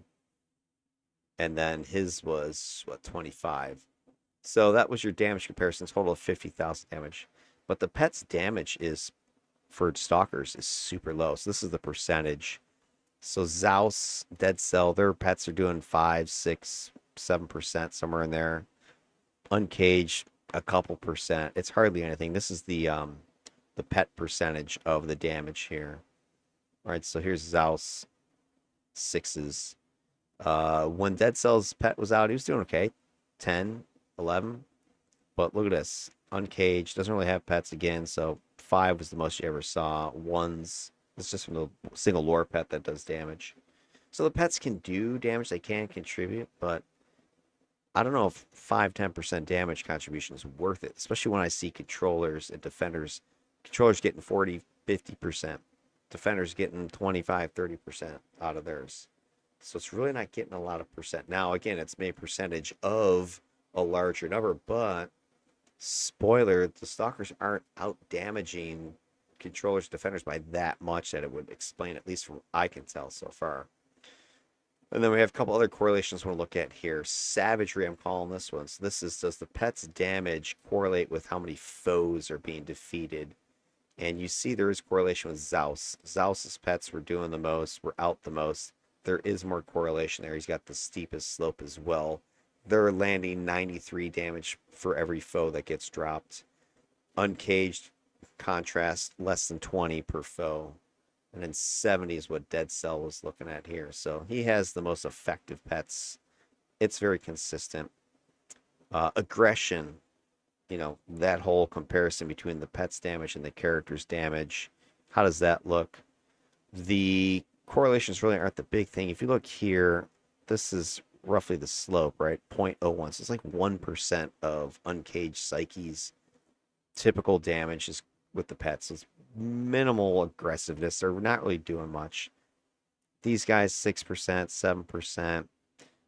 And then his was, 25. So that was your damage comparison, total of 50,000 damage. But the pet's damage is, for stalkers, is super low. So this is the percentage. So Zaus, Dead Cell, their pets are doing 5, 6, 7%, somewhere in there. Uncaged, a couple percent. It's hardly anything. This is the pet percentage of the damage here. All right, so here's Zaus, 6s. When Dead Cell's pet was out, he was doing okay. 10, 11. But look at this. Uncaged, doesn't really have pets again, so 5 was the most you ever saw. 1s, it's just from the single lore pet that does damage. So the pets can do damage, they can contribute, but I don't know if 5, 10% damage contribution is worth it, especially when I see controllers and defenders. Controllers getting 40, 50%. Defenders getting 25, 30% out of theirs. So it's really not getting a lot of percent. Now, again, it's made percentage of a larger number, but spoiler, the stalkers aren't out damaging controllers, defenders by that much that it would explain, at least from what I can tell so far. And then we have a couple other correlations we'll look at here. Savagery, I'm calling this one. So this is, does the pet's damage correlate with how many foes are being defeated? And you see there is correlation with Zaus. Zaus's pets were doing the most, were out the most. There is more correlation there. He's got the steepest slope as well. They're landing 93 damage for every foe that gets dropped. Uncaged, contrast, less than 20 per foe. And then 70 is what Dead Cell was looking at here. So he has the most effective pets. It's very consistent. Aggression, that whole comparison between the pet's damage and the character's damage. How does that look? The correlations really aren't the big thing. If you look here, this is roughly the slope, right? 0.01. So it's like 1% of Uncaged Psyche's typical damage is with the pets. It's minimal aggressiveness. They're not really doing much. These guys, 6%, 7%.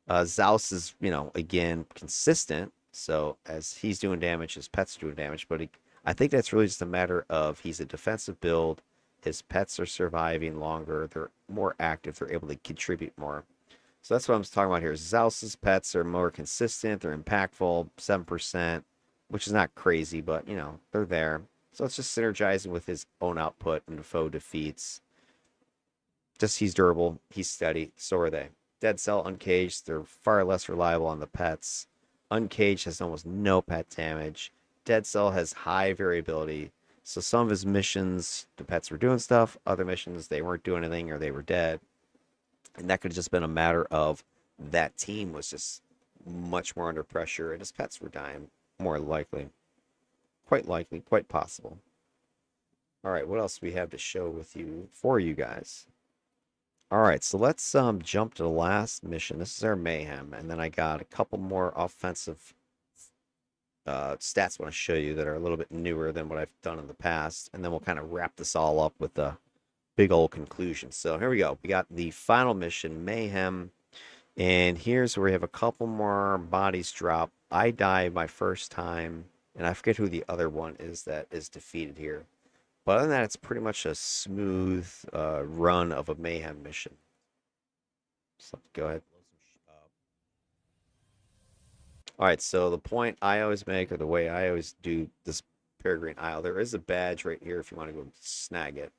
XAOS is, again, consistent. So as he's doing damage, his pets are doing damage. But I think that's really just a matter of he's a defensive build. His pets are surviving longer. They're more active. They're able to contribute more. So that's what I'm talking about here. XAOS's pets are more consistent. They're impactful, 7%, which is not crazy, but, they're there. So it's just synergizing with his own output and foe defeats. Just he's durable, he's steady, so are they. Dead Cell, Uncaged, they're far less reliable on the pets. Uncaged has almost no pet damage. Dead Cell has high variability. So some of his missions, the pets were doing stuff. Other missions, they weren't doing anything or they were dead. And that could have just been a matter of that team was just much more under pressure and his pets were dying, more likely. Quite likely, quite possible. All right, what else do we have to show with you for you guys? All right, so let's jump to the last mission. This is our mayhem, and then I got a couple more offensive stats I want to show you that are a little bit newer than what I've done in the past, and then we'll kind of wrap this all up with a big old conclusion. So here we go. We got the final mission, mayhem, and here's where we have a couple more bodies drop. I die my first time, and I forget who the other one is that is defeated here. But other than that, it's pretty much a smooth run of a mayhem mission. So go ahead. All right, so the point I always make, or the way I always do this Peregrine Isle, there is a badge right here if you want to go snag it.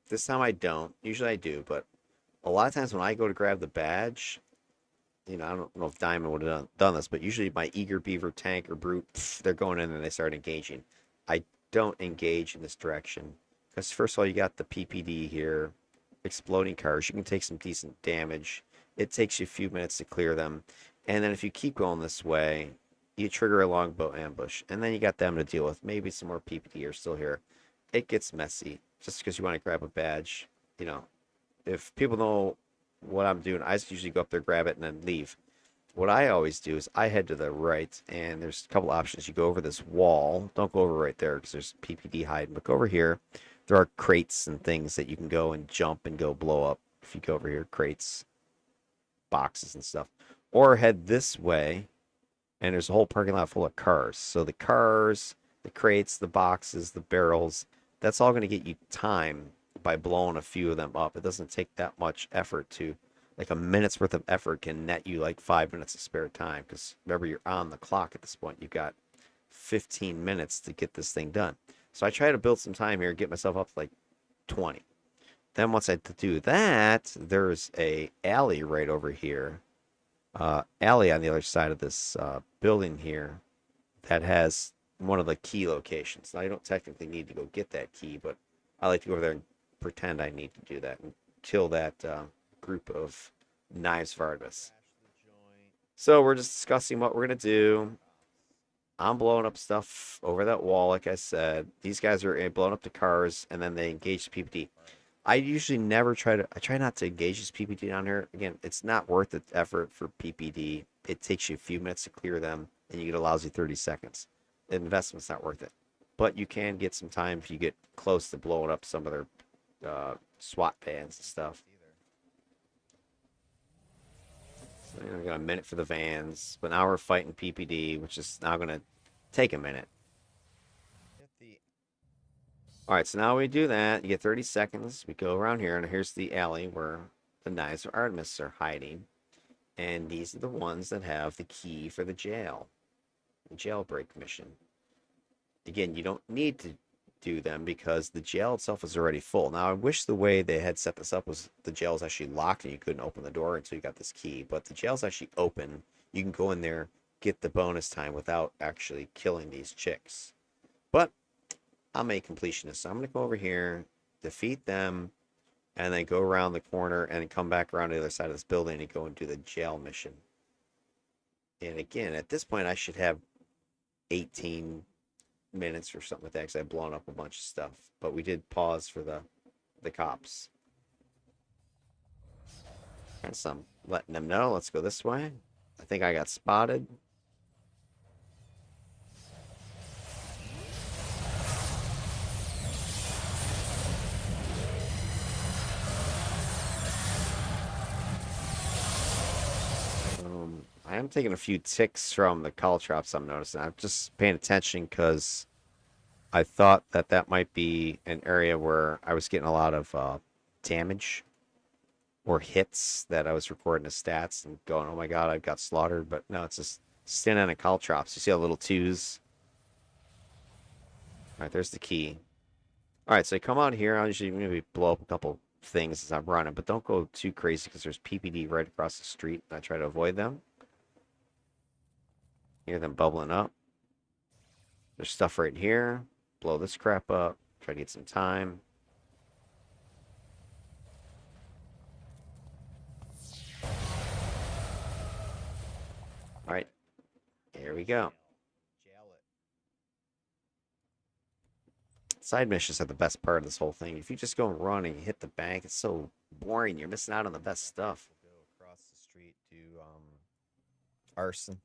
This time I don't. Usually I do, but a lot of times when I go to grab the badge, I don't know if Diamond would have done this, but usually my Eager Beaver tank or Brute, they're going in and they start engaging. I don't engage in this direction because first of all, you got the PPD here, exploding cars. You can take some decent damage. It takes you a few minutes to clear them, and then if you keep going this way, you trigger a longbow ambush, and then you got them to deal with. Maybe some more PPD are still here. It gets messy just because you want to grab a badge. If people know what I'm doing, I just usually go up there, grab it, and then leave. What I always do is I head to the right, and there's a couple options. You go over this wall. Don't go over right there because there's PPD hiding. But go over here. There are crates and things that you can go and jump and go blow up. If you go over here, crates, boxes and stuff. Or head this way, and there's a whole parking lot full of cars. So the cars, the crates, the boxes, the barrels, that's all going to get you time by blowing a few of them up. It doesn't take that much effort to, like a minute's worth of effort can net you like 5 minutes of spare time. Because remember, you're on the clock at this point. You've got 15 minutes to get this thing done. So I try to build some time here, get myself up to like 20. Then once I do that, there's a alley right over here. Alley on the other side of this building here that has one of the key locations. Now, you don't technically need to go get that key, but I like to go over there and pretend I need to do that and kill that group of Knives of Artemis. So we're just discussing what we're going to do. I'm blowing up stuff over that wall, like I said. These guys are blowing up the cars, and then they engage the PPD. I usually never I try not to engage this PPD down here. Again, it's not worth the effort for PPD. It takes you a few minutes to clear them, and you get a lousy 30 seconds. The investment's not worth it. But you can get some time if you get close to blowing up some of their SWAT vans and stuff. So, we got a minute for the vans, but now we're fighting PPD, which is now going to take a minute. All right, so now we do that. You get 30 seconds. We go around here, and here's the alley where the Knives of Artemis are hiding. And these are the ones that have the key for the jail. The jailbreak mission. Again, you don't need to do them because the jail itself is already full. Now, I wish the way they had set this up was the jail is actually locked and you couldn't open the door until you got this key. But the jail's actually open. You can go in there, get the bonus time without actually killing these chicks. But I'm a completionist, so I'm going to go over here, defeat them, and then go around the corner and come back around to the other side of this building and go and do the jail mission. And again, at this point, I should have 18 minutes or something like that because I've blown up a bunch of stuff. But we did pause for the cops. And some letting them know, let's go this way. I think I got spotted. I am taking a few ticks from the caltrops I'm noticing. I'm just paying attention because I thought that that might be an area where I was getting a lot of damage or hits that I was recording the stats and going, oh my god, I got slaughtered. But no, it's just standing on a caltrops. You see a little twos. All right, there's the key. All right, so I come out here. I'll usually maybe blow up a couple things as I'm running, but don't go too crazy because there's PPD right across the street. And I try to avoid them. Hear them bubbling up. There's stuff right here. Blow this crap up. Try to get some time. All right, here we go. Side missions are the best part of this whole thing. If you just go and run and you hit the bank, it's so boring. You're missing out on the best stuff. We'll go across the street to arson.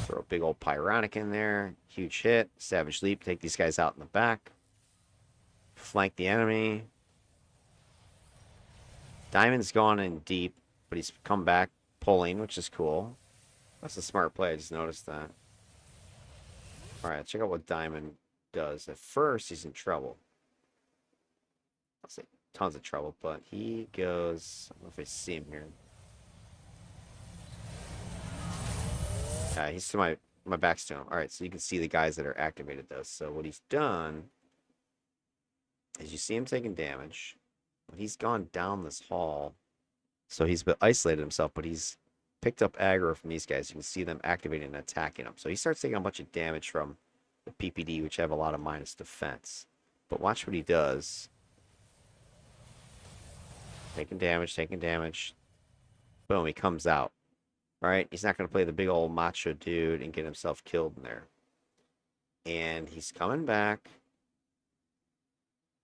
Throw a big old pyronic in there. Huge hit. Savage leap. Take these guys out in the back. Flank the enemy. Diamond's gone in deep, but he's come back pulling, which is cool. That's a smart play. I just noticed that. All right, check out what Diamond does. At first, he's in trouble. I'll say tons of trouble, but he goes. I don't know if I see him here. Yeah, he's to my back's to him. All right, so you can see the guys that are activated though. So what he's done is you see him taking damage, but he's gone down this hall. So he's isolated himself, but he's picked up aggro from these guys. You can see them activating and attacking him. So he starts taking a bunch of damage from the PPD, which have a lot of minus defense. But watch what he does. Taking damage, taking damage. Boom, he comes out. Right? He's not going to play the big old macho dude and get himself killed in there. And he's coming back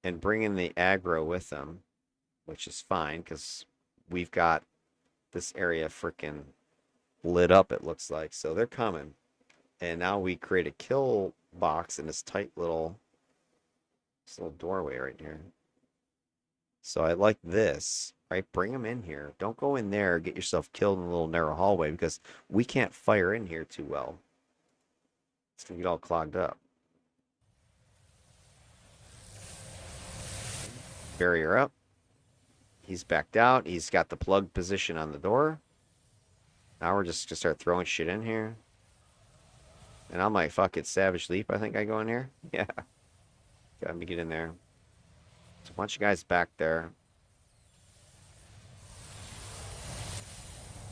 and bringing the aggro with him, which is fine because we've got this area freaking lit up, it looks like. So they're coming. And now we create a kill box in this tight little doorway right here. So I like this, right? Bring them in here. Don't go in there, get yourself killed in a little narrow hallway because we can't fire in here too well. It's going to get all clogged up. Barrier up. He's backed out. He's got the plug position on the door. Now we're just going to start throwing shit in here. And I'm like, fuck it, Savage Leap, I think I go in here. Yeah. Got me get in there. There's a bunch of guys back there.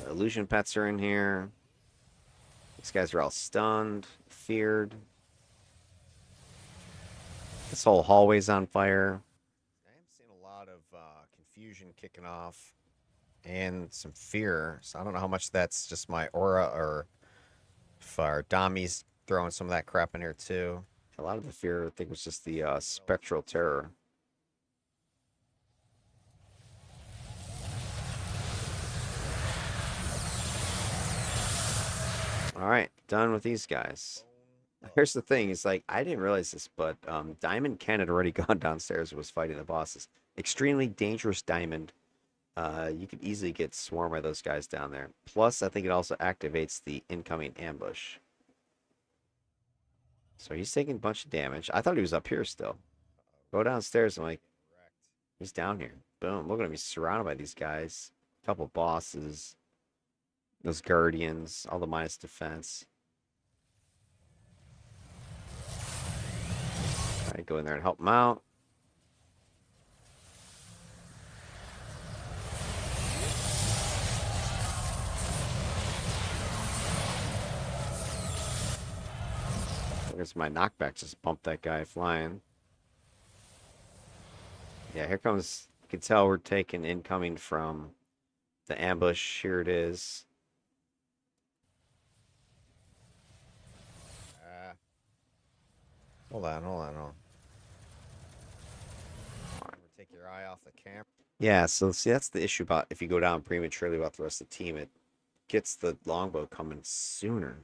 The illusion pets are in here. These guys are all stunned, feared. This whole hallway's on fire. I am seeing a lot of confusion kicking off and some fear. So I don't know how much that's just my aura or if our Dami's throwing some of that crap in here too. A lot of the fear, I think, was just the spectral terror. All right, done with these guys. Here's the thing: it's like I didn't realize this, but Diamond Ken had already gone downstairs and was fighting the bosses. Extremely dangerous Diamond. You could easily get swarmed by those guys down there. Plus, I think it also activates the incoming ambush. So he's taking a bunch of damage. I thought he was up here still. Go downstairs. I'm like, he's down here. Boom. Look at him. He's surrounded by these guys. A couple bosses. Those guardians. All the minus defense. All right, go in there and help him out. There's my knockback. Just bumped that guy flying. Yeah, here comes. You can tell we're taking incoming from the ambush. Here it is. Hold on. Remember, take your eye off the camera. Yeah, so see, that's the issue about if you go down prematurely about the rest of the team, it gets the longbow coming sooner.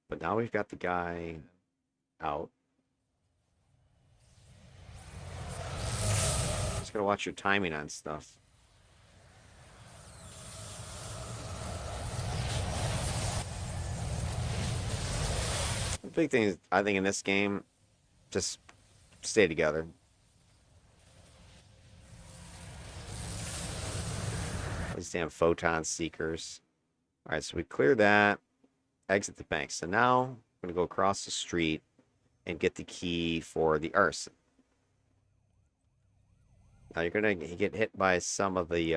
But now we've got the guy out. Just gotta watch your timing on stuff. The big thing is, I think in this game, just stay together. These damn photon seekers. All right, so we clear that. Exit the bank. So now I'm gonna go across the street and get the key for the arson. Now you're gonna get hit by some of the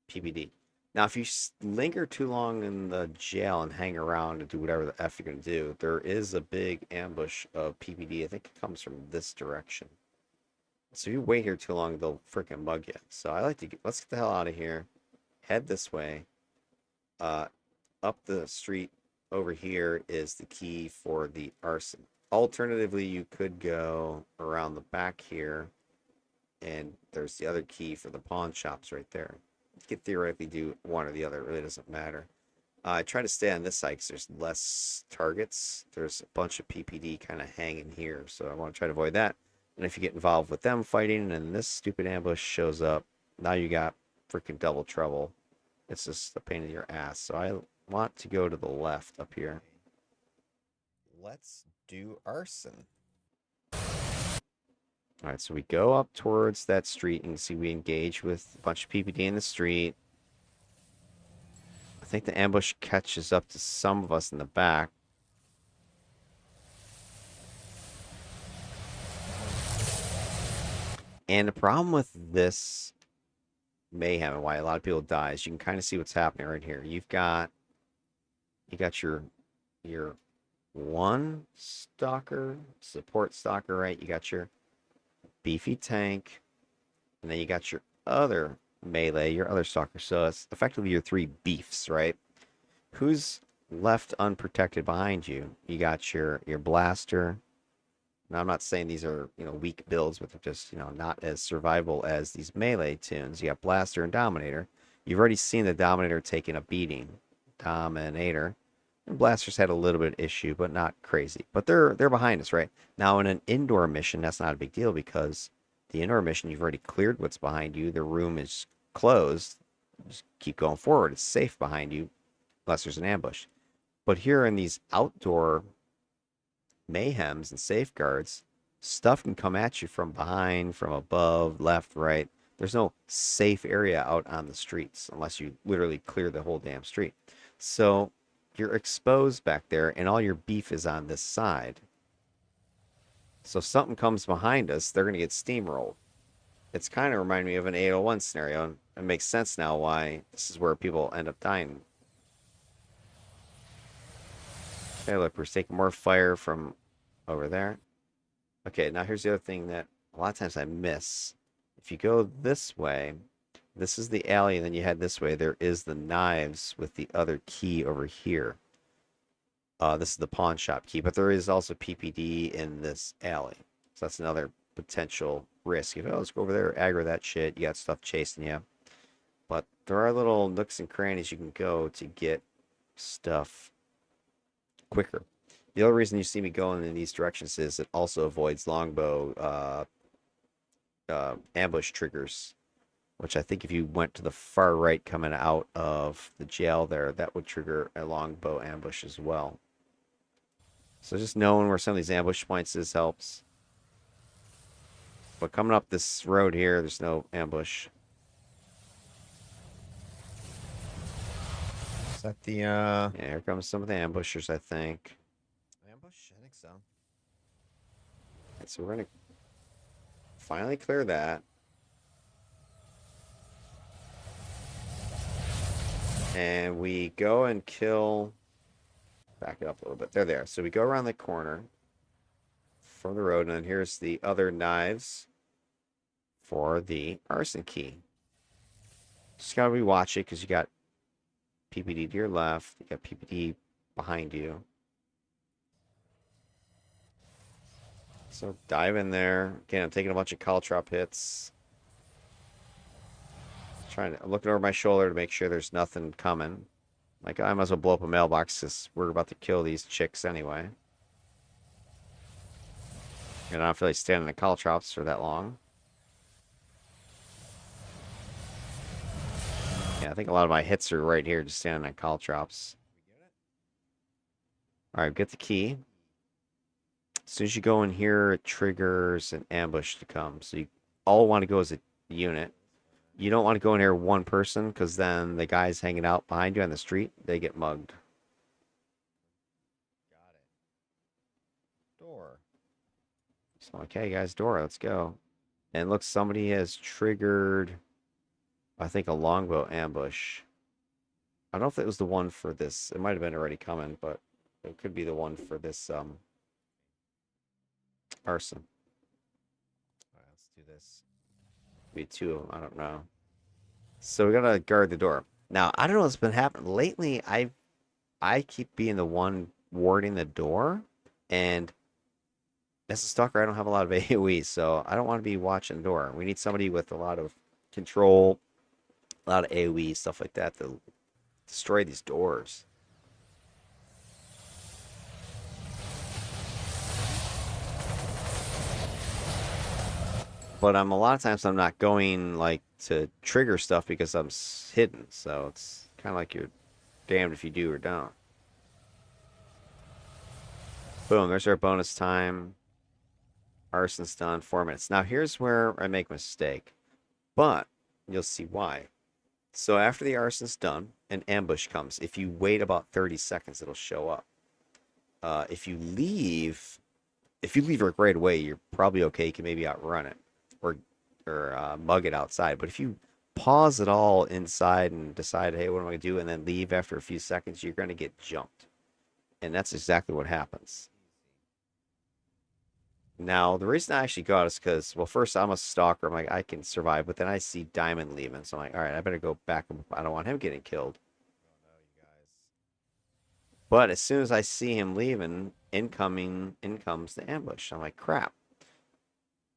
PBD. Now, if you linger too long in the jail and hang around and do whatever the F you're gonna do, there is a big ambush of PBD. I think it comes from this direction. So if you wait here too long, they'll freaking bug you. So I like to let's get the hell out of here. Head this way. Up the street over here is the key for the arson. Alternatively, you could go around the back here, and there's the other key for the pawn shops right there. You could theoretically do one or the other. It really doesn't matter. I try to stay on this side because there's less targets. There's a bunch of PPD kind of hanging here, so I want to try to avoid that. And if you get involved with them fighting and this stupid ambush shows up, now you got freaking double trouble. It's just a pain in your ass. So I want to go to the left up here. Let's do arson. All right, so we go up towards that street and see we engage with a bunch of PPD in the street. I think the ambush catches up to some of us in the back. And the problem with this mayhem and why a lot of people die is you can kind of see what's happening right here. You got your one stalker, support stalker, right? You got your beefy tank, and then you got your other melee, your other stalker. So it's effectively your three beefs, right? Who's left unprotected behind you? You got your blaster. Now I'm not saying these are weak builds, but they're just not as survivable as these melee tunes. You got blaster and dominator. You've already seen the dominator taking a beating. Dominator. And blasters had a little bit of issue, but not crazy. But they're behind us, right? Now in an indoor mission, that's not a big deal because the indoor mission you've already cleared what's behind you. The room is closed. Just keep going forward. It's safe behind you, unless there's an ambush. But here in these outdoor mayhems and safeguards, stuff can come at you from behind, from above, left, right. There's no safe area out on the streets unless you literally clear the whole damn street. So you're exposed back there and all your beef is on this side. So if something comes behind us, they're going to get steamrolled. It's kind of reminding me of an 801 scenario, and it makes sense now why this is where people end up dying. Okay, look, we're taking more fire from over there. Okay, now here's the other thing that a lot of times I miss. If you go this way, this is the alley, and then you head this way. There is the knives with the other key over here. This is the pawn shop key, but there is also PPD in this alley. So that's another potential risk. You know, let's go over there, aggro that shit. You got stuff chasing you. But there are little nooks and crannies you can go to get stuff quicker. The other reason you see me going in these directions is it also avoids longbow ambush triggers, which I think if you went to the far right coming out of the jail there, that would trigger a longbow ambush as well. So just knowing where some of these ambush points is helps. But coming up this road here, there's no ambush. Is that the Yeah, here comes some of the ambushers, I think. ambush? I think so. Right, so we're gonna finally clear that. And we go and kill. Back it up a little bit. They're there. So we go around the corner from the road, and then here's the other knives for the arson key. Just gotta rewatch it because you got PPD to your left, you got PPD behind you. So dive in there. Again, I'm taking a bunch of caltrop hits. I'm looking over my shoulder to make sure there's nothing coming. Like, I might as well blow up a mailbox because we're about to kill these chicks anyway. And I don't feel like standing in caltrops for that long. Yeah, I think a lot of my hits are right here, just standing on call drops. We get it? All right, get the key. As soon as you go in here, it triggers an ambush to come. So you all want to go as a unit. You don't want to go in here one person because then the guys hanging out behind you on the street, they get mugged. Got it. Door. So okay, guys, Dora, let's go. And look, somebody has triggered, I think, a longbow ambush. I don't know if it was the one for this. It might have been already coming, but it could be the one for this arson. All right, let's do this. Be two of them. I don't know. So we gotta guard the door. Now I don't know what's been happening lately. I keep being the one warding the door, and as a stalker, I don't have a lot of AOE, so I don't want to be watching the door. We need somebody with a lot of control, a lot of AOE stuff like that to destroy these doors. But a lot of times I'm not going like to trigger stuff because I'm hidden. So it's kind of like you're damned if you do or don't. Boom, there's our bonus time. Arson's done, 4 minutes. Now here's where I make a mistake, but you'll see why. So after the arson's done, an ambush comes. If you wait about 30 seconds, it'll show up. If you leave, like right away, you're probably okay. You can maybe outrun it or mug it outside. But if you pause it all inside and decide, hey, what am I gonna do, and then leave after a few seconds, you're gonna get jumped, and that's exactly what happens. Now, the reason I actually go out is because, well, first I'm a stalker. I'm like, I can survive, but then I see Diamond leaving, so I'm like, all right, I better go back. I don't want him getting killed. Oh no, you guys. But as soon as I see him leaving, in comes the ambush. I'm like, crap.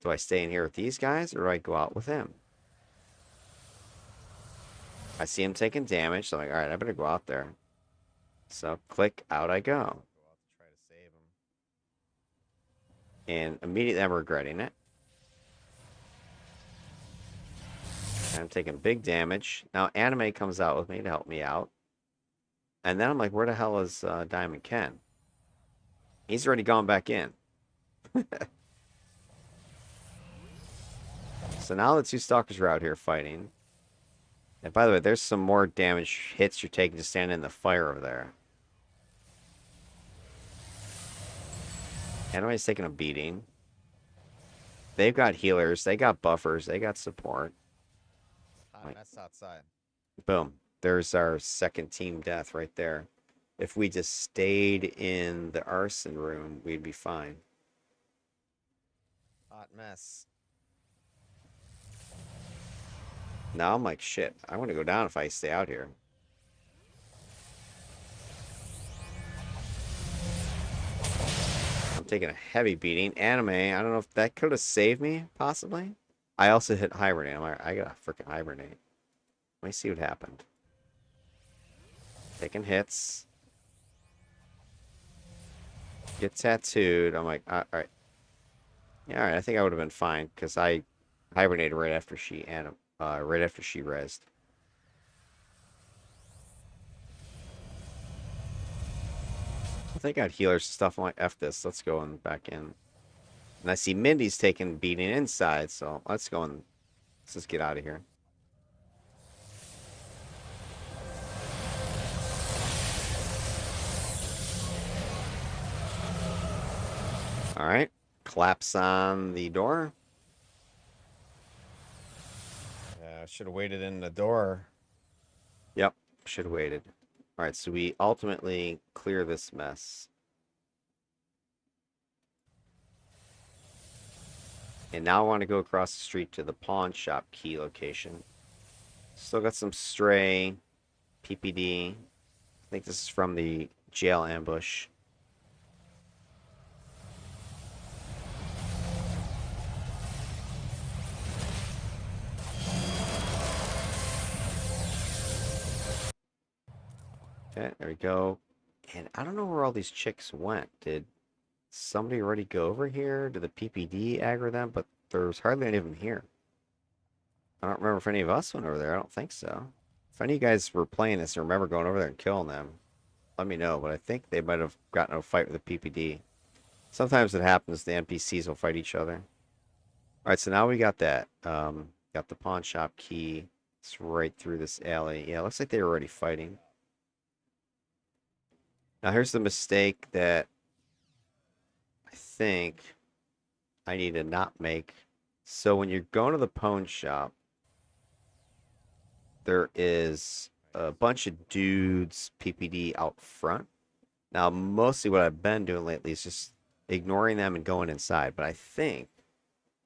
Do I stay in here with these guys or do I go out with him? I see him taking damage, so I'm like, all right, I better go out there. So click, out I go. Go out to try to save him. And immediately I'm regretting it. I'm taking big damage. Now Anime comes out with me to help me out. And then I'm like, where the hell is Diamond Ken? He's already gone back in. So now the two stalkers are out here fighting. And by the way, there's some more damage hits you're taking just standing in the fire over there. Anime's taking a beating. They've got healers, they got buffers, they got support. Hot mess outside. Boom. There's our second team death right there. If we just stayed in the arson room, we'd be fine. Hot mess. Now I'm like, shit, I want to go down if I stay out here. I'm taking a heavy beating. Anime, I don't know if that could have saved me, possibly. I also hit hibernate. I'm like, I gotta freaking hibernate. Let me see what happened. Taking hits. Get tattooed. I'm like, all right. Yeah, all right. I think I would have been fine because I hibernated right after she rezzed. I think I had healers and stuff. I'm like, F this. Let's go and back in. And I see Mindy's taking beating inside, so let's go and let's just get out of here. All right. Collapse on the door. Yeah, I should have waited in the door. Yep. Should have waited. All right. So we ultimately clear this mess. And now I want to go across the street to the pawn shop key location. Still got some stray PPD. I think this is from the jail ambush. Okay, there we go. And I don't know where all these chicks went. Did somebody already go over here? Did the PPD aggro them? But there's hardly any of them here. I don't remember if any of us went over there. I don't think so. If any of you guys were playing this and remember going over there and killing them, let me know. But I think they might have gotten in a fight with the PPD. Sometimes it happens. The NPCs will fight each other. All right, so now we got that. Got the pawn shop key. It's right through this alley. Yeah, looks like they were already fighting. Now here's the mistake that I think I need to not make. So when you're going to the pawn shop, there is a bunch of dudes PPD out front. Now, mostly what I've been doing lately is just ignoring them and going inside. But I think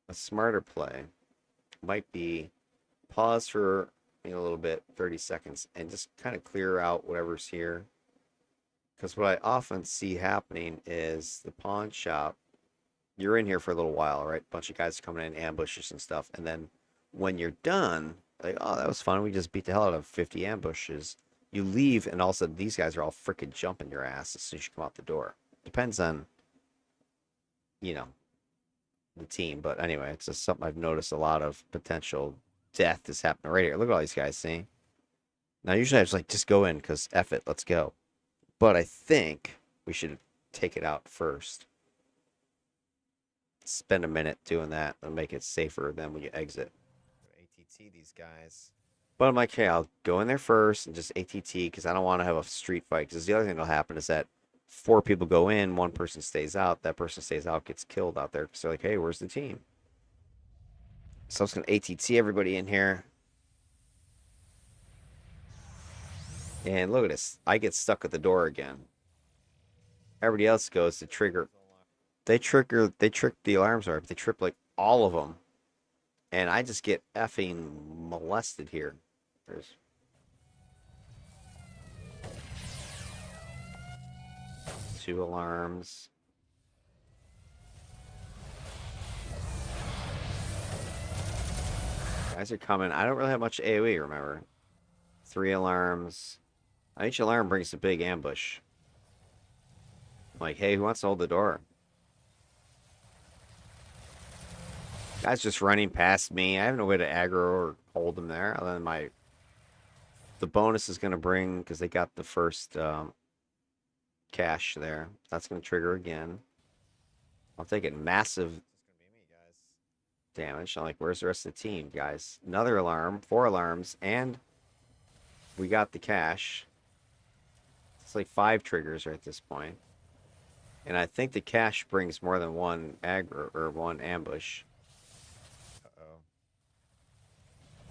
a smarter play might be pause for a little bit, 30 seconds, and just kind of clear out whatever's here. Because what I often see happening is the pawn shop, you're in here for a little while, right? A bunch of guys coming in, ambushes and stuff. And then when you're done, like, oh, that was fun. We just beat the hell out of 50 ambushes. You leave, and all of a sudden, these guys are all freaking jumping your ass as soon as you come out the door. Depends on, you know, the team. But anyway, it's just something I've noticed a lot of potential death is happening right here. Look at all these guys, see? Now, usually I just like, just go in because F it, let's go. But I think we should take it out first. Spend a minute doing that and make it safer than when you exit. ATT these guys. But I'm like, hey, I'll go in there first and just ATT because I don't want to have a street fight. Because the other thing that'll happen is that 4 people go in, 1 person stays out. That person stays out, gets killed out there. Because they're like, hey, where's the team? So I'm just going to ATT everybody in here. And look at this. I get stuck at the door again. Everybody else goes to trigger. They trick the alarms, or they trip like all of them. And I just get effing molested here. There's 2 alarms. Guys are coming. I don't really have much AoE, remember. 3 alarms. Each alarm brings a big ambush. I'm like, hey, who wants to hold the door? Guys just running past me. I have no way to aggro or hold them there. Other than the bonus is going to bring, because they got the first cash there. That's going to trigger again. I'll take it massive damage. I'm like, where's the rest of the team, guys? Another alarm, 4 alarms, and we got the cash. It's like 5 triggers right at this point. And I think the cash brings more than 1 aggro or 1 ambush. Uh-oh.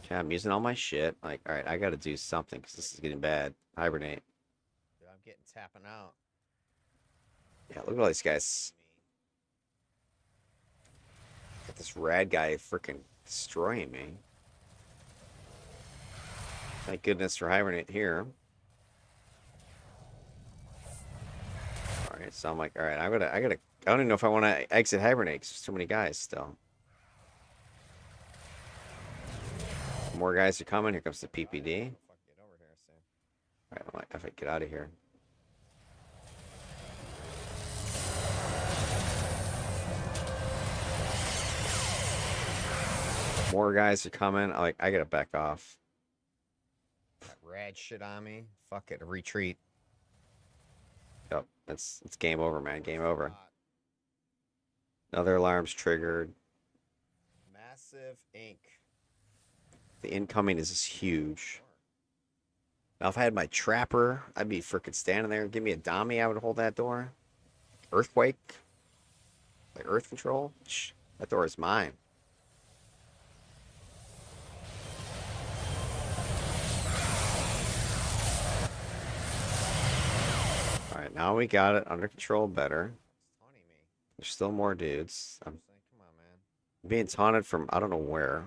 Okay, I'm using all my shit. Like, all right, I got to do something because this is getting bad. Hibernate. Dude, I'm getting tapping out. Yeah, look at all these guys. Got this rad guy freaking destroying me. Thank goodness for Hibernate here. Alright, so I'm like, alright, I don't even know if I want to exit Hibernate because there's too many guys still. More guys are coming. Here comes the PPD. Alright, I'm like, if I get out of here. More guys are coming. I gotta back off. That rad shit on me. Fuck it, retreat. Yep, it's game over, man. Game over. Another alarm's triggered. Massive ink. The incoming is huge. Now, if I had my trapper, I'd be freaking standing there. Give me a dummy, I would hold that door. Earthquake? Like earth control? Shh, that door is mine. Alright, now we got it under control better. There's still more dudes. I'm being taunted from I don't know where.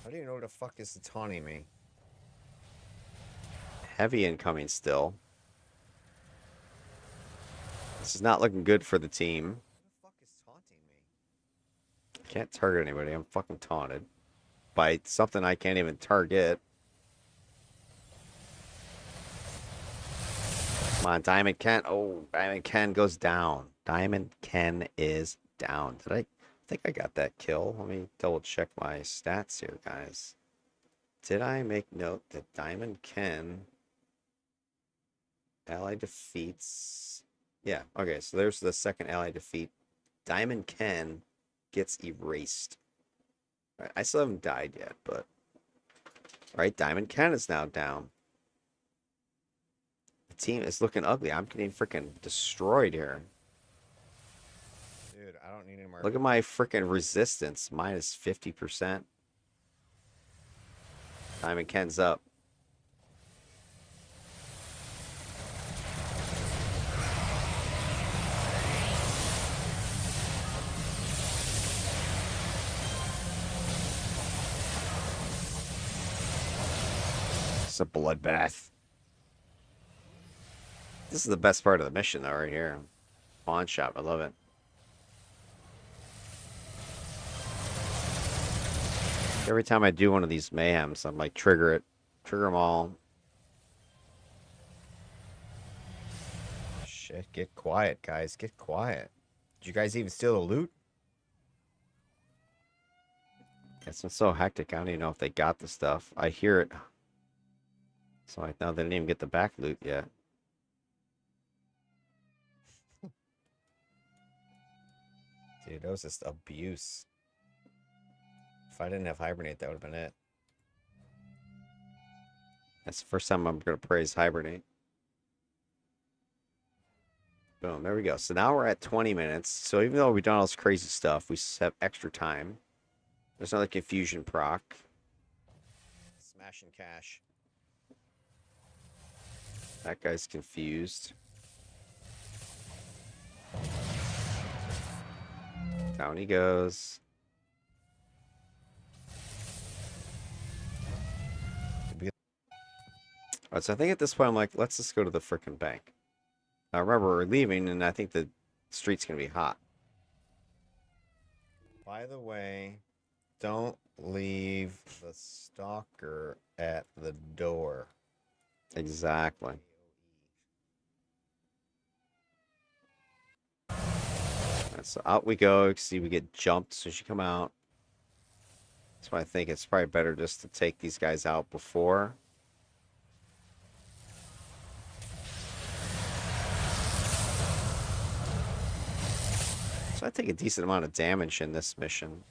I don't even know where the fuck is taunting me. Heavy incoming still. This is not looking good for the team. Who the fuck is taunting me? I can't target anybody. I'm fucking taunted by something I can't even target. Come on, Diamond Ken. Oh, Diamond Ken goes down. Diamond Ken is down. I think I got that kill. Let me double check my stats here, guys. Did I make note that Diamond can ally defeats? Yeah, okay, so there's the second ally defeat. Diamond Ken gets erased. Right, I still haven't died yet, but right, Diamond Ken is now down. The team is looking ugly. I'm getting freaking destroyed here. Dude, I don't need any more. Look at my freaking resistance, minus 50%. Diamond Ken's up. It's a bloodbath. This is the best part of the mission, though, right here. Pawn shop, I love it. Every time I do one of these mayhems, I'm like, trigger them all. Shit, get quiet, guys. Get quiet. Did you guys even steal the loot? It's been so hectic. I don't even know if they got the stuff. I hear it. So I know they didn't even get the back loot yet. Dude, that was just abuse. If I didn't have Hibernate, that would have been it. That's the first time I'm going to praise Hibernate. Boom, there we go. So now we're at 20 minutes. So even though we've done all this crazy stuff, we have extra time. There's another confusion proc. Smash and cash. That guy's confused. Down he goes. Alright, so I think at this point I'm like, let's just go to the frickin' bank. Now remember, we're leaving, and I think the street's gonna be hot. By the way, don't leave the Stalker at the door. Exactly. Alright, so out we go. You can see we get jumped as soon as you come out. That's why I think it's probably better just to take these guys out before. So I take a decent amount of damage in this mission.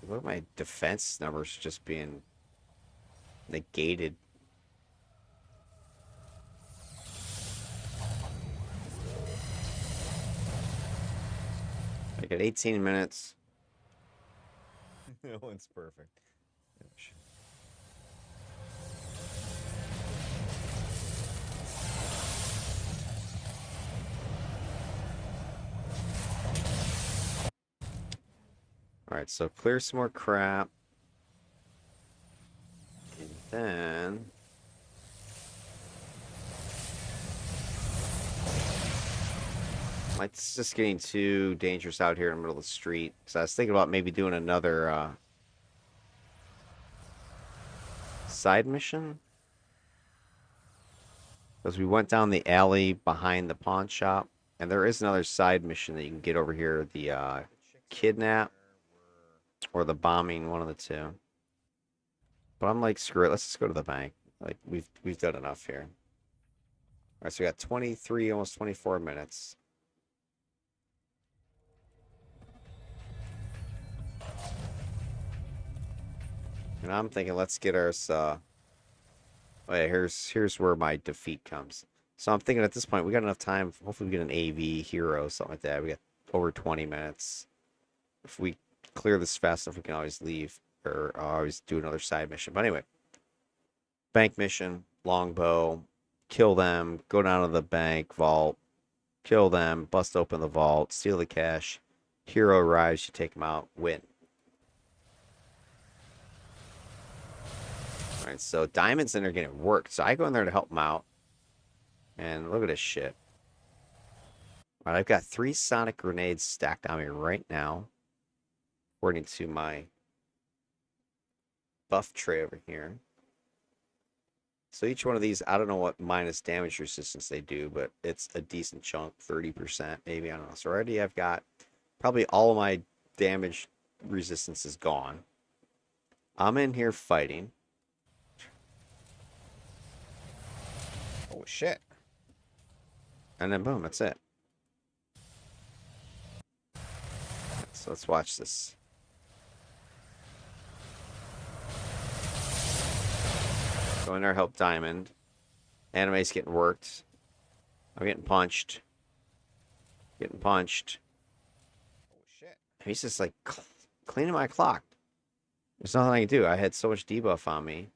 Look at my defense numbers just being negated. I got 18 minutes. That one's perfect. Alright, so clear some more crap. And then... It's just getting too dangerous out here in the middle of the street. So I was thinking about maybe doing another side mission. Because we went down the alley behind the pawn shop. And there is another side mission that you can get over here. The kidnap or the bombing, one of the two. But I'm like, screw it. Let's just go to the bank. Like, we've done enough here. Alright, so we got 23, almost 24 minutes. And I'm thinking, let's get ours. Oh yeah, here's where my defeat comes. So I'm thinking at this point we got enough time. Hopefully we get an AV hero, something like that. We got over 20 minutes. If we clear this fast enough, we can always leave or always do another side mission. But anyway, bank mission, longbow, kill them, go down to the bank vault, kill them, bust open the vault, steal the cash. Hero arrives, you take him out, win. Alright, so Diamond's in there getting worked. So I go in there to help him out. And look at this shit. Alright, I've got 3 sonic grenades stacked on me right now. According to my buff tray over here. So each one of these, I don't know what minus damage resistance they do, but it's a decent chunk, 30% maybe, I don't know. So already I've got probably all of my damage resistance is gone. I'm in here fighting. Oh shit. And then boom, that's it. So let's watch this. Go in there, help Diamond. Anime's getting worked. I'm getting punched. Getting punched. Oh shit. He's just like cleaning my clock. There's nothing I can do. I had so much debuff on me.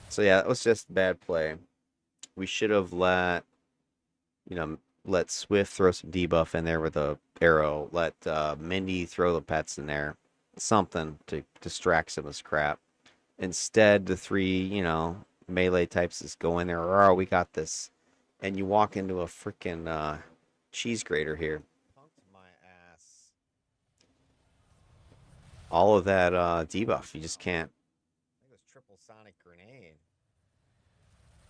So yeah, that was just bad play. We should have let, let Swift throw some debuff in there with a arrow. Let Mindy throw the pets in there. Something to distract some of this crap. Instead, the three, melee types just go in there. Oh, we got this. And you walk into a freaking cheese grater here. Punked my ass. All of that debuff, you just can't. I think it was triple sonic grenade.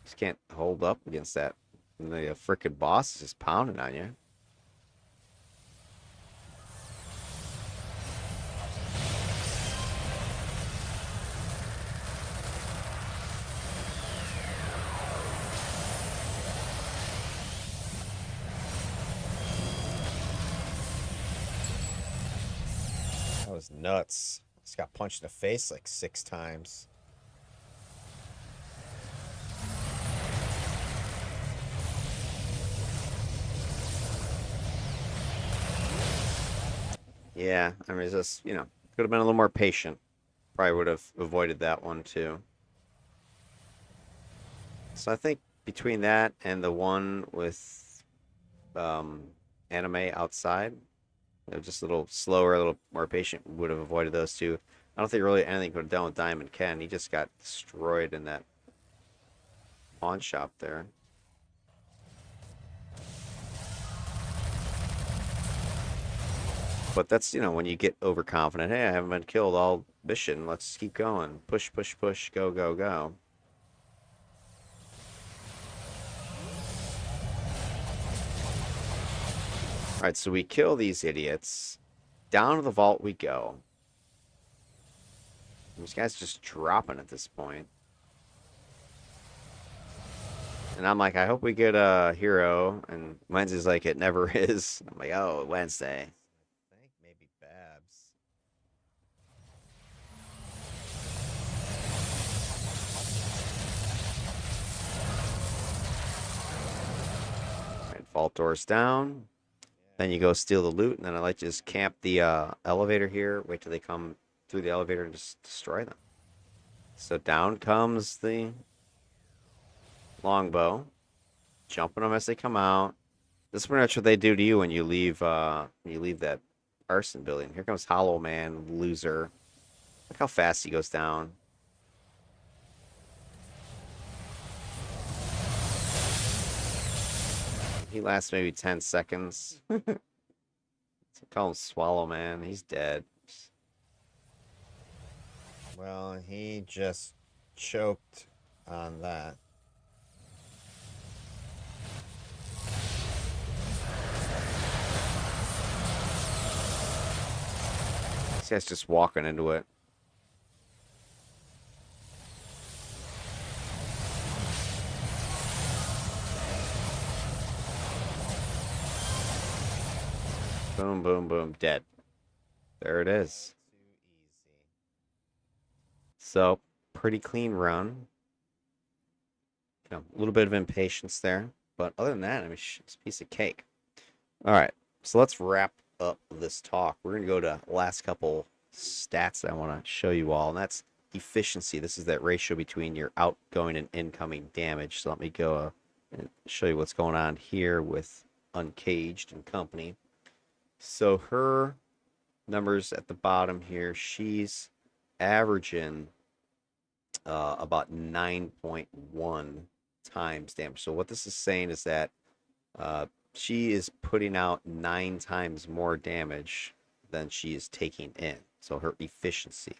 Just can't hold up against that. And the freaking boss is just pounding on you. That was nuts. Just got punched in the face like 6 times. Yeah, I mean, it's just, could have been a little more patient. Probably would have avoided that one too. So I think between that and the one with anime outside, just a little slower, a little more patient, would have avoided those two. I don't think really anything could have done with Diamond Ken. He just got destroyed in that pawn shop there. But that's, when you get overconfident. Hey, I haven't been killed all mission. Let's keep going. Push, push, push. Go, go, go. All right, so we kill these idiots. Down to the vault we go. This guy's just dropping at this point. And I'm like, I hope we get a hero. And Wednesday's like, it never is. I'm like, oh, Wednesday. I think maybe Babs. All right, vault doors down. Then you go steal the loot. And then I like to just camp the elevator here. Wait till they come through the elevator and just destroy them. So down comes the longbow. Jumping them as they come out. This is pretty much what they do to you when you leave that arson building. Here comes Hollow Man, loser. Look how fast he goes down. He lasts maybe 10 seconds. Call him Swallow Man. He's dead. Well, he just choked on that. This guy's just walking into it. Boom, boom, boom. Dead. There it is. Too easy. So, pretty clean run. A little bit of impatience there. But other than that, I mean, it's a piece of cake. All right. So let's wrap up this talk. We're going to go to last couple stats that I want to show you all. And that's efficiency. This is that ratio between your outgoing and incoming damage. So let me go and show you what's going on here with Uncaged and company. So her numbers at the bottom here, she's averaging about 9.1 times damage. So what this is saying is that she is putting out 9 times more damage than she is taking in. So her efficiency.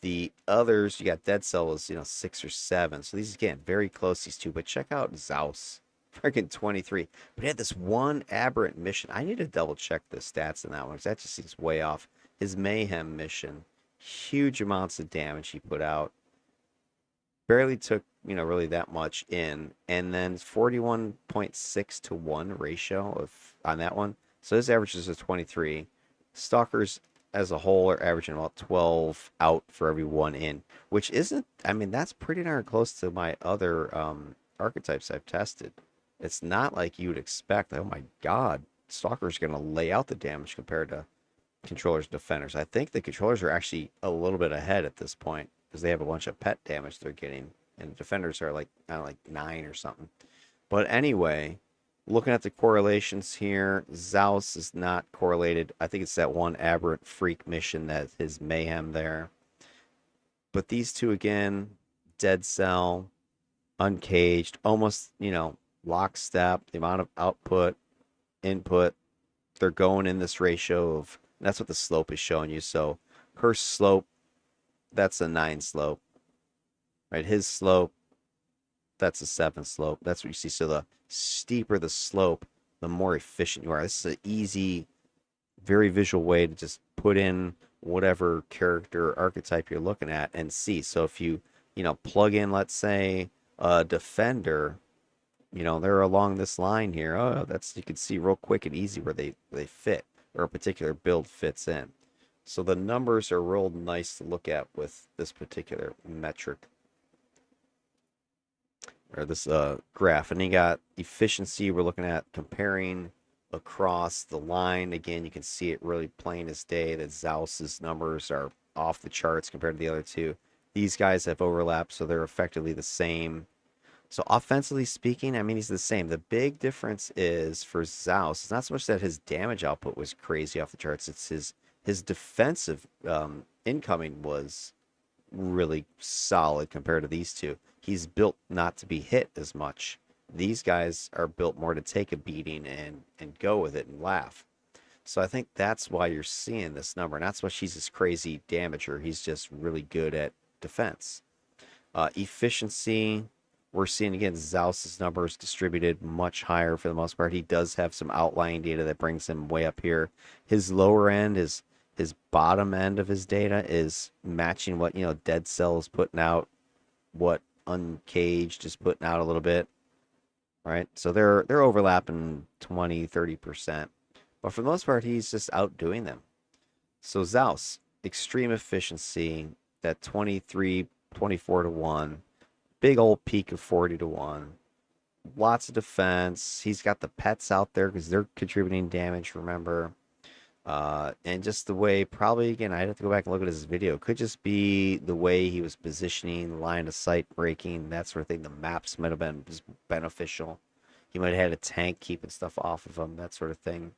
The others, you got Dead Cell is 6 or 7. So these again very close, these two. But check out XAOS. freaking 23. But he had this one aberrant mission. I need to double check the stats in that one because that just seems way off. His mayhem mission, huge amounts of damage he put out. Barely took, really that much in. And then 41.6 to 1 ratio of on that one. So his average is a 23. Stalkers as a whole are averaging about 12 out for every one in, which isn't, I mean, that's pretty darn close to my other archetypes I've tested. It's not like you would expect, oh my God, Stalker's going to lay out the damage compared to controllers and defenders. I think the controllers are actually a little bit ahead at this point because they have a bunch of pet damage they're getting, and the defenders are like, I don't know, like 9 or something. But anyway, looking at the correlations here, XAOS is not correlated. I think it's that one aberrant freak mission that his mayhem there. But these two again, Dead Cell, Uncaged, almost, lockstep. The amount of output, input, they're going in this ratio of, that's what the slope is showing you. So her slope, that's a 9 slope, right? His slope, that's a 7 slope. That's what you see. So the steeper the slope, the more efficient you are. This is an easy, very visual way to just put in whatever character or archetype you're looking at and see. So if you, plug in, let's say, a defender, they're along this line here. Oh, that's, you can see real quick and easy where they fit or a particular build fits in. So the numbers are real nice to look at with this particular metric or this graph. And you got efficiency. We're looking at comparing across the line. Again, you can see it really plain as day that XAOS's numbers are off the charts compared to the other two. These guys have overlapped, so they're effectively the same. So offensively speaking, I mean, he's the same. The big difference is for XAOS, it's not so much that his damage output was crazy off the charts. It's his defensive incoming was really solid compared to these two. He's built not to be hit as much. These guys are built more to take a beating and go with it and laugh. So I think that's why you're seeing this number. Not so much he's this crazy damager. He's just really good at defense. Efficiency, we're seeing again XAOS's numbers distributed much higher for the most part. He does have some outlying data that brings him way up here. His lower end is his bottom end of his data is matching what Dead Cell is putting out, what Uncaged is putting out a little bit, right? So they're overlapping 20-30%, but for the most part he's just outdoing them. So XAOS, extreme efficiency, that 24 to 1, big old peak of 40 to 1, lots of defense. He's got the pets out there because they're contributing damage, remember. And just the way, probably again, I'd have to go back and look at his video. Could just be the way he was positioning, line of sight breaking, that sort of thing. The maps might have been just beneficial. He might have had a tank keeping stuff off of him, that sort of thing.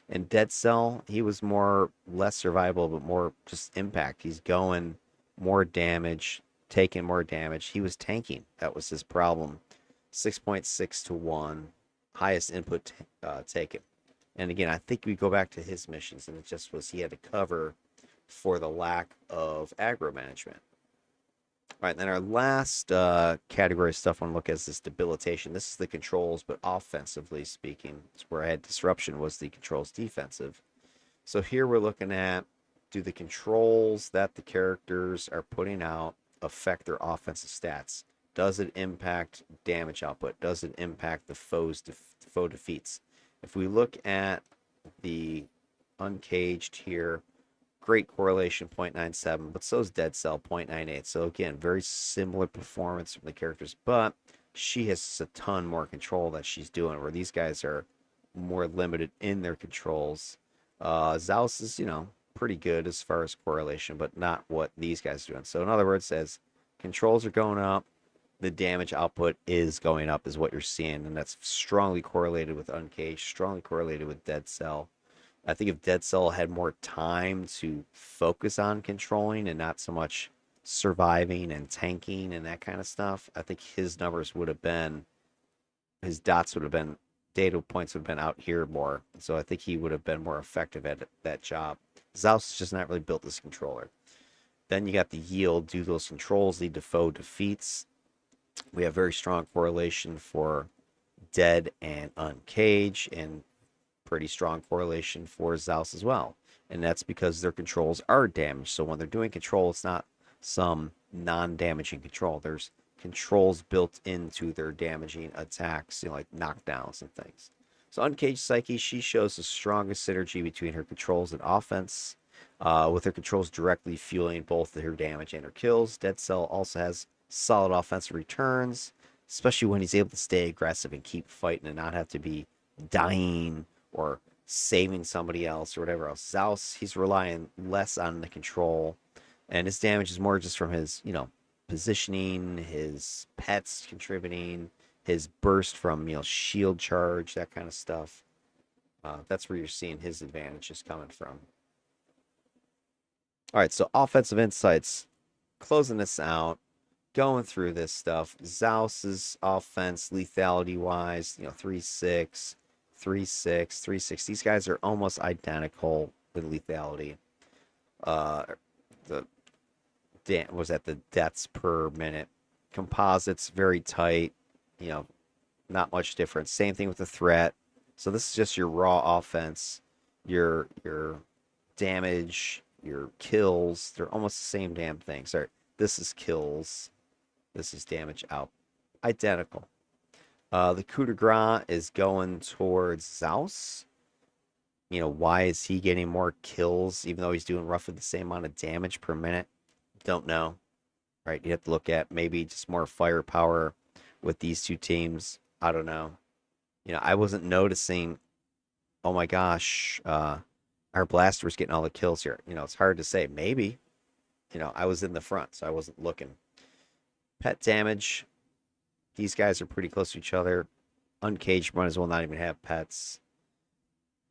And Dead Cell, he was less survivable, but more just impact. He's going more damage, taking more damage. He was tanking. That was his problem. 6.6 to 1, highest input taken. And again, I think we go back to his missions, and it just was he had to cover for the lack of aggro management. All right, then our last category of stuff I want to look at is this debilitation. This is the controls, but offensively speaking, it's where I had disruption was the controls defensive. So here we're looking at, do the controls that the characters are putting out affect their offensive stats? Does it impact damage output? Does it impact the foe defeats? If we look at the Uncaged here, great correlation, 0.97, but so is Dead Cell, 0.98. So again, very similar performance from the characters, but she has a ton more control that she's doing, where these guys are more limited in their controls. XAOS is, pretty good as far as correlation, but not what these guys are doing. So in other words, as controls are going up, the damage output is going up is what you're seeing, and that's strongly correlated with Uncaged, strongly correlated with Dead Cell. I think if Dead Cell had more time to focus on controlling and not so much surviving and tanking and that kind of stuff, I think his numbers would have been, his dots would have been, data points would have been out here more. So I think he would have been more effective at that job. XAOS is just not really built this controller. Then you got the yield. Do those controls lead to foe defeats? We have very strong correlation for dead and uncaged, and pretty strong correlation for XAOS as well. And that's because their controls are damaged. So when they're doing control, it's not some non-damaging control. There's controls built into their damaging attacks, like knockdowns and things. So Uncaged Psyche, she shows the strongest synergy between her controls and offense, with her controls directly fueling both her damage and her kills. Dead Cell also has solid offensive returns, especially when he's able to stay aggressive and keep fighting and not have to be dying or saving somebody else or whatever else. Zaus, he's relying less on the control, and his damage is more just from his, positioning, his pets contributing, his burst from, shield charge, that kind of stuff. That's where you're seeing his advantages coming from. All right, so offensive insights, closing this out, going through this stuff. Zaus's offense, lethality wise, 3-6, 3-6, 3-6. These guys are almost identical with lethality. The was at the deaths per minute. Composites very tight, not much difference. Same thing with the threat. So this is just your raw offense, your damage, your kills. They're almost the same damn thing. Sorry, this is kills. This is damage out. Identical. The coup de grace is going towards Zaus. Why is he getting more kills even though he's doing roughly the same amount of damage per minute? Don't know. Right? You have to look at maybe just more firepower with these two teams. I don't know. I wasn't noticing, oh my gosh, our blaster was getting all the kills here. It's hard to say. Maybe. I was in the front, so I wasn't looking. Pet damage. These guys are pretty close to each other. Uncaged might as well not even have pets.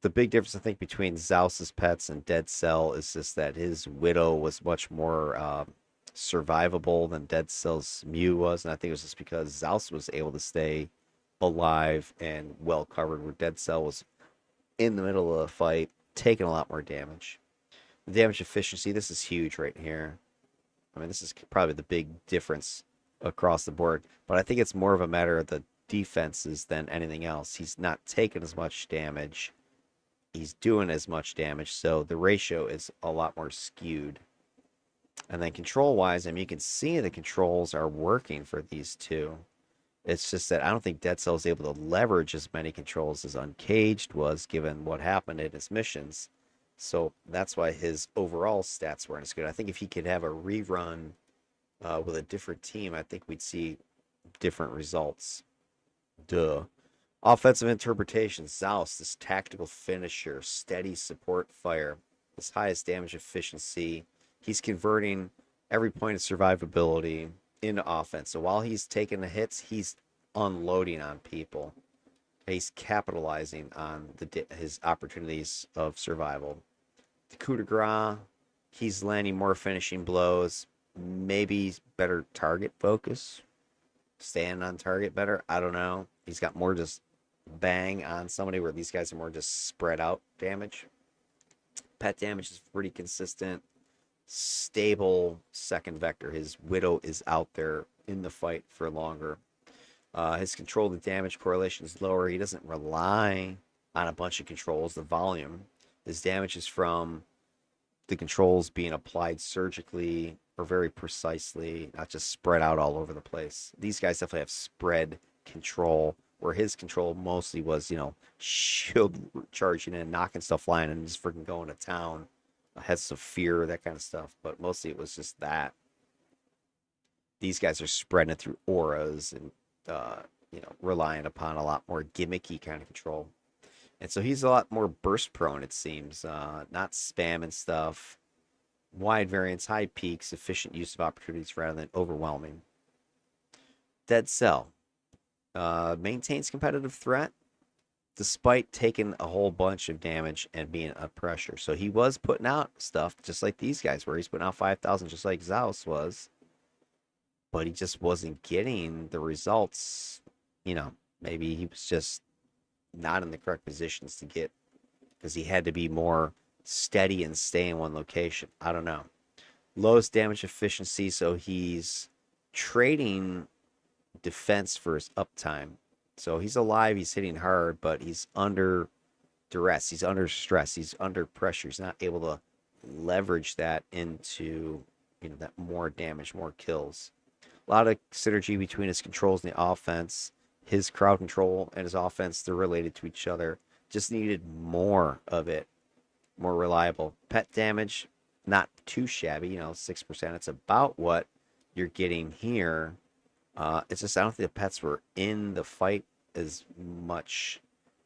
The big difference, I think, between Zaus's pets and Dead Cell is just that his Widow was much more survivable than Dead Cell's Mew was. And I think it was just because Zaus was able to stay alive and well covered, where Dead Cell was in the middle of the fight, taking a lot more damage. The damage efficiency, this is huge right here. I mean, this is probably the big difference across the board. But I think it's more of a matter of the defenses than anything else. He's not taking as much damage. He's doing as much damage, so the ratio is a lot more skewed. And then control-wise, I mean, you can see the controls are working for these two. It's just that I don't think Dead Cell is able to leverage as many controls as Uncaged was, given what happened in his missions. So that's why his overall stats weren't as good. I think if he could have a rerun with a different team, I think we'd see different results. Duh. Offensive interpretation. Zaus, this tactical finisher, steady support fire, this highest damage efficiency. He's converting every point of survivability into offense. So while he's taking the hits, he's unloading on people. He's capitalizing on his opportunities of survival. The coup de grace, he's landing more finishing blows, maybe better target focus, staying on target better. I don't know. He's got more just bang on somebody, where these guys are more just spread out damage. Pet damage is pretty consistent. Stable second vector. His Widow is out there in the fight for longer. His control to damage correlation is lower. He doesn't rely on a bunch of controls. The volume. His damage is from the controls being applied surgically or very precisely, not just spread out all over the place. These guys definitely have spread control, where his control mostly was, shield charging and knocking stuff flying and just freaking going to town. Heads of fear, that kind of stuff. But mostly it was just that. These guys are spreading it through auras and, relying upon a lot more gimmicky kind of control. And so he's a lot more burst prone, it seems. Not spam and stuff. Wide variance, high peaks, efficient use of opportunities rather than overwhelming. Dead Cell. Maintains competitive threat despite taking a whole bunch of damage and being under pressure. So he was putting out stuff just like these guys, where he's putting out 5,000 just like Zaus was, but he just wasn't getting the results. Maybe he was just not in the correct positions to get, because he had to be more steady and stay in one location. I don't know. Lowest damage efficiency, so he's trading defense for his uptime. So he's alive, he's hitting hard, but he's under duress, he's under stress, he's under pressure. He's not able to leverage that into that more damage, more kills. A lot of synergy between his controls and the offense. His crowd control and his offense, they're related to each other. Just needed more of it, more reliable. Pet damage, not too shabby, 6%. It's about what you're getting here. It's just I don't think the pets were in the fight as much.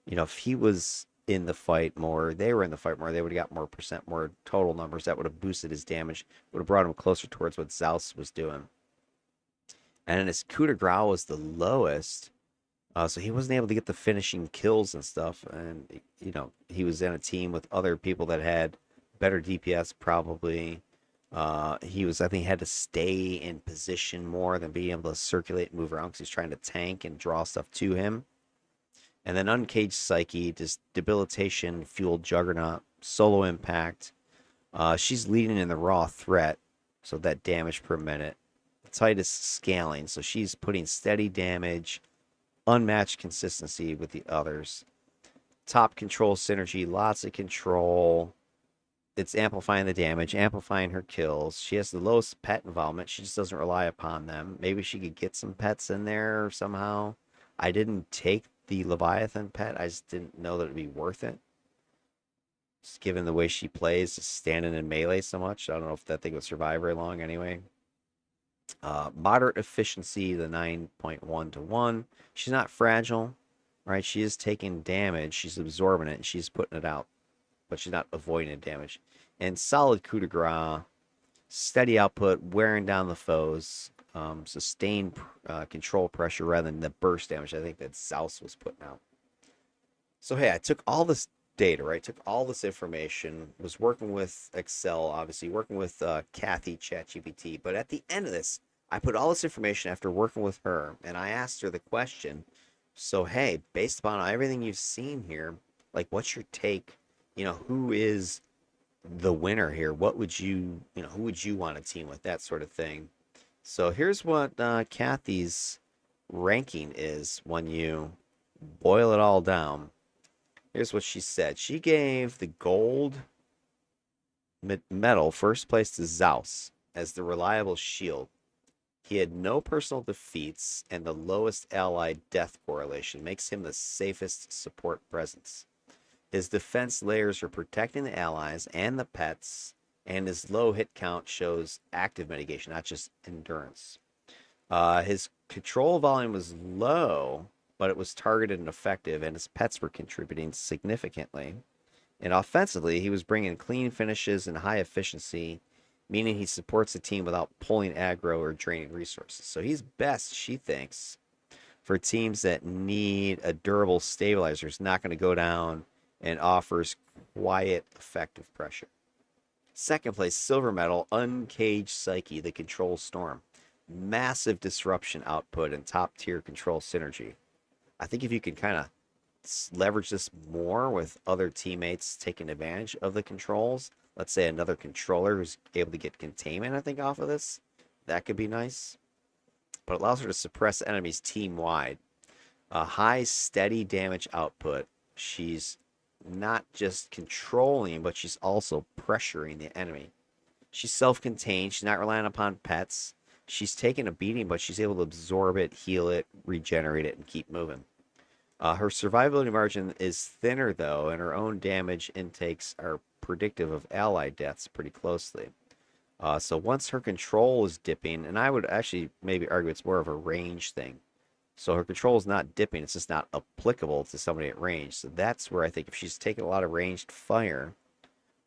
If he was in the fight more, they were in the fight more, they would have got more percent, more total numbers. That would have boosted his damage, would have brought him closer towards what XAOS was doing. And then his coup de grace was the lowest, so he wasn't able to get the finishing kills and stuff. And he was in a team with other people that had better DPS probably. I think, had to stay in position more than being able to circulate and move around because he's trying to tank and draw stuff to him. And then Uncaged Psyche, just debilitation, fueled juggernaut, solo impact. She's leading in the raw threat, so that damage per minute. Tightest scaling, so she's putting steady damage, unmatched consistency with the others. Top control synergy, lots of control. It's amplifying the damage, amplifying her kills. She has the lowest pet involvement. She just doesn't rely upon them. Maybe she could get some pets in there somehow. I didn't take the Leviathan pet. I just didn't know that it'd be worth it. Just given the way she plays, just standing in melee so much. I don't know if that thing would survive very long anyway. Moderate efficiency, the 9.1 to 1. She's not fragile, right? She is taking damage. She's absorbing it, and she's putting it out, but she's not avoiding damage. And solid coup de grace, steady output, wearing down the foes, sustained control pressure rather than the burst damage I think that XAOS was putting out. So hey, I took all this data, right? Took all this information, was working with Excel, obviously, working with Kathy, ChatGPT. But at the end of this, I put all this information after working with her, and I asked her the question. So hey, based upon everything you've seen here, like, what's your take? Who is the winner here? What would you, who would you want to team with? That sort of thing. So here's what Kathy's ranking is when you boil it all down. Here's what she said. She gave the gold medal first place to XAOS as the reliable shield. He had no personal defeats, and the lowest allied death correlation makes him the safest support presence. His defense layers are protecting the allies and the pets, and his low hit count shows active mitigation, not just endurance. His control volume was low, but it was targeted and effective, and his pets were contributing significantly. And offensively, he was bringing clean finishes and high efficiency, meaning he supports the team without pulling aggro or draining resources. So he's best, she thinks, for teams that need a durable stabilizer. He's not going to go down and offers quiet, effective pressure. Second place, silver medal, Uncaged Psyche, the control storm. Massive disruption output and top tier control synergy. I think if you can kind of leverage this more with other teammates taking advantage of the controls, let's say another controller who's able to get containment, I think, off of this, that could be nice. But it allows her to suppress enemies team-wide. A high, steady damage output. She's not just controlling, but she's also pressuring the enemy. She's self-contained. She's not relying upon pets. She's taking a beating, but she's able to absorb it, heal it, regenerate it, and keep moving. Her survivability margin is thinner, though, and her own damage intakes are predictive of allied deaths pretty closely. So once her control is dipping, and I would actually maybe argue it's more of a range thing. So her control is not dipping, it's just not applicable to somebody at range. So that's where I think if she's taking a lot of ranged fire,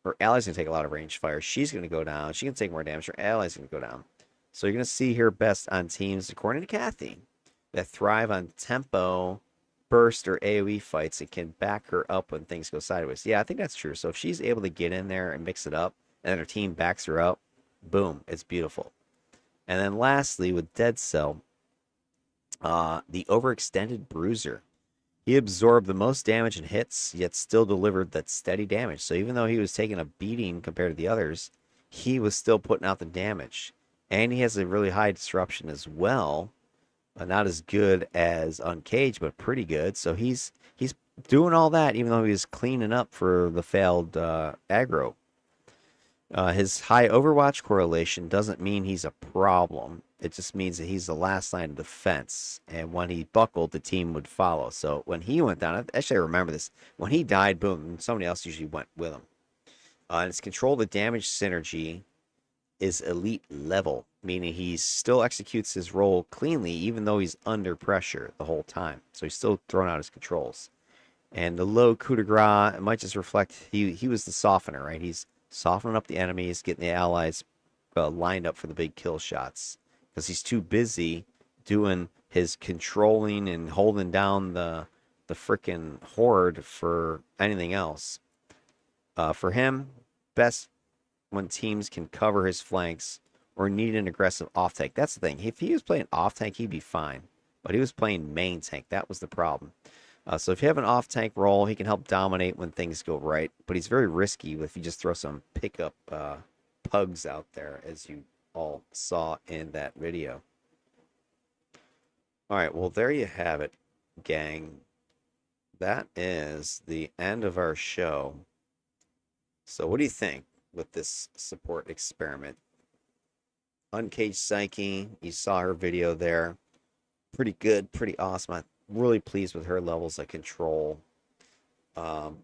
her allies going to take a lot of ranged fire, she's going to go down. She can take more damage, her allies going to go down. So you're going to see her best on teams, according to Kathy, that thrive on tempo, burst, or AoE fights and can back her up when things go sideways. Yeah, I think that's true. So if she's able to get in there and mix it up, and then her team backs her up, boom, it's beautiful. And then lastly, with Dead Cell, the overextended bruiser. He absorbed the most damage and hits, yet still delivered that steady damage. So even though he was taking a beating compared to the others, he was still putting out the damage. And he has a really high disruption as well. Not as good as Uncaged, but pretty good. So he's doing all that, even though he was cleaning up for the failed aggro. His high Overwatch correlation doesn't mean he's a problem. It just means that he's the last line of defense. And when he buckled, the team would follow. So when he went down, actually I remember this. When he died, boom, somebody else usually went with him. And his control the damage synergy is elite level, meaning he still executes his role cleanly, even though he's under pressure the whole time. So he's still throwing out his controls. And the low coup de grace, it might just reflect he was the softener, right? He's softening up the enemies, getting the allies lined up for the big kill shots because he's too busy doing his controlling and holding down the freaking horde for anything else. For him, best when teams can cover his flanks or need an aggressive off tank. That's the thing. If he was playing off tank, he'd be fine. But he was playing main tank. That was the problem. So if you have an off tank role, he can help dominate when things go right. But he's very risky if you just throw some pickup pugs out there, as you all saw in that video. All right, well, there you have it, gang. That is the end of our show. So what do you think with this support experiment? Uncaged Psyche, you saw her video there. Pretty good, pretty awesome. I'm really pleased with her levels of control. And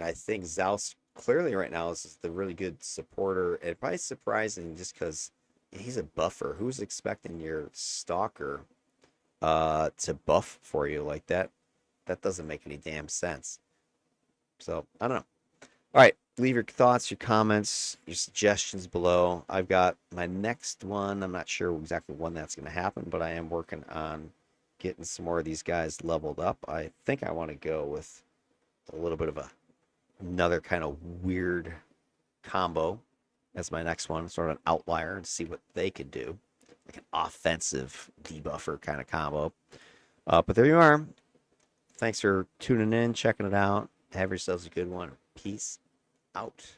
I think Zaus clearly right now is the really good supporter. And probably surprising just because he's a buffer. Who's expecting your Stalker to buff for you like that? That doesn't make any damn sense. So, I don't know. All right, leave your thoughts, your comments, your suggestions below. I've got my next one. I'm not sure exactly when that's going to happen, but I am working on getting some more of these guys leveled up. I think I want to go with a little bit of another kind of weird combo as my next one, sort of an outlier, and see what they could do. Like an offensive debuffer kind of combo. But there you are. Thanks for tuning in, checking it out. Have yourselves a good one. Peace out.